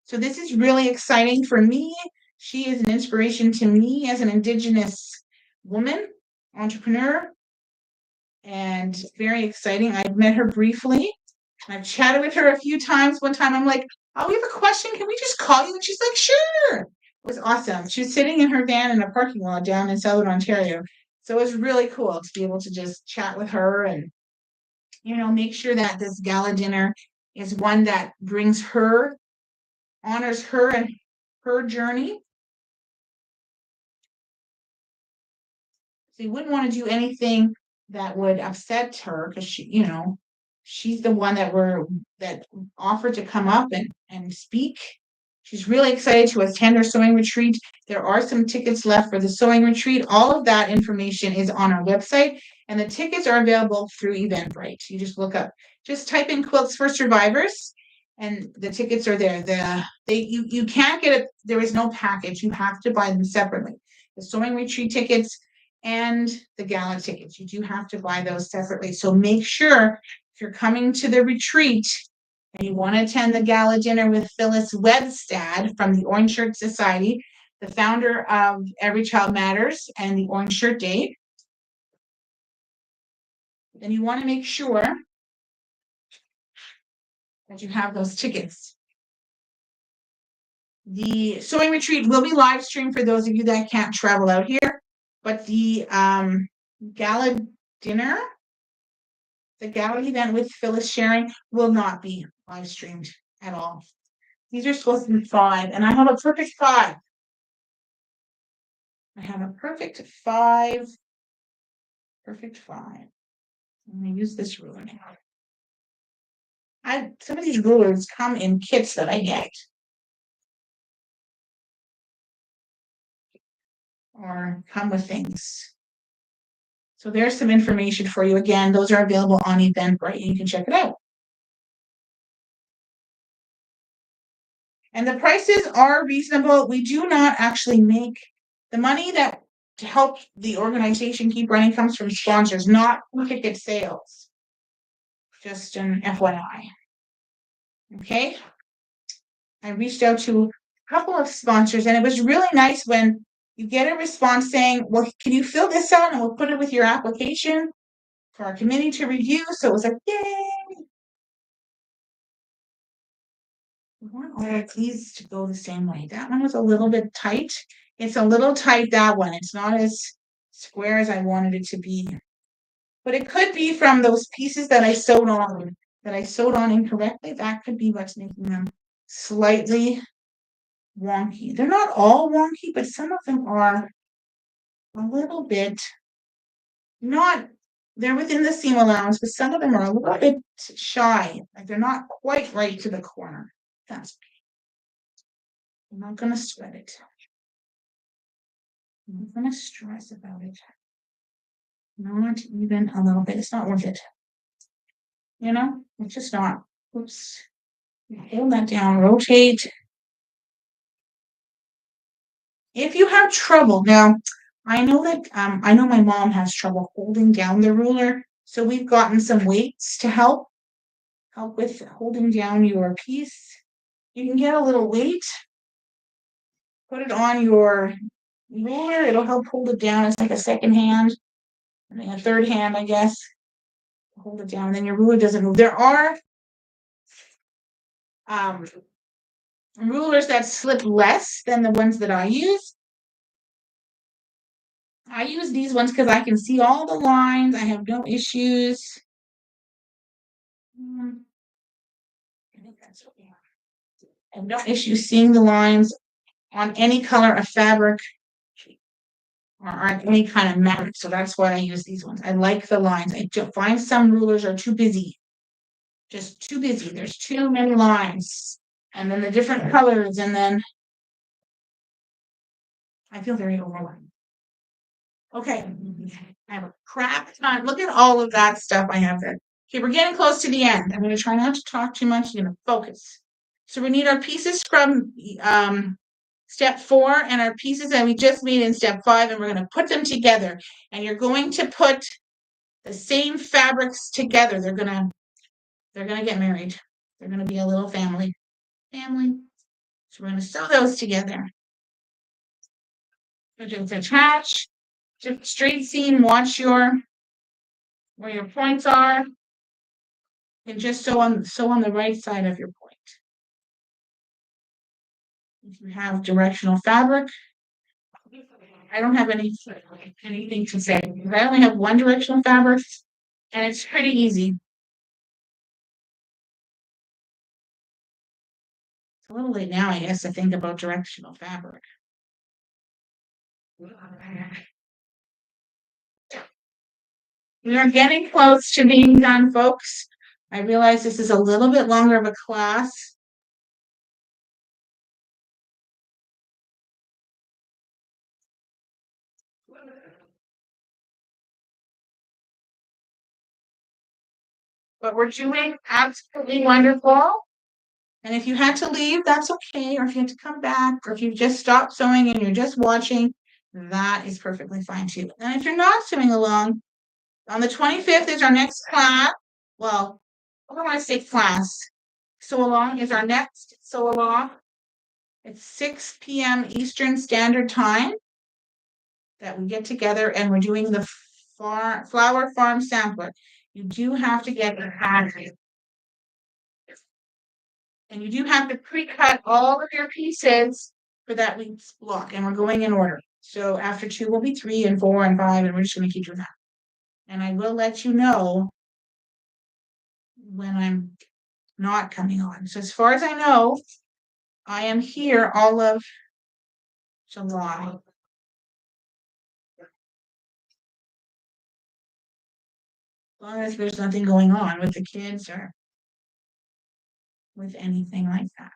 S1: So this is really exciting for me. She is an inspiration to me as an Indigenous woman, entrepreneur, and very exciting. I've met her briefly. I've chatted with her a few times. One time I'm like, oh, we have a question. Can we just call you? And she's like, sure. It was awesome. She was sitting in her van in a parking lot down in Southern Ontario. So it was really cool to be able to just chat with her and, make sure that this gala dinner is one that brings her, honors her and her journey. So you wouldn't want to do anything that would upset her because she's the one that offered to come up and speak. She's really excited to attend her sewing retreat. There are some tickets left for the sewing retreat. All of that information is on our website, and the tickets are available through Eventbrite. You just type in Quilts for Survivors, and the tickets are there. You can't get it. There is no package. You have to buy them separately. The sewing retreat tickets and the gala tickets. You do have to buy those separately. So make sure if you're coming to the retreat and you want to attend the gala dinner with Phyllis Webstad from the Orange Shirt Society, the founder of Every Child Matters and the Orange Shirt Day, then you want to make sure that you have those tickets. The sewing retreat will be live streamed for those of you that can't travel out here, but the gala dinner, the gala event with Phyllis sharing will not be live streamed at all. These are supposed to be 5, and I have a perfect 5. I have a perfect 5. Perfect 5. I'm going to use this ruler now. Some of these rulers come in kits that I get. Or come with things. So there's some information for you. Again, those are available on Eventbrite. You can check it out. And the prices are reasonable. We do not actually make the money that to help the organization keep running comes from sponsors, not ticket sales. Just an FYI. Okay. I reached out to a couple of sponsors, and it was really nice when you get a response saying, well, can you fill this out and we'll put it with your application for our committee to review. So it was like, yay. We want all of these to go the same way. That one was a little bit tight. It's a little tight, that one. It's not as square as I wanted it to be. But it could be from those pieces that I sewed on incorrectly. That could be what's making them slightly wonky. They're not all wonky, but some of them are a little bit they're within the seam allowance, but some of them are a little bit shy. Like they're not quite right to the corner. That's okay. I'm not going to sweat it. I'm not going to stress about it. Not even a little bit. It's not worth it. It's just not. Oops. Hold that down. Rotate. If you have trouble, now I know my mom has trouble holding down the ruler, so we've gotten some weights to help with holding down your piece. You can get a little weight, put it on your ruler. It'll help hold it down. It's like a second hand, and then a third hand, I guess. Hold it down, and then your ruler doesn't move. There are rulers that slip less than the ones that I use. I use these ones because I can see all the lines. I have no issues. I think that's okay. I have no issues seeing the lines on any color of fabric or on any kind of mat. So that's why I use these ones. I like the lines. I do find some rulers are too busy. Just too busy. There's too many lines. And then the different colors, and then I feel very overwhelmed. Okay. I have a crap ton. Look at all of that stuff I have there. Okay, we're getting close to the end. I'm going to try not to talk too much. I'm going to focus. So we need our pieces from step 4 and our pieces that we just made in step 5, and we're going to put them together. And you're going to put the same fabrics together. They're gonna get married. They're gonna be a little family. So we're gonna sew those together. Just attach, just straight seam, watch where your points are, and just sew on the right side of your point. If you have directional fabric, I don't have anything to say. I only have one directional fabric, and it's pretty easy. It's a little late now, I guess, to think about directional fabric. We are getting close to being done, folks. I realize this is a little bit longer of a class. But we're doing absolutely wonderful. And if you had to leave, that's okay. Or if you had to come back, or if you just stopped sewing and you're just watching, that is perfectly fine too. And if you're not sewing along, on the 25th is our next class. Well, I don't want to say class. Sew along is our next sew along. It's 6 p.m. Eastern Standard Time that we get together, and we're doing the Flower Farm Sampler. You do have to get your pattern. And you do have to pre-cut all of your pieces for that week's block, and we're going in order. So after 2 will be 3 and 4 and 5, and we're just going to keep doing that. And I will let you know when I'm not coming on. So as far as I know, I am here all of July. As long as there's nothing going on with the kids or with anything like that.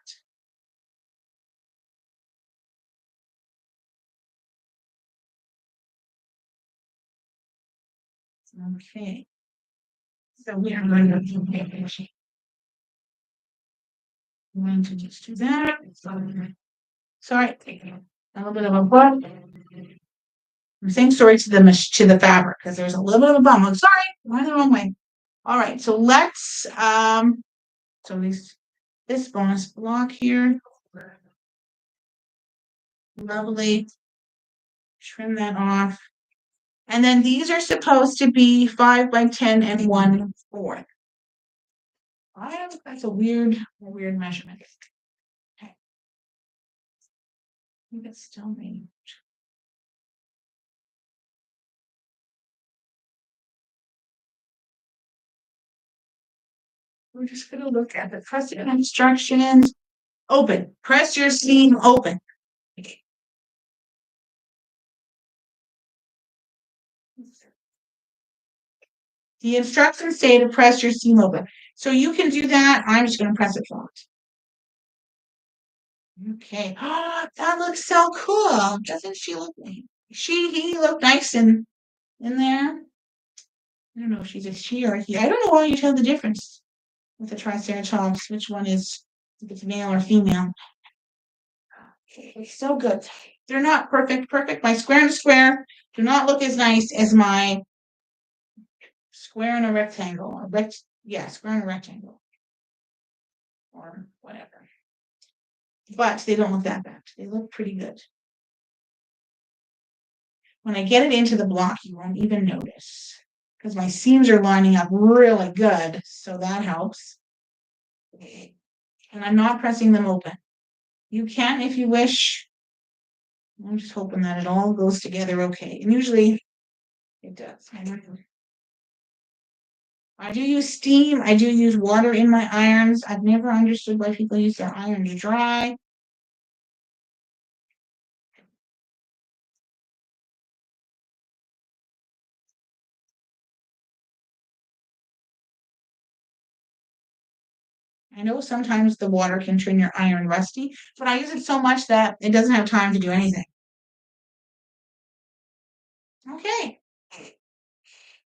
S1: Okay. So we are going to just do that. Sorry, a little bit of a bump. I'm saying sorry to the fabric because there's a little bit of a bump. I'm sorry, went the wrong way. All right, so let's so this bonus block here. Lovely. Trim that off. And then these are supposed to be 5 by 10 and 1/4. That's a weird measurement. Okay. I think it's still me. We're just going to look at the pressing instructions. Open. Press your seam open. Okay. The instructions say to press your seam open. So you can do that. I'm just going to press it flat. Okay. Oh, that looks so cool. Doesn't she look nice? He looked nice in there. I don't know if she's a she or a he. I don't know why you tell the difference with the Triceratops, which one is, if it's male or female. Okay, so good. They're not perfect. My square and square do not look as nice as my square and a rectangle. Square and a rectangle. Or whatever. But they don't look that bad. They look pretty good. When I get it into the block, you won't even notice because my seams are lining up really good. So that helps. And I'm not pressing them open. You can, if you wish, I'm just hoping that it all goes together okay, and usually it does. I do use steam, I do use water in my irons. I've never understood why people use their irons dry. I know sometimes the water can turn your iron rusty, but I use it so much that it doesn't have time to do anything. Okay,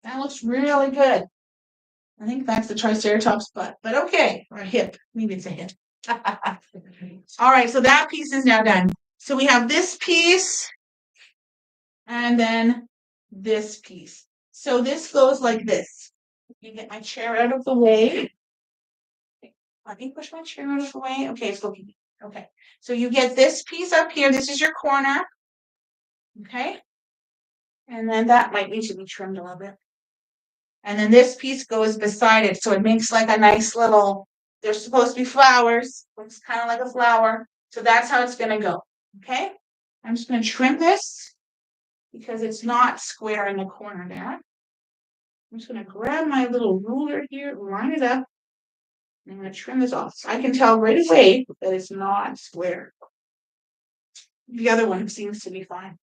S1: that looks really good. I think that's the Triceratops butt, but okay, or hip. Maybe it's a hip. All right, so that piece is now done. So we have this piece and then this piece. So this goes like this. Let me get my chair out of the way. Let me push my chair out of the way. Okay, it's looking. Okay, so you get this piece up here. This is your corner. Okay, and then that might need to be trimmed a little bit. And then this piece goes beside it, so it makes like a nice little, there's supposed to be flowers, looks kind of like a flower. So that's how it's gonna go, okay? I'm just gonna trim this because it's not square in the corner there. I'm just gonna grab my little ruler here, line it up, and I'm gonna trim this off. So I can tell right away that it's not square. The other one seems to be fine.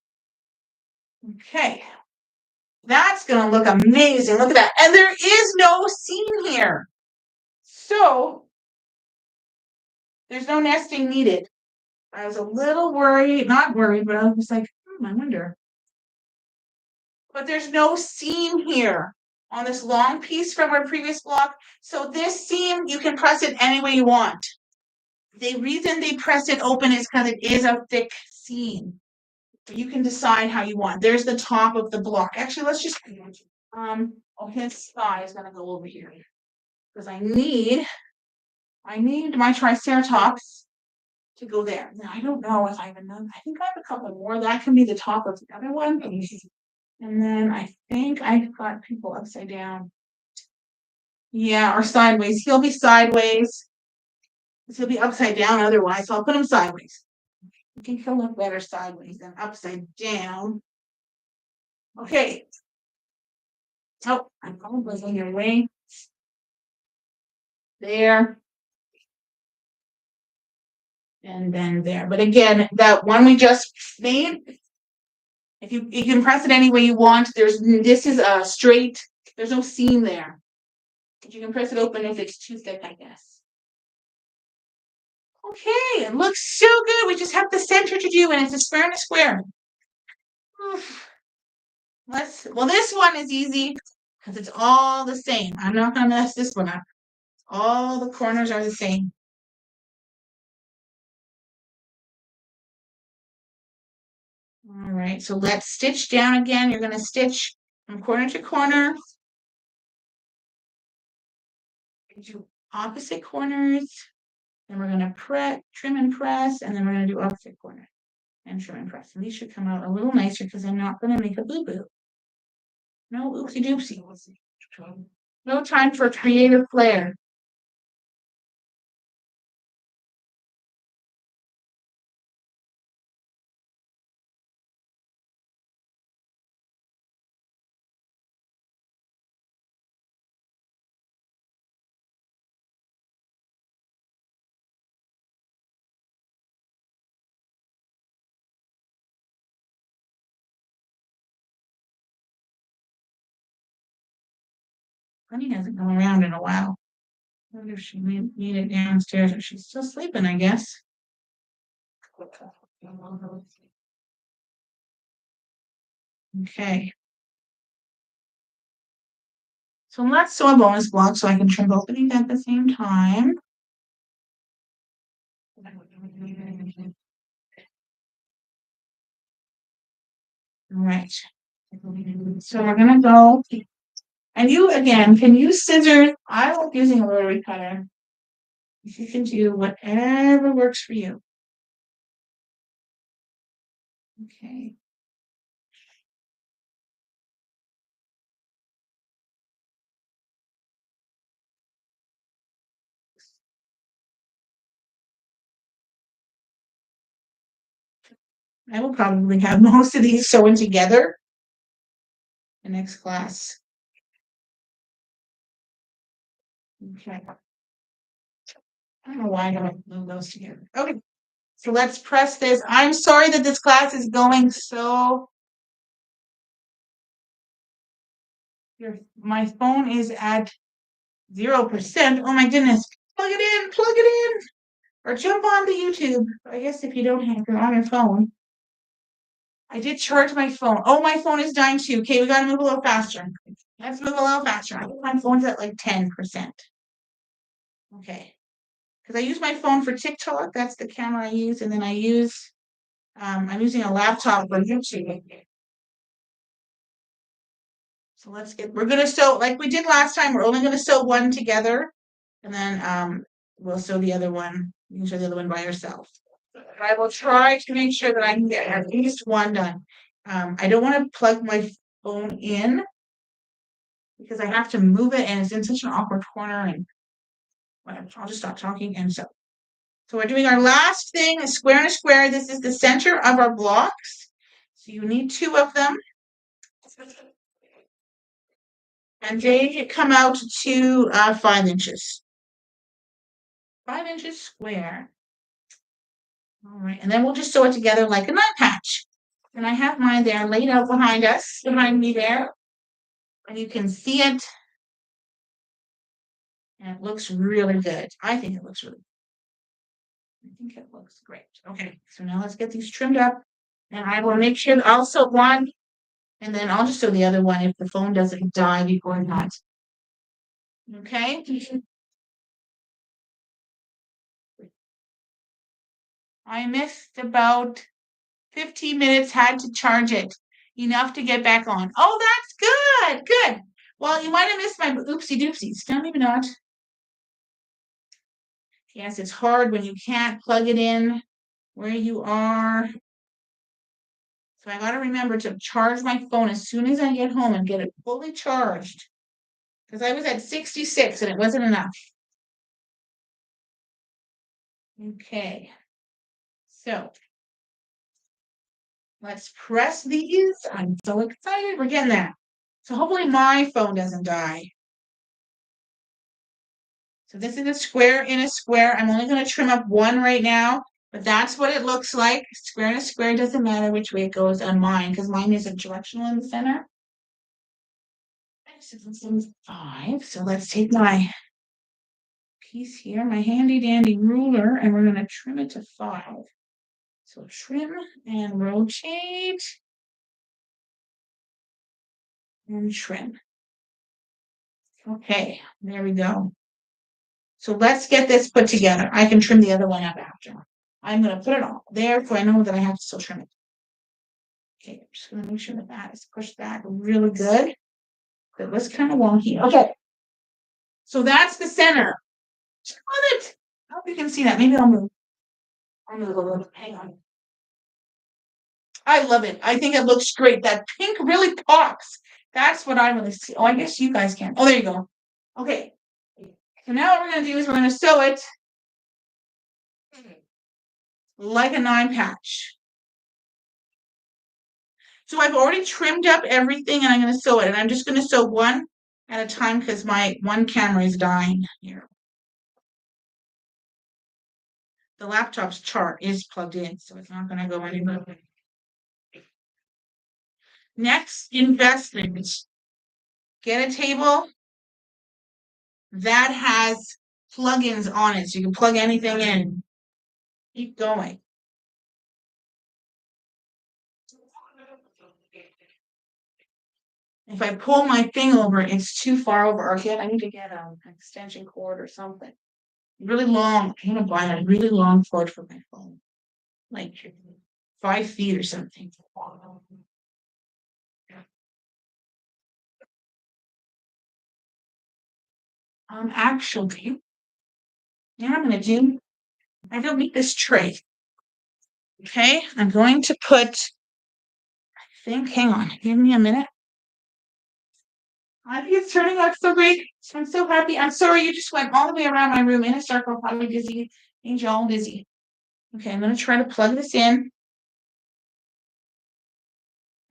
S1: Okay. That's gonna look amazing. Look at that. And there is no seam here. So there's no nesting needed. I was a little worried, not worried, but I was like, I wonder. But there's no seam here on this long piece from our previous block. So this seam, you can press it any way you want. The reason they press it open is because it is a thick seam. You can decide how you want. There's the top of the block. Actually, let's just his thigh is gonna go over here because I need my Triceratops to go there. Now, I don't know if I have enough. I think I have a couple more. That can be the top of the other one. And then I think I've got people upside down. Yeah, or sideways. He'll be sideways. He'll be upside down otherwise. So I'll put him sideways. I think he'll look better sideways than upside down. Okay. Oh, I'm probably in your way. There. And then there. But again, that one we just made, if you can press it any way you want, this is a straight, there's no seam there. But you can press it open if it's too thick, I guess. Okay, it looks so good. We just have the center to do, and it's a square and a square. Well, this one is easy because it's all the same. I'm not gonna mess this one up. All the corners are the same. All right, so let's stitch down again. You're gonna stitch from corner to corner. Do opposite corners. Then we're gonna trim and press, and then we're gonna do opposite corner and trim and press. And these should come out a little nicer because I'm not gonna make a boo-boo. No oopsie doopsie. No time for creative flair. Honey hasn't come around in a while. I wonder if she made it downstairs or she's still sleeping, I guess. Okay. So let's sew a bonus block so I can trim both of these at the same time. All right. So we're gonna go, and you again can use scissors. I like using a rotary cutter. You can do whatever works for you. Okay. I will probably have most of these sewn together the next class. Okay. I don't know why I don't move those together. Okay. So let's press this. I'm sorry that this class is going so. My phone is at 0%. Oh my goodness. Plug it in, or jump onto YouTube. I guess if you don't have it on your phone. I did charge my phone. Oh, my phone is dying too. Okay, we gotta move a little faster. Let's move a little faster. I think my phone's at like 10%. Okay. Because I use my phone for TikTok. That's the camera I use, and then I use I'm using a laptop for YouTube. So we're gonna sew like we did last time. We're only gonna sew one together, and then we'll sew the other one. You can sew the other one by yourself. But I will try to make sure that I can get at least one done. I don't want to plug my phone in because I have to move it, and it's in such an awkward corner. And whatever, I'll just stop talking and sew. So we're doing our last thing, a square and a square. This is the center of our blocks. So you need two of them. And they come out to 5 inches. 5 inches square. All right, and then we'll just sew it together like a knot patch. And I have mine there laid out behind me there. And you can see it. And it looks really good. I think it looks really good. I think it looks great. Okay, so now let's get these trimmed up. And I will make sure I'll sew one, and then I'll just sew the other one if the phone doesn't die before that. Okay. I missed about 15 minutes, had to charge it. Enough to get back on. Oh, that's good. Good. Well, you might have missed my oopsie doopsies. No, maybe not. Yes, it's hard when you can't plug it in where you are. So I got to remember to charge my phone as soon as I get home and get it fully charged. Because I was at 66 and it wasn't enough. Okay. So let's press these. I'm so excited. We're getting there. So hopefully my phone doesn't die. So this is a square in a square. I'm only going to trim up one right now, but that's what it looks like. Square in a square, doesn't matter which way it goes on mine, because mine isn't directional in the center. This is 5. So let's take my piece here, my handy dandy ruler, and we're going to trim it to 5. So trim and rotate and trim. Okay, there we go. So let's get this put together. I can trim the other one up after. I'm going to put it all there so I know that I have to still trim it. Okay, I'm just going to make sure that is pushed back really good. It was kind of wonky. Okay. So that's the center. On it. I hope you can see that. Maybe I'll move. I'll move a little bit. Hang on. I love it. I think it looks great. That pink really pops. That's what I really see. Oh, I guess you guys can. Oh, there you go. Okay. So now what we're going to do is we're going to sew it like a 9 patch. So I've already trimmed up everything and I'm going to sew it. And I'm just going to sew one at a time because my one camera is dying here. The laptop's chart is plugged in, so it's not going to go anywhere. Next, investment. Get a table that has plugins on it, so you can plug anything in. Keep going. If I pull my thing over, it's too far over. Or I need to get an extension cord or something. Really long. I'm going to buy a really long cord for my phone. Like 5 feet or something. Actually, now I'm going to do, I don't need this tray. Okay, I'm going to put, I think, hang on, give me a minute. I think it's turning out so great. I'm so happy. I'm sorry you just went all the way around my room in a circle, probably dizzy, Angel, dizzy. Okay, I'm going to try to plug this in.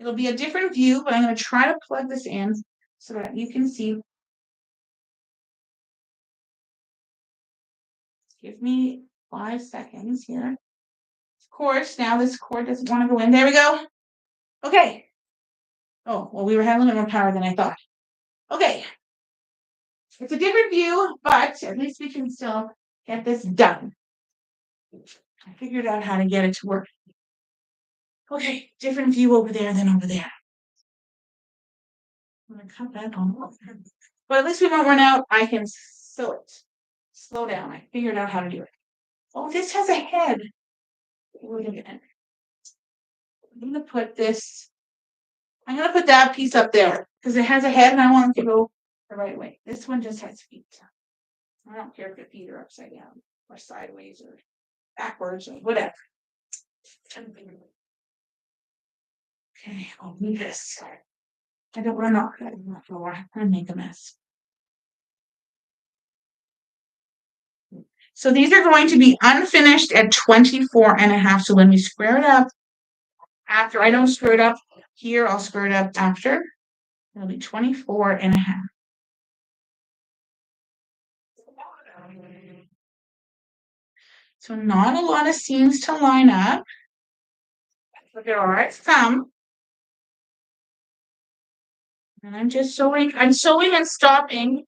S1: It'll be a different view, but I'm going to try to plug this in so that you can see. Give me 5 seconds here. Of course, now this cord doesn't want to go in. There we go. Okay. Oh, well, we were having a little more power than I thought. Okay. It's a different view, but at least we can still get this done. I figured out how to get it to work. Okay, different view over there than over there. I'm gonna cut that off. But at least we won't run out. I can sew it. Slow down. I figured out how to do it. Oh, this has a head. Wait a minute. I'm gonna put this. I'm gonna put that piece up there because it has a head and I want it to go the right way. This one just has feet. I don't care if the feet are upside down or sideways or backwards or whatever. Okay, I'll move this. I don't want to knock that on the floor and make a mess. So these are going to be unfinished at 24.5. So when we square it up, after I don't square it up here, I'll square it up after. It'll be 24.5. So not a lot of seams to line up, but there are some. And I'm just sewing. I'm sewing and stopping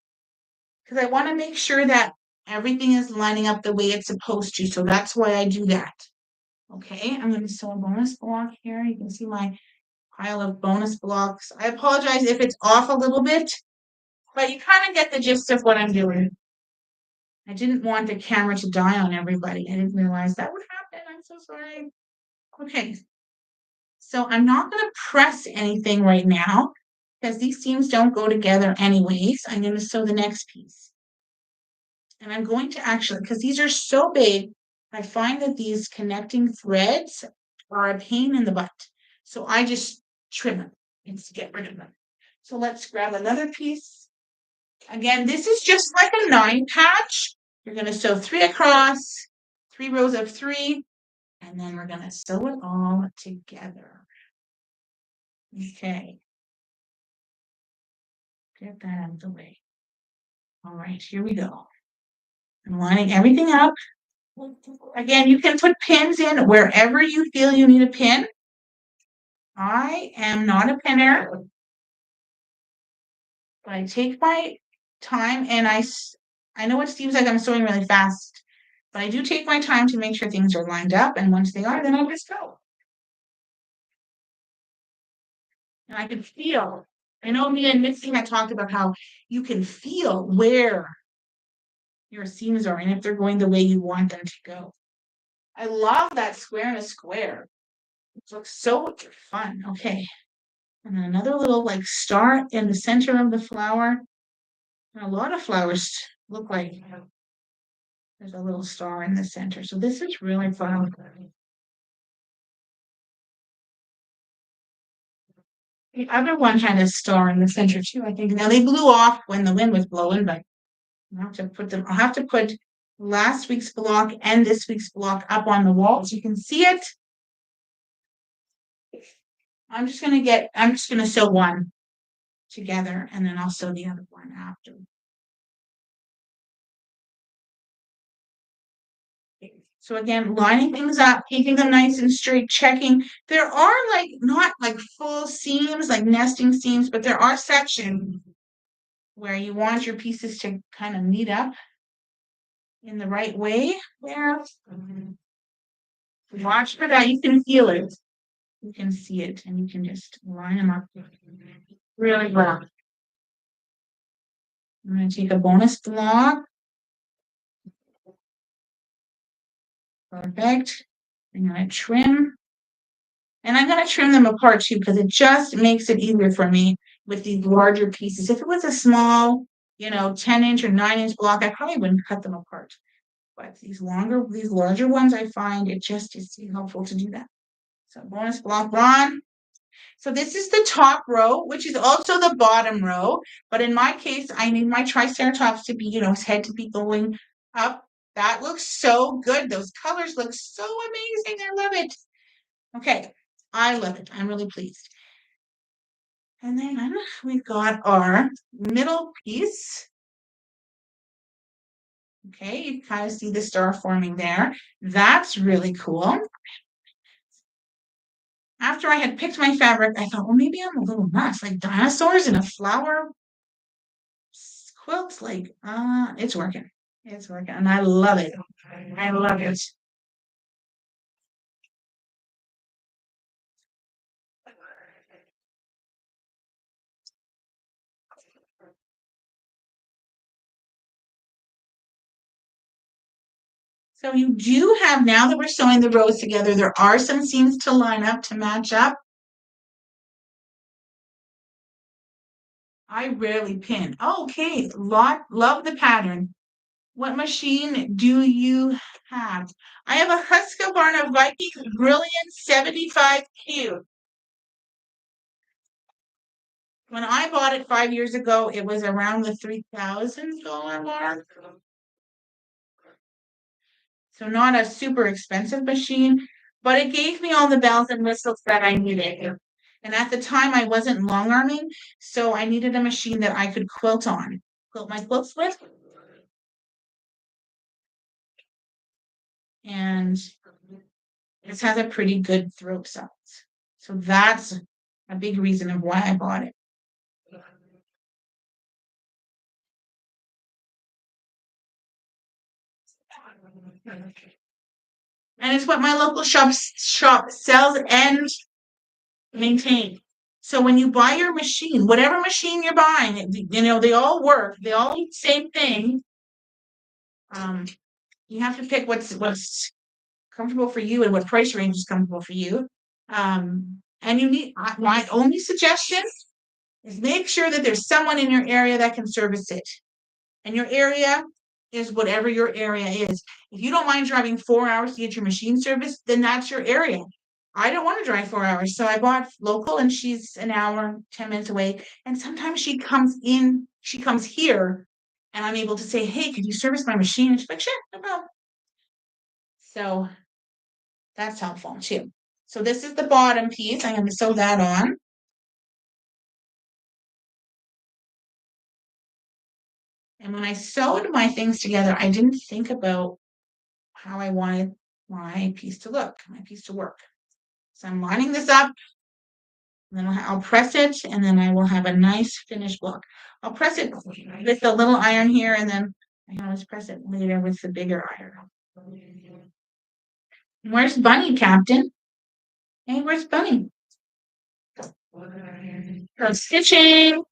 S1: because I want to make sure that everything is lining up the way it's supposed to. So that's why I do that. Okay, I'm going to sew a bonus block here. You can see my pile of bonus blocks. I apologize if it's off a little bit, but you kind of get the gist of what I'm doing. I didn't want the camera to die on everybody. I didn't realize that would happen. I'm so sorry. Okay, so I'm not going to press anything right now because these seams don't go together anyways. I'm going to sew the next piece. And I'm going to actually, because these are so big, I find that these connecting threads are a pain in the butt. So I just trim them and get rid of them. So let's grab another piece. Again, this is just like a 9 patch. You're going to sew 3 across, 3 rows of 3, and then we're going to sew it all together. Okay. Get that out of the way. All right, here we go. I'm lining everything up. Again, you can put pins in wherever you feel you need a pin. I am not a pinner, but I take my time and I know it seems like I'm sewing really fast, but I do take my time to make sure things are lined up. And once they are, then I'll just go. And I can feel, I know me and Mitzi had talked about how you can feel where your seams are and if they're going the way you want them to go. I love that square and a square. It looks so fun. Okay. And then another little like star in the center of the flower. And a lot of flowers look like there's a little star in the center. So this is really fun. The other one had a star in the center too, I think. Now they blew off when the wind was blowing, but I'll have to put them, I'll have to put last week's block and this week's block up on the wall so you can see it. I'm just gonna sew one together and then I'll sew the other one after. So again, lining things up, keeping them nice and straight, checking. There are like not like full seams, like nesting seams, but there are sections where you want your pieces to kind of meet up in the right way. There, watch for that. You can feel it. You can see it, and you can just line them up really well. I'm going to take a bonus block. Perfect. I'm going to trim. And I'm going to trim them apart too because it just makes it easier for me with these larger pieces. If it was a small, 10-inch or 9-inch block, I probably wouldn't cut them apart. But these larger ones, I find it just is helpful to do that. So bonus block on. So this is the top row, which is also the bottom row. But in my case, I need my triceratops to be, his head to be going up. That looks so good. Those colors look so amazing. I love it. Okay, I love it. I'm really pleased. And then we've got our middle piece. Okay, you kind of see the star forming there. That's really cool. After I had picked my fabric, I thought, well, maybe I'm a little nuts, like dinosaurs in a flower quilt. Like, it's working. It's working, and I love it. I love it. So you do have, now that we're sewing the rows together, there are some seams to line up to match up. I rarely pin. Okay, love the pattern. What machine do you have? I have a Husqvarna Viking Brilliant 75Q. When I bought it 5 years ago, it was around the $3,000 mark. So not a super expensive machine, but it gave me all the bells and whistles that I needed. And at the time, I wasn't long arming, so I needed a machine that I could quilt my quilts with. And it has a pretty good throat size. So that's a big reason of why I bought it. And it's what my local shop sells and maintains. So when you buy your machine, whatever machine you're buying, they all work. They all do the same thing. You have to pick what's comfortable for you and what price range is comfortable for you. And you need my only suggestion is make sure that there's someone in your area that can service it. And your area is whatever your area is. If you don't mind driving 4 hours to get your machine serviced, then that's your area. I don't want to drive 4 hours. So I bought local and she's an hour, 10 minutes away. And sometimes she comes here and I'm able to say, hey, could you service my machine? And she's like, sure, no problem. So that's helpful too. So this is the bottom piece. I'm going to sew that on. And when I sewed my things together, I didn't think about how I wanted my piece to look, my piece to work. So I'm lining this up, and then I'll press it, and then I will have a nice finished block. I'll press it with the little iron here, and then I can always press it later with the bigger iron. Where's Bunny, Captain? Hey, where's Bunny? So stitching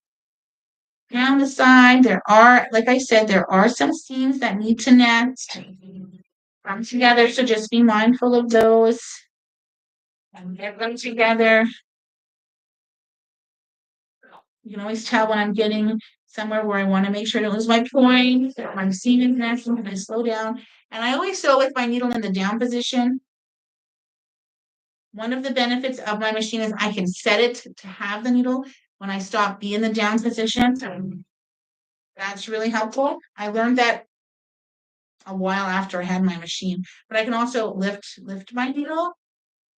S1: down the side. Like I said, there are some seams that need to net come together, so just be mindful of those and get them together. You can always tell when I'm getting somewhere where I want to make sure to lose my point, or I'm seeing next, and I slow down. And I always sew with my needle in the down position. One of the benefits of my machine is I can set it to have the needle when I stop being in the down position. So that's really helpful. I learned that a while after I had my machine, but I can also lift my needle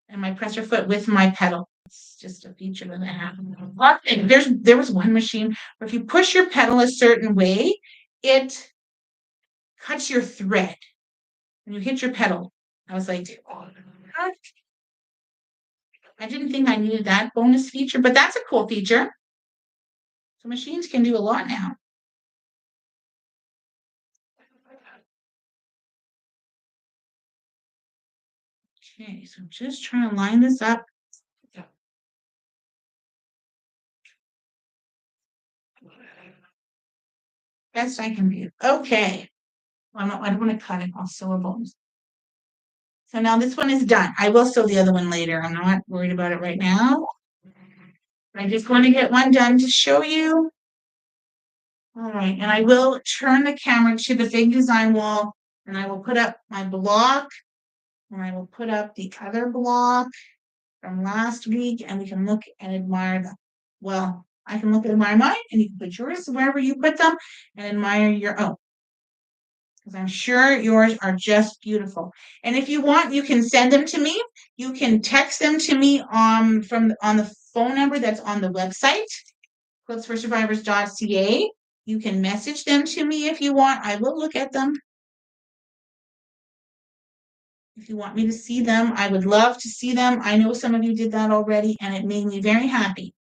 S1: and my presser foot with my pedal. It's just a feature that I have. There was one machine where if you push your pedal a certain way, it cuts your thread. When you hit your pedal, I was like, oh, I didn't think I needed that bonus feature, but that's a cool feature. So machines can do a lot now. Okay, so I'm just trying to line this up. Best I can do. Okay. I don't want to cut it. I'll sew a bonus. So now this one is done. I will sew the other one later. I'm not worried about it right now. I just want to get one done to show you. All right, and I will turn the camera to the big design wall and I will put up my block and I will put up the other block from last week and we can look and admire them. Well, I can look and admire mine and you can put yours wherever you put them and admire your own. Because I'm sure yours are just beautiful. And if you want, you can send them to me. You can text them to me on the phone number that's on the website, quiltsforsurvivors.ca. You can message them to me if you want. I will look at them. If you want me to see them, I would love to see them. I know some of you did that already, and it made me very happy.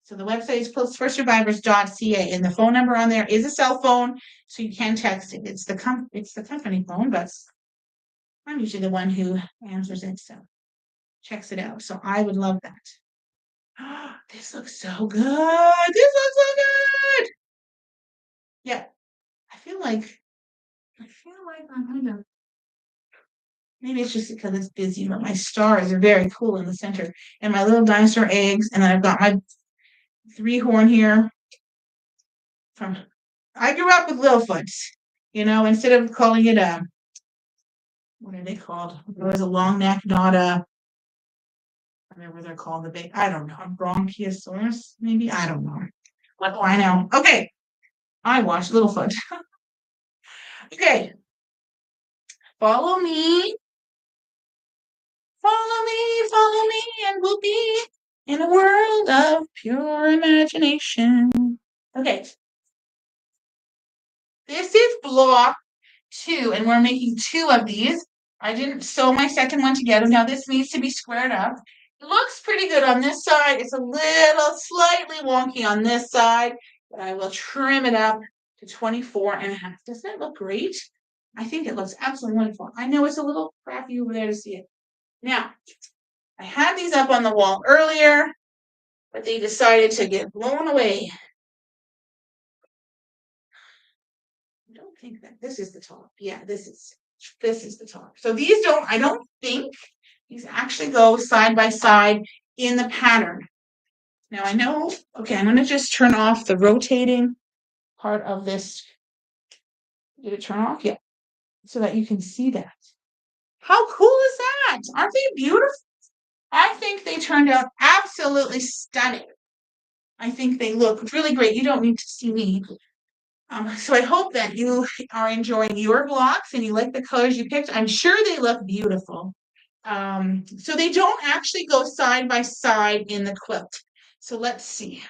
S1: So the website is quiltsforsurvivors.ca, and the phone number on there is a cell phone, so you can text it. It's the company phone, but I'm usually the one who answers it, so checks it out. So I would love that. This looks so good. This looks so good. Yeah, I feel like I'm kind of, maybe it's just because it's busy, but my stars are very cool in the center, and my little dinosaur eggs, and then I've got my 3-horn here from, I grew up with Littlefoot, instead of calling it what are they called? It was a long neck, not a, whatever they're called, the big, I don't know, a Bronchiosaurus, maybe? I don't know. What do I know? Okay, I watched Littlefoot. Okay, follow me, and we'll be in a world of pure imagination. Okay, this is block 2, and we're making 2 of these. I didn't sew my second one together. Now this needs to be squared up. It looks pretty good on this side. It's a little slightly wonky on this side, but I will trim it up to 24.5. Doesn't that look great? I think it looks absolutely wonderful. I know it's a little crappy over there to see it. Now, I had these up on the wall earlier, but they decided to get blown away. I don't think that this is the top. Yeah, this is the top. So these I don't think these actually go side by side in the pattern. Now I know, okay, I'm going to just turn off the rotating part of this. Did it turn off? Yeah. So that you can see that. How cool is that? Aren't they beautiful? I think they turned out absolutely stunning. I think they look really great. You don't need to see me. So I hope that you are enjoying your blocks and you like the colors you picked. I'm sure they look beautiful. So they don't actually go side by side in the quilt. So let's see.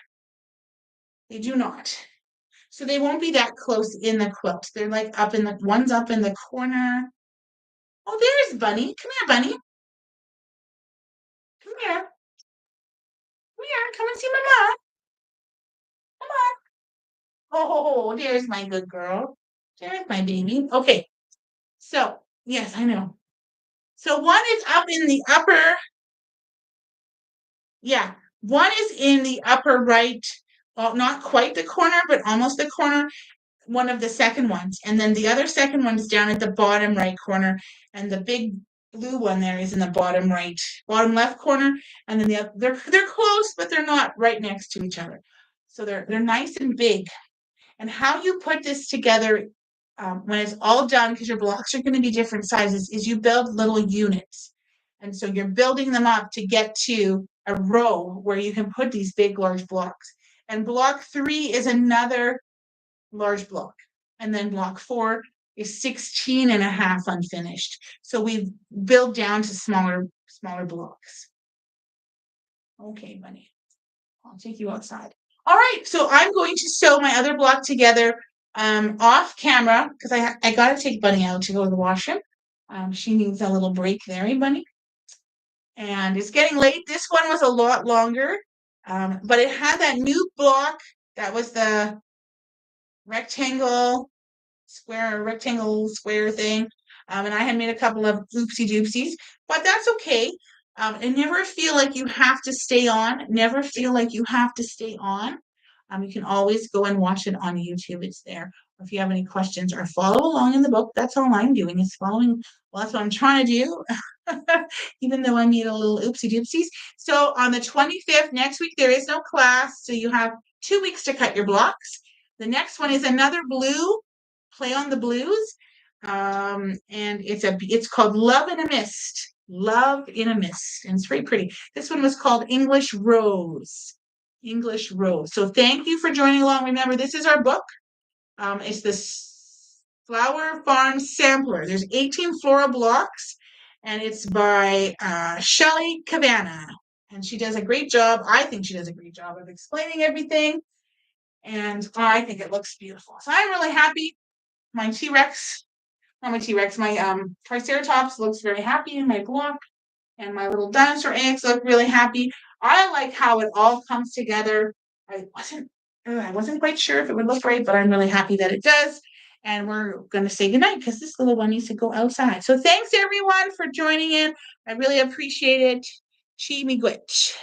S1: They do not. So they won't be that close in the quilt. They're like one's up in the corner. Oh, there's Bunny. Come here, Bunny. Come here. Come here. Come and see Mama. Come on. Oh, there's my good girl. There's my baby. Okay. So, yes, I know. So one is up in the upper, yeah, one is in the upper right, well, not quite the corner, but almost the corner, one of the second ones. And then the other second one is down at the bottom right corner. And the big blue one there is in the bottom left corner. And then they're close, but they're not right next to each other. So they're nice and big. And how you put this together when it's all done, because your blocks are going to be different sizes, is you build little units. And so you're building them up to get to a row where you can put these big, large blocks. And block 3 is another large block. And then block 4 is 16.5 unfinished. So we build down to smaller blocks. Okay, Bunny. I'll take you outside. All right, so I'm going to sew my other block together off camera because I got to take Bunny out to go to the washroom. She needs a little break there, eh, Bunny? And it's getting late. This one was a lot longer, but it had that new block that was the rectangle square thing. And I had made a couple of oopsie doopsies, but that's okay. And never feel like you have to stay on. Never feel like you have to stay on. You can always go and watch it on YouTube. It's there. Or if you have any questions or follow along in the book, that's all I'm doing is following. Well, that's what I'm trying to do, even though I made a little oopsie doopsies. So on the 25th, next week, there is no class. So you have 2 weeks to cut your blocks. The next one is another blue, play on the blues. And it's called Love in a Mist. Love in a Mist. And it's very pretty. This one was called English Rose. English Rose. So thank you for joining along. Remember, this is our book. It's the Flower Farm Sampler. There's 18 floral blocks, and it's by Shelley Cavanagh. And she does a great job. I think she does a great job of explaining everything. And I think it looks beautiful. So I'm really happy. My T-Rex, not my T-Rex, my Triceratops looks very happy in my block. And my little dinosaur eggs look really happy. I like how it all comes together. I wasn't quite sure if it would look great, but I'm really happy that it does. And we're going to say goodnight because this little one needs to go outside. So thanks everyone for joining in. I really appreciate it. Chi miigwech.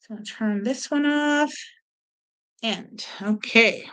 S1: So I'll turn this one off. And okay.